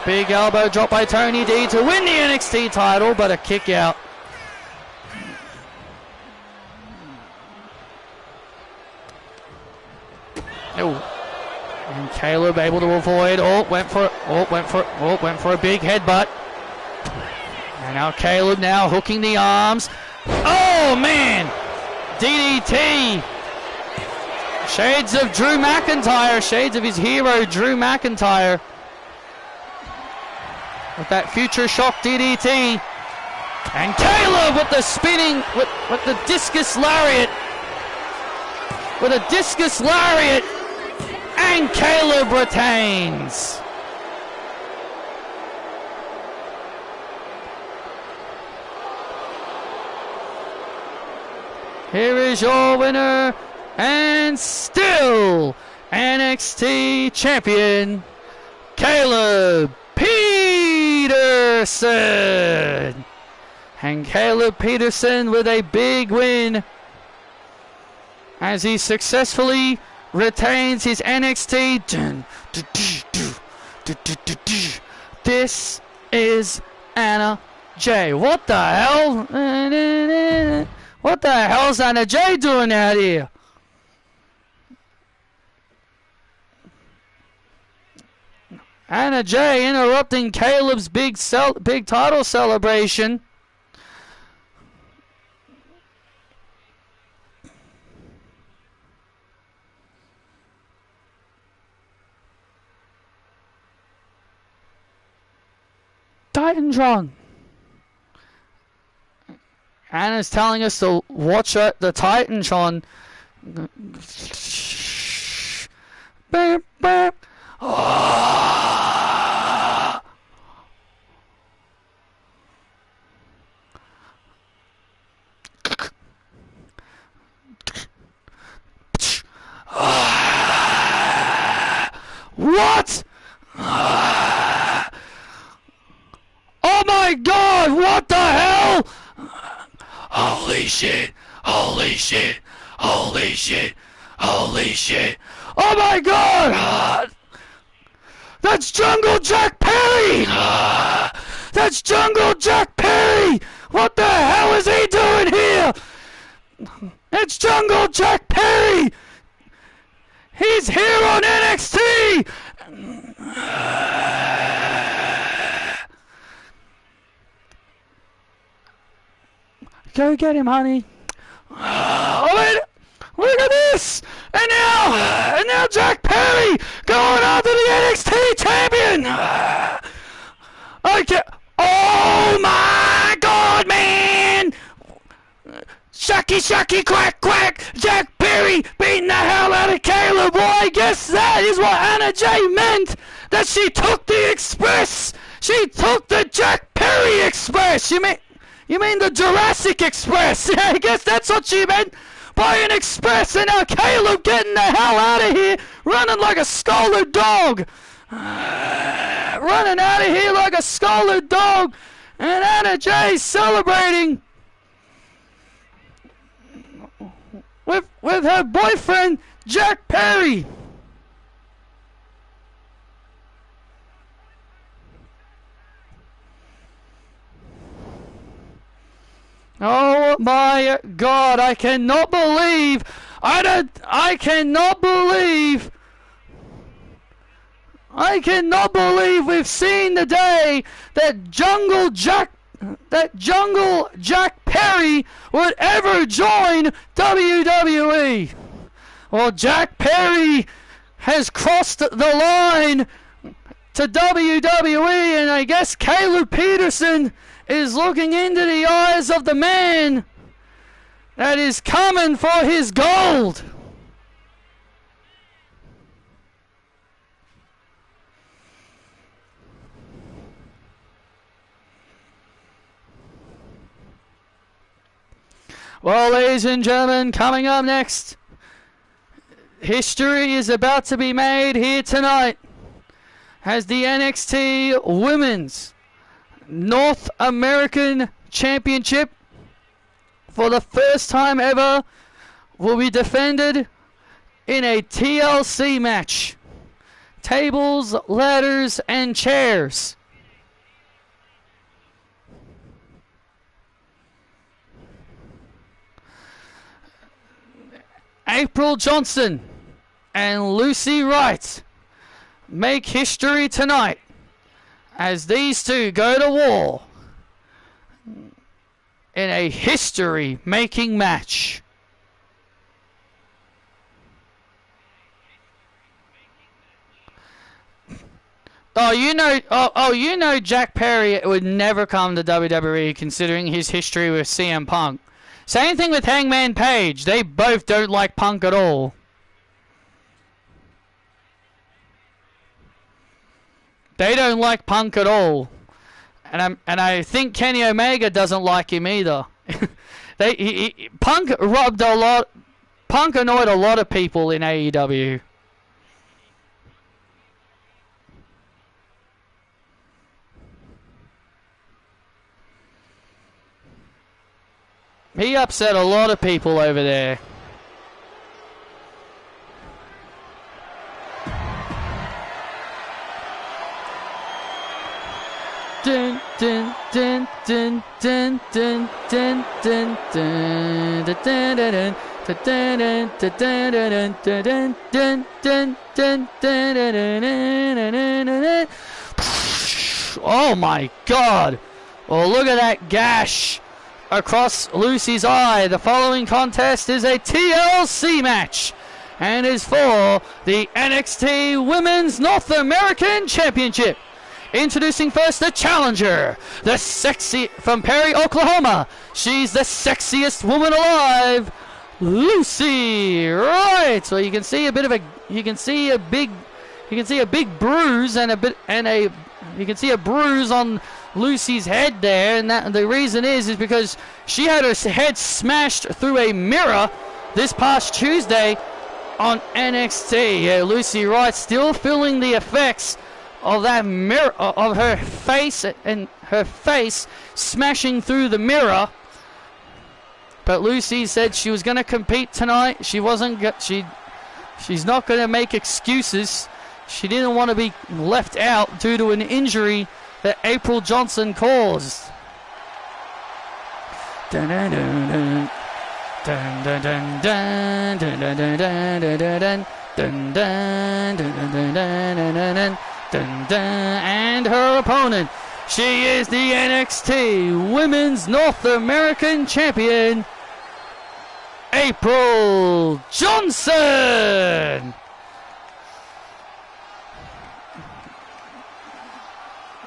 Big elbow drop by Tony D to win the NXT title, but a kick out. Oh. And Caleb able to avoid. Went for a big headbutt. And now Caleb now hooking the arms. Oh man! DDT. Shades of Drew McIntyre. Shades of his hero Drew McIntyre. With that future shock DDT. And Caleb with the spinning, with the discus lariat. With a discus lariat. And Caleb retains. Here is your winner. And still NXT champion, Caleb Peterson. And Caleb Peterson with a big win as he successfully retains his NXT. This is Anna Jay. What the hell? What the hell's Anna Jay doing out here? Anna Jay interrupting Caleb's big title celebration. Titantron. Anna's telling us to watch the Titantron. Beep, beep. Oh. What? Oh my God, what the hell? Holy shit, holy shit, holy shit, holy shit. Oh my God! That's Jungle Jack Perry! That's Jungle Jack Perry! What the hell is he doing here? It's Jungle Jack Perry! He's here on NXT! Go get him, honey. Oh, look at this! And now Jack Perry going on to the NXT champion! Okay. Oh my God, man! Shucky, quack, quack! Jack Perry beating the hell out of Caleb. Well, I guess that is what Anna Jay meant. that she took the express. She took the Jack Perry Express. You mean the Jurassic Express? Yeah, I guess that's what she meant by an express. And now Caleb getting the hell out of here, running like a scolded dog. Running out of here like a scolded dog. And Anna Jay celebrating with her boyfriend, Jack Perry. Oh my God, I cannot believe we've seen the day that Jungle Jack Perry would ever join WWE. Well, Jack Perry has crossed the line to WWE, and I guess Caleb Peterson is looking into the eyes of the man that is coming for his gold. Well, ladies and gentlemen, coming up next, history is about to be made here tonight as the NXT Women's North American Championship, for the first time ever, will be defended in a TLC match. Tables, ladders, and chairs. April Johnson and Lucy Wright make history tonight as these two go to war in a history-making match. You know Jack Perry would never come to WWE considering his history with CM Punk. Same thing with Hangman Page. They both don't like Punk at all. They don't like Punk at all. And I think Kenny Omega doesn't like him either. Punk annoyed a lot of people in AEW. He upset a lot of people over there. Dun dun dun dun dun dun dun dun dun dun dun dun. Oh my God! Well, look at that gash across Lucy's eye. The following contest is a TLC match and is for the NXT Women's North American Championship. Introducing first the challenger, the sexy from Perry, Oklahoma. She's the sexiest woman alive, Lucy Wright. So you can see a big bruise you can see a bruise on Lucy's head there, and the reason is because she had her head smashed through a mirror this past Tuesday on NXT. Yeah, Lucy Wright still feeling the effects of that mirror, of her face smashing through the mirror. But Lucy said she was going to compete tonight. She's not going to make excuses. She didn't want to be left out due to an injury that April Johnson caused. Dun dun dun dun dun dun dun dun dun dun dun dun dun dun dun. Dun, dun, and her opponent, she is the NXT Women's North American Champion, April Johnson.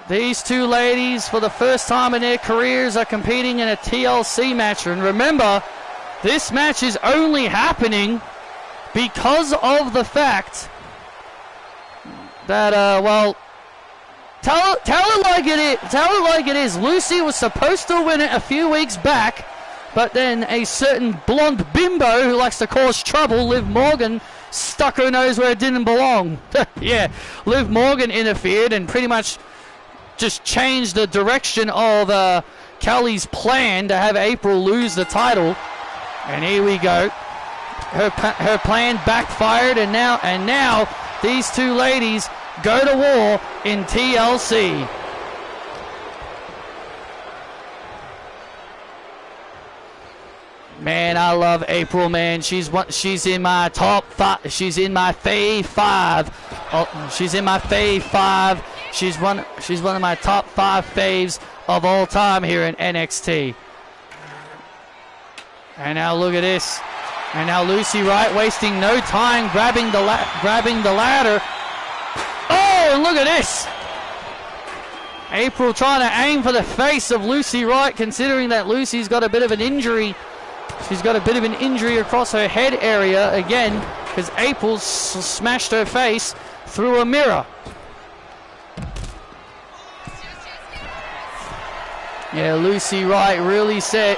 These two ladies, for the first time in their careers, are competing in a TLC match. And remember, this match is only happening because of the fact that, well, tell it like it is. Tell it like it is. Lucy was supposed to win it a few weeks back, but then a certain blonde bimbo who likes to cause trouble, Liv Morgan, stuck her nose where it didn't belong. Yeah, Liv Morgan interfered and pretty much just changed the direction of Kelly's plan to have April lose the title. And here we go. Her plan backfired, and now these two ladies go to war in TLC. Man, I love April, man. She's in my top 5. She's in my fave 5. Oh, she's in my fave 5. She's one of my top 5 faves of all time here in NXT. And now look at this. And now Lucy Wright wasting no time grabbing the ladder. Oh, and look at this. April trying to aim for the face of Lucy Wright, considering that Lucy's got a bit of an injury. She's got a bit of an injury across her head area again, because April smashed her face through a mirror. Yeah, Lucy Wright really set.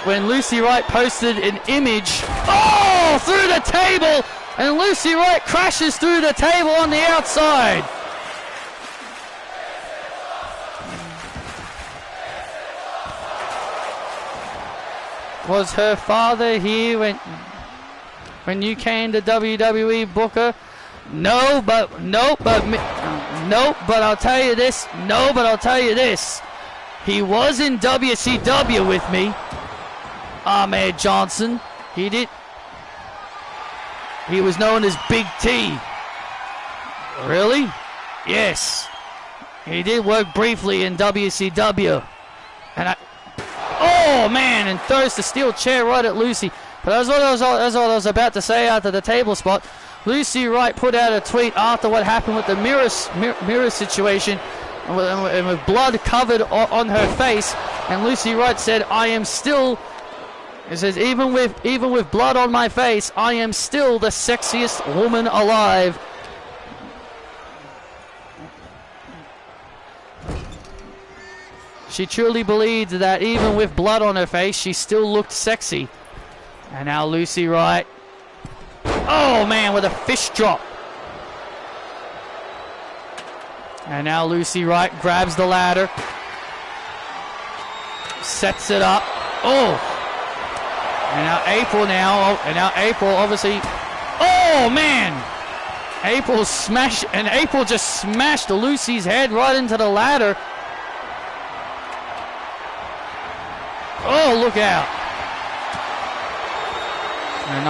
When Lucy Wright posted an image, oh, through the table, and Lucy Wright crashes through the table on the outside. Was her father here when you came to WWE, Booker? No, but I'll tell you this. No, but I'll tell you this. He was in WCW with me. Ahmed Johnson. He was known as Big T. Really? Yes. He did work briefly in WCW. And oh man, and throws the steel chair right at Lucy. But that's what I was about to say after the table spot. Lucy Wright put out a tweet after what happened with the mirror situation, and with blood covered on her face. And Lucy Wright said, "I am still." It says, even with blood on my face, I am still the sexiest woman alive. She truly believed that even with blood on her face, she still looked sexy. And now Lucy Wright. Oh man, with a fish drop. And now Lucy Wright grabs the ladder. Sets it up. Oh! And now April obviously. Oh man! April just smashed Lucy's head right into the ladder. Oh, look out. And a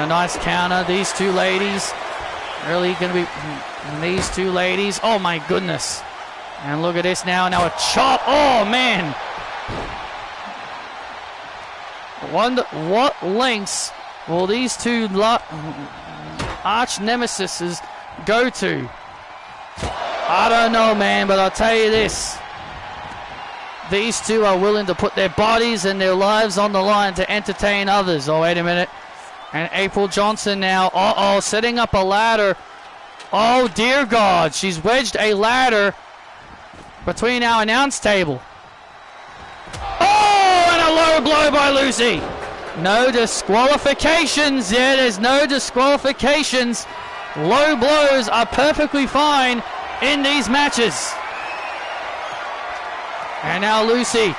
nice counter. These two ladies. Really going to be these two ladies. Oh my goodness. And look at this now. Now a chop. Oh man. Wonder what lengths will these two arch nemesis go to? I don't know, man, but I'll tell you this. These two are willing to put their bodies and their lives on the line to entertain others. Oh, wait a minute. And April Johnson now, setting up a ladder. Oh, dear God. She's wedged a ladder between our announce table. Oh, and a low blow by Lucy. No disqualifications. Yeah, there's no disqualifications. Low blows are perfectly fine in these matches. And now Lucy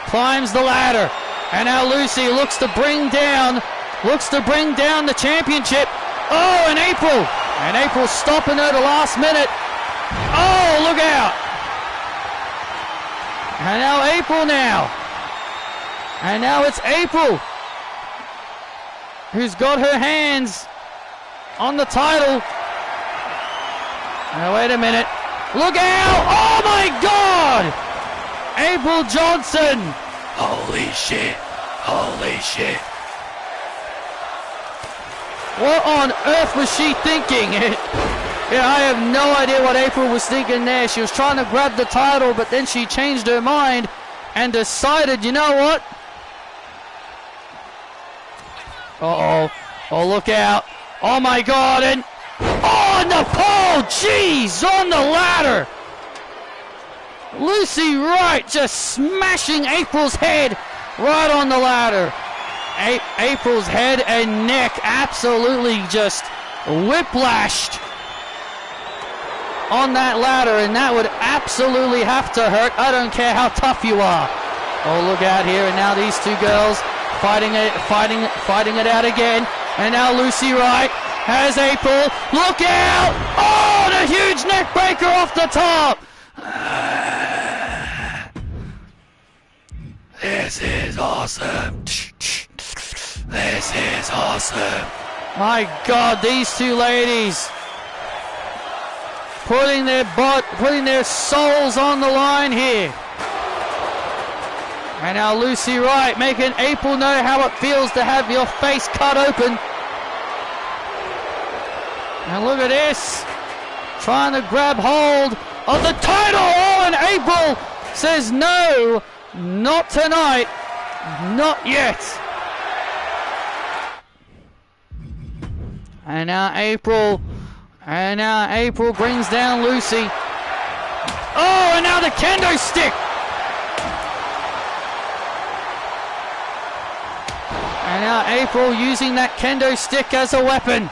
climbs the ladder. And now Lucy looks to bring down the championship. Oh, and April. And April stopping her the last minute. Oh, look out. And now April now. And now it's April who's got her hands on the title. Now, wait a minute. Look out. Oh, my God. April Johnson. Holy shit. Holy shit. What on earth was she thinking? Yeah, I have no idea what April was thinking there. She was trying to grab the title, but then she changed her mind and decided, you know what? Uh-oh. Oh, look out. Oh, my God. And oh, on the pole. Jeez, on the ladder. Lucy Wright just smashing April's head right on the ladder. April's head and neck absolutely just whiplashed on that ladder, and that would absolutely have to hurt. I don't care how tough you are. Oh, look out here, and now these two girls fighting it out again. And now Lucy Wright has April. Look out! Oh, the huge neck breaker off the top. This is awesome. This is awesome. My God, these two ladies putting their souls on the line here. And now Lucy Wright making April know how it feels to have your face cut open. And look at this, trying to grab hold of the title. Oh, and April says no, not tonight, not yet. And now April brings down Lucy. Oh, and now the kendo stick. And now April using that kendo stick as a weapon.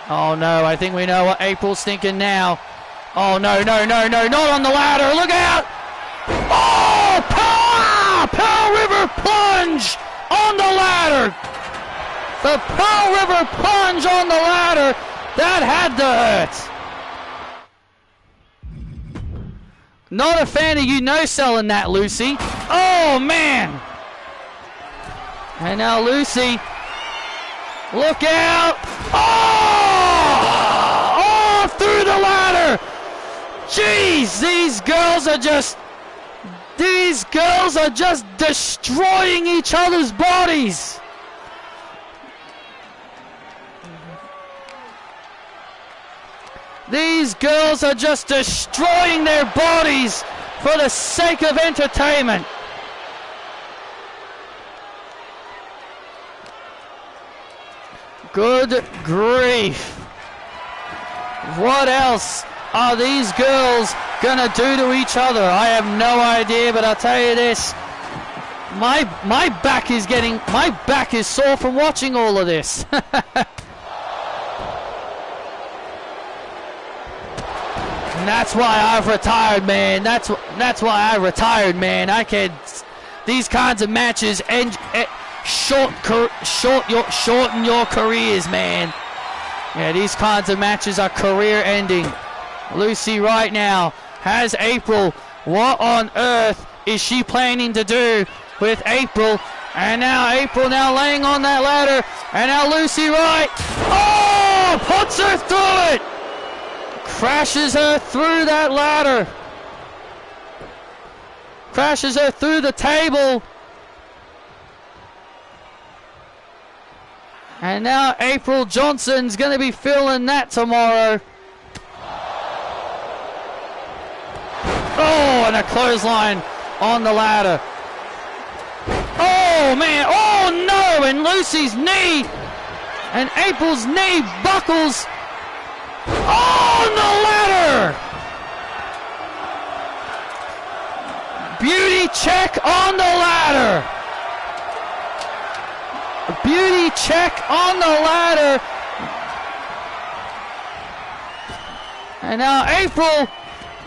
Oh no, I think we know what April's thinking now. Oh no, not on the ladder, look out! Oh, Pearl River plunge on the ladder! The Pearl River plunge on the ladder, that had to hurt. Not a fan of you no-selling that, Lucy. Oh man! And now Lucy, look out! Oh, through the ladder! Jeez, these girls are just destroying each other's bodies. These girls are just destroying their bodies for the sake of entertainment. Good grief. What else are these girls gonna do to each other? I have no idea, but I'll tell you this. My back is sore from watching all of this. And that's why I've retired, man. That's why I retired, man. I can't. These kinds of matches end. Shorten your careers, man. Yeah, these kinds of matches are career ending. Lucy right now has April. What on earth is she planning to do with April? And now April laying on that ladder. And now Lucy Wright. Oh, puts her through it. Crashes her through that ladder. Crashes her through the table. And now April Johnson's going to be feeling that tomorrow. Oh, and a clothesline on the ladder. Oh, man. Oh, no. And Lucy's knee. And April's knee buckles on the ladder. Beauty check on the ladder. Beauty check on the ladder. And now April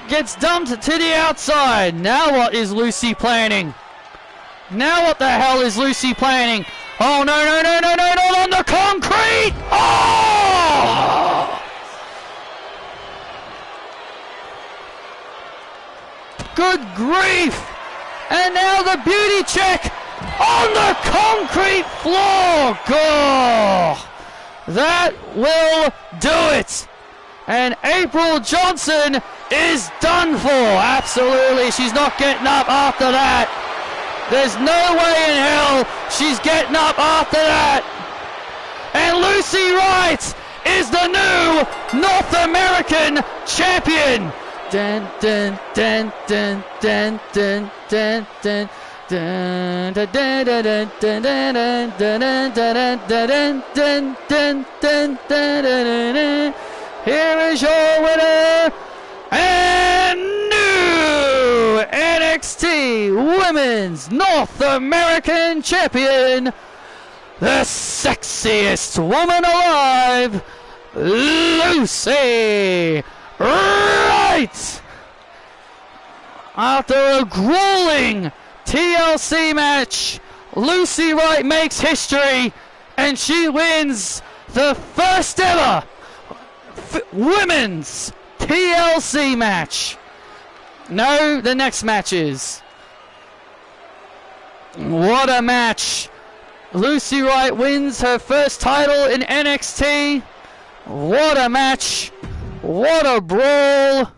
gets dumped to the outside. Now what is Lucy planning? Now what the hell is Lucy planning? Oh, no, not on the concrete. Oh! Good grief. And now the beauty check on the concrete floor. Go! That will do it. And April Johnson is done for. Absolutely. She's not getting up after that. There's no way in hell she's getting up after that. And Lucy Wright is the new North American champion. Dun, dun, dun, dun, dun, dun, dun, dun. Here is your winner and new NXT Women's North American Champion, the sexiest woman alive, Lucy Wright. After a grueling TLC match, Lucy Wright makes history and she wins the first ever women's TLC match. No, the next match is. What a match. Lucy Wright wins her first title in NXT. What a match. What a brawl.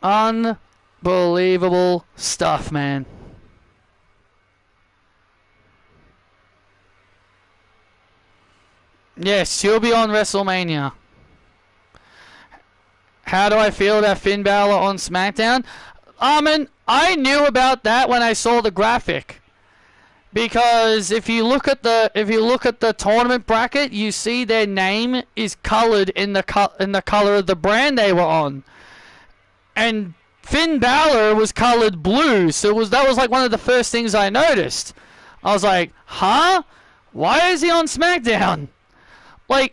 Unbelievable stuff, man. Yes, she'll be on WrestleMania. How do I feel about Finn Balor on SmackDown? I knew about that when I saw the graphic. Because if you look at the tournament bracket, you see their name is colored in the color of the brand they were on. And Finn Balor was colored blue, so that was like one of the first things I noticed. I was like, huh? Why is he on SmackDown? Like,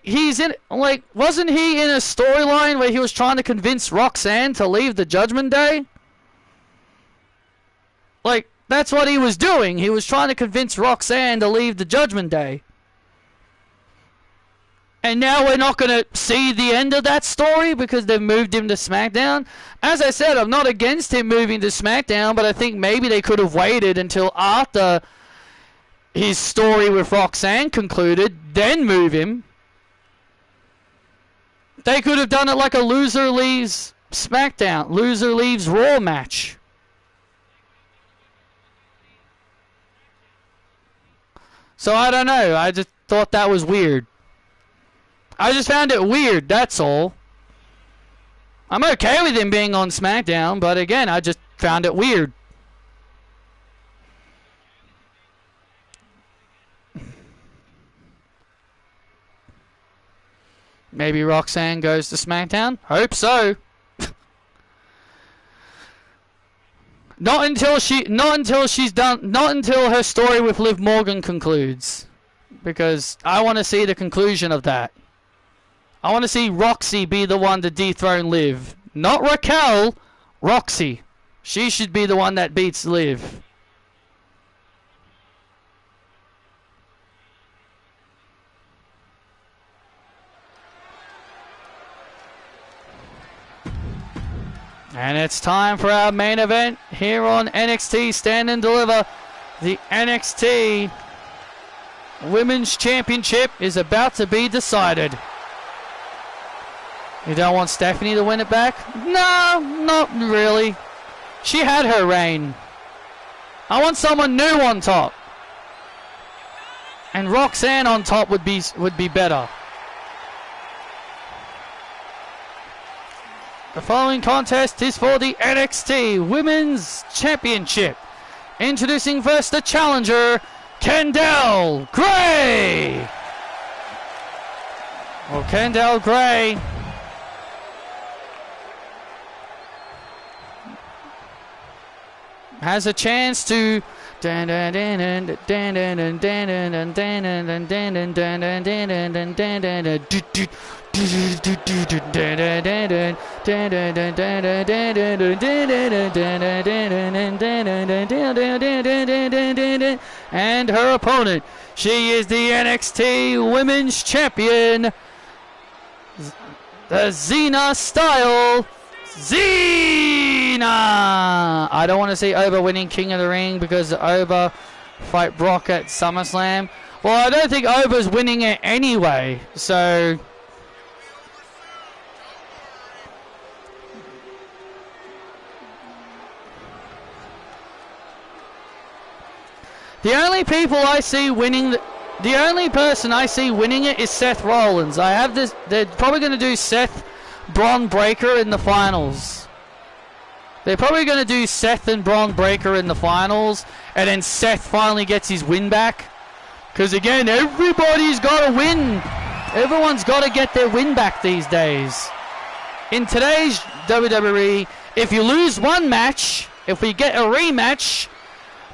wasn't he in a storyline where he was trying to convince Roxanne to leave the Judgment Day? Like, that's what he was doing. He was trying to convince Roxanne to leave the Judgment Day. And now we're not going to see the end of that story because they've moved him to SmackDown. As I said, I'm not against him moving to SmackDown, but I think maybe they could have waited until after his story with Roxanne concluded, then move him. They could have done it like a loser leaves SmackDown, loser leaves Raw match. So I don't know. I just thought that was weird. I just found it weird, that's all. I'm okay with him being on SmackDown, but again, I just found it weird. Maybe Roxanne goes to SmackDown? Hope so. Not until her story with Liv Morgan concludes. Because I want to see the conclusion of that. I want to see Roxy be the one to dethrone Liv. Not Raquel, Roxy. She should be the one that beats Liv. And it's time for our main event here on NXT Stand and Deliver. The NXT Women's Championship is about to be decided. You don't want Stephanie to win it back? No, not really. She had her reign. I want someone new on top. And Roxanne on top would be better. The following contest is for the NXT Women's Championship. Introducing first the challenger, Kendall Gray. Well, Kendall Gray has a chance to and her opponent, she is the NXT Women's Champion, the Xena style Xena. I don't want to see Oba winning King of the Ring because Oba fight Brock at SummerSlam. Well, I don't think Oba's winning it anyway, so The only people I see winning, the only person I see winning it is Seth Rollins. I have this. They're probably going to do Seth, Bron Breakker in the finals. They're probably going to do Seth and Bron Breakker in the finals, and then Seth finally gets his win back. Because again, everybody's got to win. Everyone's got to get their win back these days. In today's WWE, if you lose one match, if we get a rematch,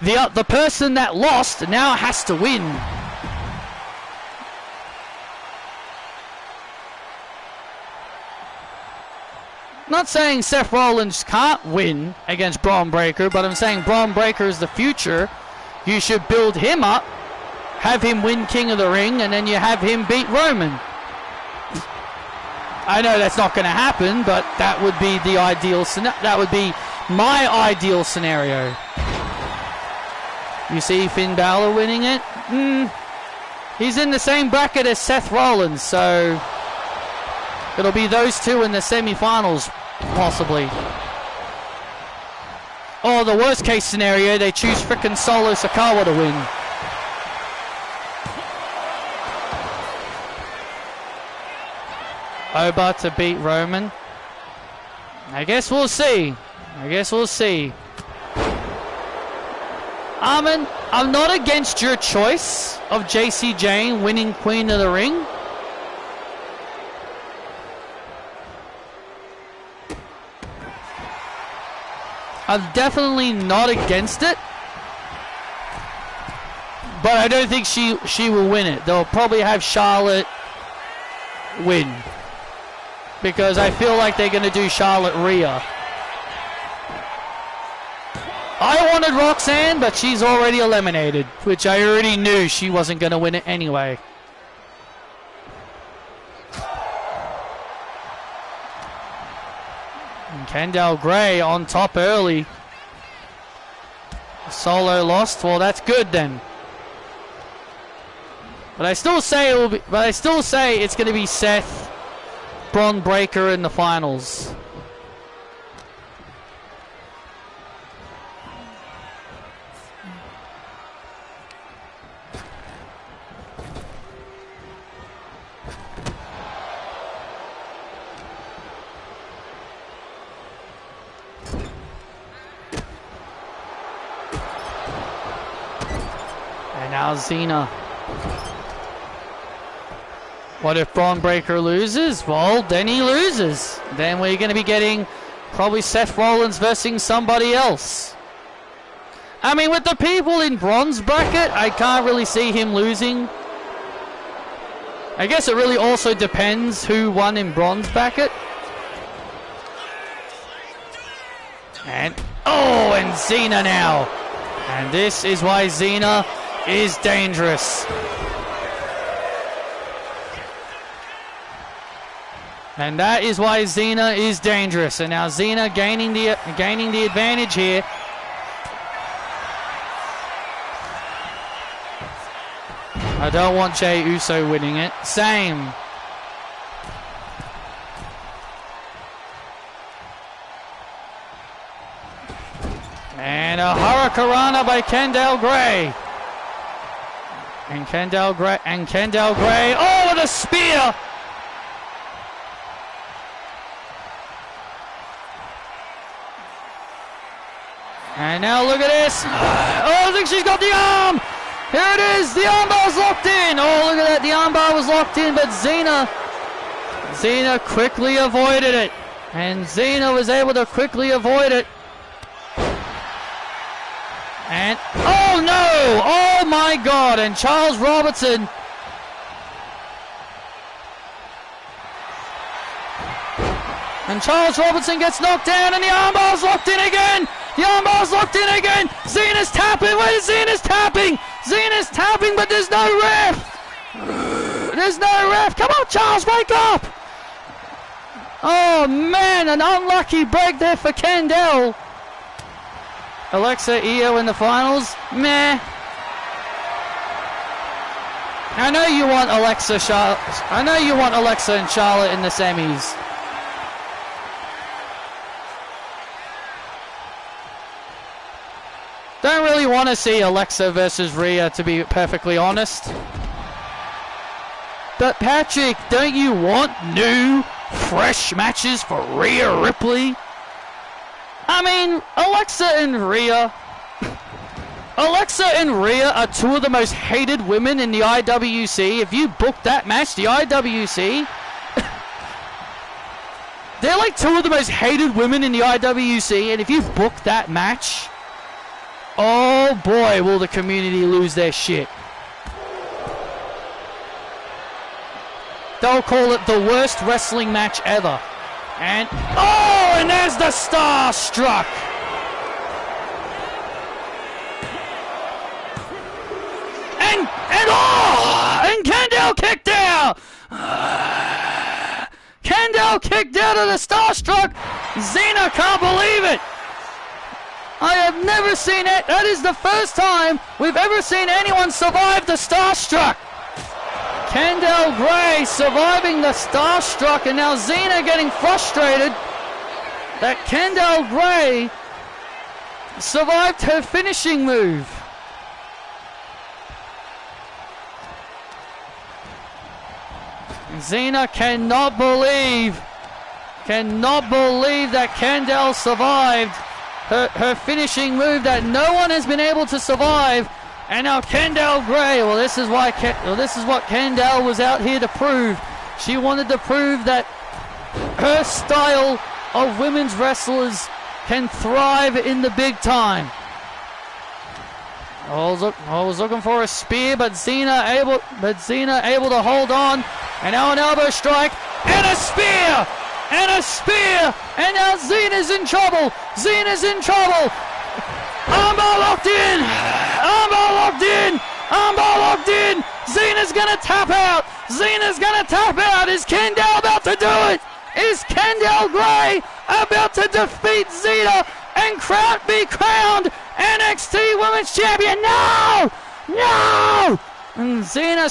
the person that lost now has to win. Not saying Seth Rollins can't win against Bron Breakker, but I'm saying Bron Breakker is the future. You should build him up, have him win King of the Ring, and then you have him beat Roman. I know that's not going to happen, but that would be the ideal scenario. That would be my ideal scenario. You see Finn Balor winning it? He's in the same bracket as Seth Rollins, so it'll be those two in the semi-finals, possibly. Or the worst case scenario, they choose frickin' Solo Sikoa to win. Oba to beat Roman. I guess we'll see. Armin, I'm not against your choice of JC Jane winning Queen of the Ring. I'm definitely not against it. But I don't think she will win it. They'll probably have Charlotte win. Because I feel like they're going to do Charlotte Rhea. I wanted Roxanne, but she's already eliminated, which I already knew she wasn't going to win it anyway. And Kendall Gray on top early. Solo lost. Well, that's good then. But I still say it will be. But I still say it's going to be Seth, Bron Breakker in the finals. And now Xena. What if Bron Breakker loses? Well, then he loses. Then we're going to be getting probably Seth Rollins versus somebody else. I mean, with the people in Bron's bracket, I can't really see him losing. I guess it really also depends who won in Bron's bracket. And, oh, and Xena now. And this is why Xena is dangerous. And that is why Xena is dangerous. And now Xena gaining the advantage here. I don't want Jey Uso winning it. Same. And a Hurricanrana by Kendall Gray. And Kendall Gray. Oh, what a spear! And now look at this. Oh, I think she's got the arm. Here it is. The armbar's locked in. Oh, look at that. The armbar was locked in, but Xena quickly avoided it. And Xena was able to quickly avoid it. And, oh no. Oh my God. And Charles Robertson. And Charles Robertson gets knocked down, and the armbar's locked in again. The armbar's locked in again. Xena's tapping. Wait, Xena's tapping. Xena's tapping, but there's no ref. There's no ref. Come on, Charles, wake up. Oh, man, an unlucky break there for Kendall. Alexa, Io in the finals. Meh. I know you want Alexa and Charlotte in the semis. Don't really want to see Alexa versus Rhea, to be perfectly honest. But Patrick, don't you want new, fresh matches for Rhea Ripley? I mean, Alexa and Rhea are two of the most hated women in the IWC. If you book that match, the IWC, they're like two of the most hated women in the IWC, and if you book that match, oh boy, will the community lose their shit. They'll call it the worst wrestling match ever. And, oh, and there's the Starstruck. And Kendall kicked out. Kendall kicked out of the Starstruck. Xena can't believe it. I have never seen it. That is the first time we've ever seen anyone survive the Starstruck. Kendall Gray surviving the Starstruck, and now Xena getting frustrated that Kendall Gray survived her finishing move. Xena cannot believe that Kendall survived her finishing move that no one has been able to survive. And now Kendall Gray, well, this is what Kendall was out here to prove. She wanted to prove that her style of women's wrestlers can thrive in the big time. I was looking for a spear, but Xena able to hold on. And now an elbow strike and a spear, and now Xena's in trouble. Armbar locked in. Xena's gonna tap out. Is Kendall about to do it? Is Kendall Gray about to defeat Xena and be crowned NXT Women's Champion? No! And Xena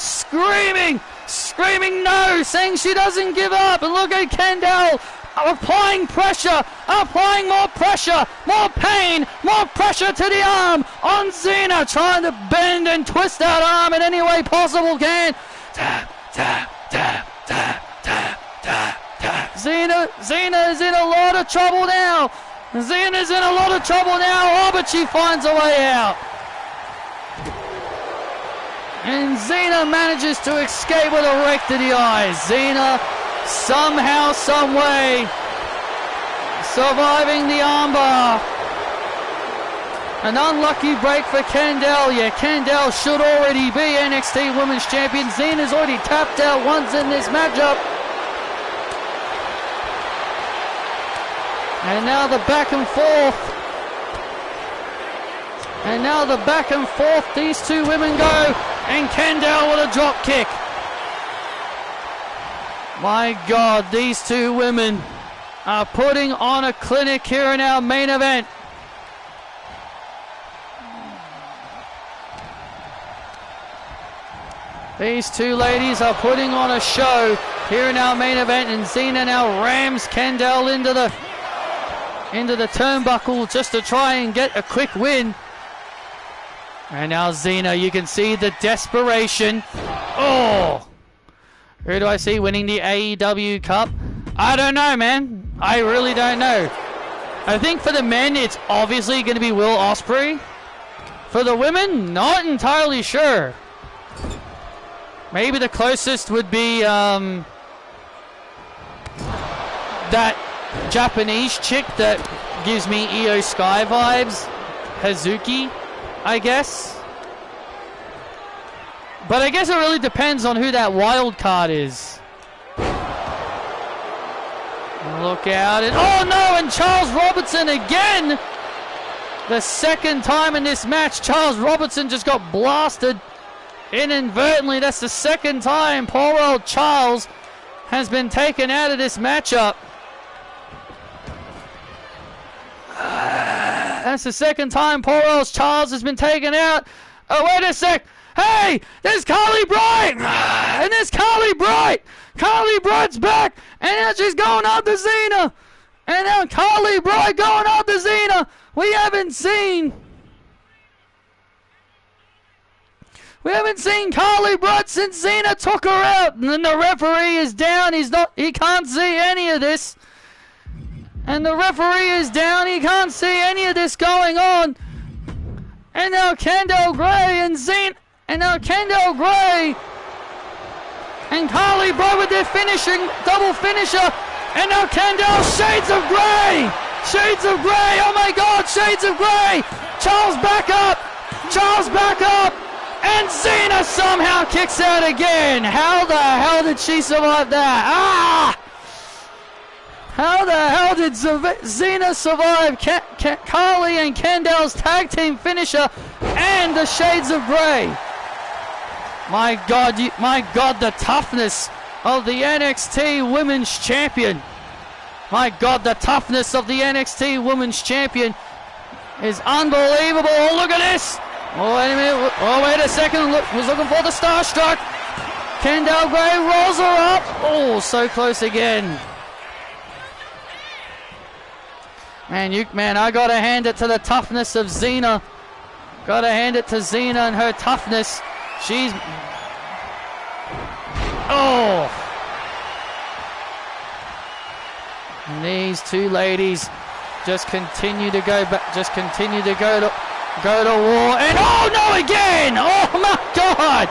screaming no, saying she doesn't give up. And look at Kendall applying pressure, applying more pressure, more pain, more pressure to the arm on Xena, trying to bend and twist that arm in any way possible can. Tap. Xena is in a lot of trouble now. Oh, but she finds a way out. And Xena manages to escape with a rake to the eyes. Xena, somehow, someway, surviving the armbar. An unlucky break for Kendall. Yeah, Kendall should already be NXT Women's Champion. Xena's already tapped out once in this matchup. And now the back and forth. These two women go. And Kendall with a drop kick. My God, these two women are putting on a clinic here in our main event. These two ladies are putting on a show here in our main event, and Xena now rams Kendall into the turnbuckle just to try and get a quick win. And now Xena, you can see the desperation. Oh! Who do I see winning the AEW Cup? I don't know, man. I really don't know. I think for the men, it's obviously going to be Will Ospreay. For the women, not entirely sure. Maybe the closest would be that Japanese chick that gives me Io Sky vibes. Hazuki, I guess. But I guess it really depends on who that wild card is. Look out. And oh no, and Charles Robertson again. The second time in this match, Charles Robertson just got blasted inadvertently. That's the second time poor old Charles has been taken out of this matchup. That's the second time poor old Charles has been taken out. Oh, wait a sec. Hey, there's Carly Bright. And there's Carly Bright. Carly Bright's back. And now she's going after Xena. And now Carly Bright going after Xena. We haven't seen We haven't seen Carly Bright since Xena took her out. And then the referee is down. He can't see any of this. And the referee is down. He can't see any of this going on. And now Candice Gray and Xena. And now Candice Gray and Carly Bright with their finishing double finisher. And now Candice, Shades of Grey! Shades of Grey! Oh my God, Shades of Grey! Charles back up! Charles back up! And Xena somehow kicks out again! How the hell did she survive that? Ah! How the hell did Xena survive Carly and Candice's tag team finisher and the Shades of Grey? My God, the toughness of the NXT Women's Champion. My God, the toughness of the NXT Women's Champion is unbelievable. Oh, look at this. Oh, wait a minute. Oh, wait a second. Look, was looking for the Starstruck. Candice Gray rolls her up. Oh, so close again. Man, I gotta hand it to the toughness of Xena. Gotta hand it to Xena and her toughness. She's... Oh! And these two ladies just continue to go back, just continue to go to war. And oh no, again! Oh my God!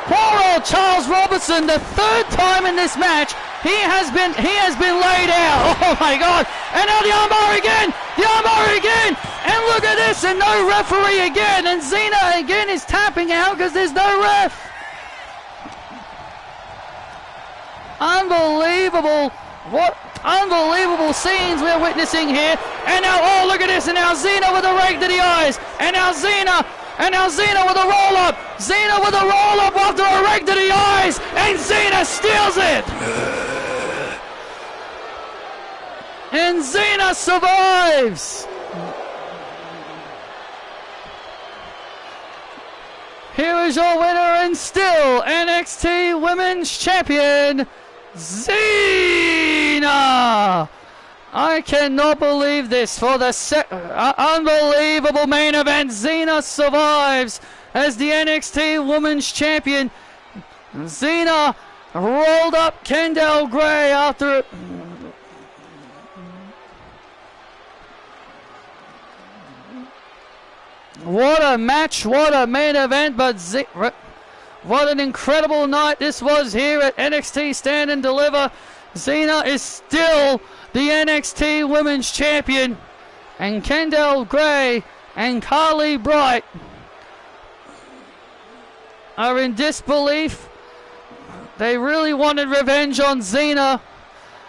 Poor old Charles Robinson, the third time in this match, he has been laid out. Oh my God! And now the armbar again! The armbar again! And look at this, and no referee again, and Xena again is tapping out because there's no ref. Unbelievable! What unbelievable scenes we're witnessing here. And now, oh, look at this, and now Xena with a rake to the eyes, and now Xena with a roll-up. Xena with a roll-up after a rake to the eyes, and Xena steals it. And Xena survives. Here is your winner and still NXT Women's Champion, Xena. I cannot believe this. For the unbelievable main event, Xena survives as the NXT Women's Champion. Xena rolled up Candice Gray after... What a match, what a main event, but what an incredible night this was here at NXT Stand and Deliver. Xena is still the NXT Women's Champion, and Candice Gray and Carly Bright are in disbelief. They really wanted revenge on Xena,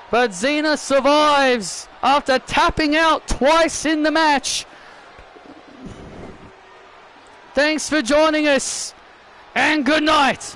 but Xena survives after tapping out twice in the match. Thanks for joining us, and good night.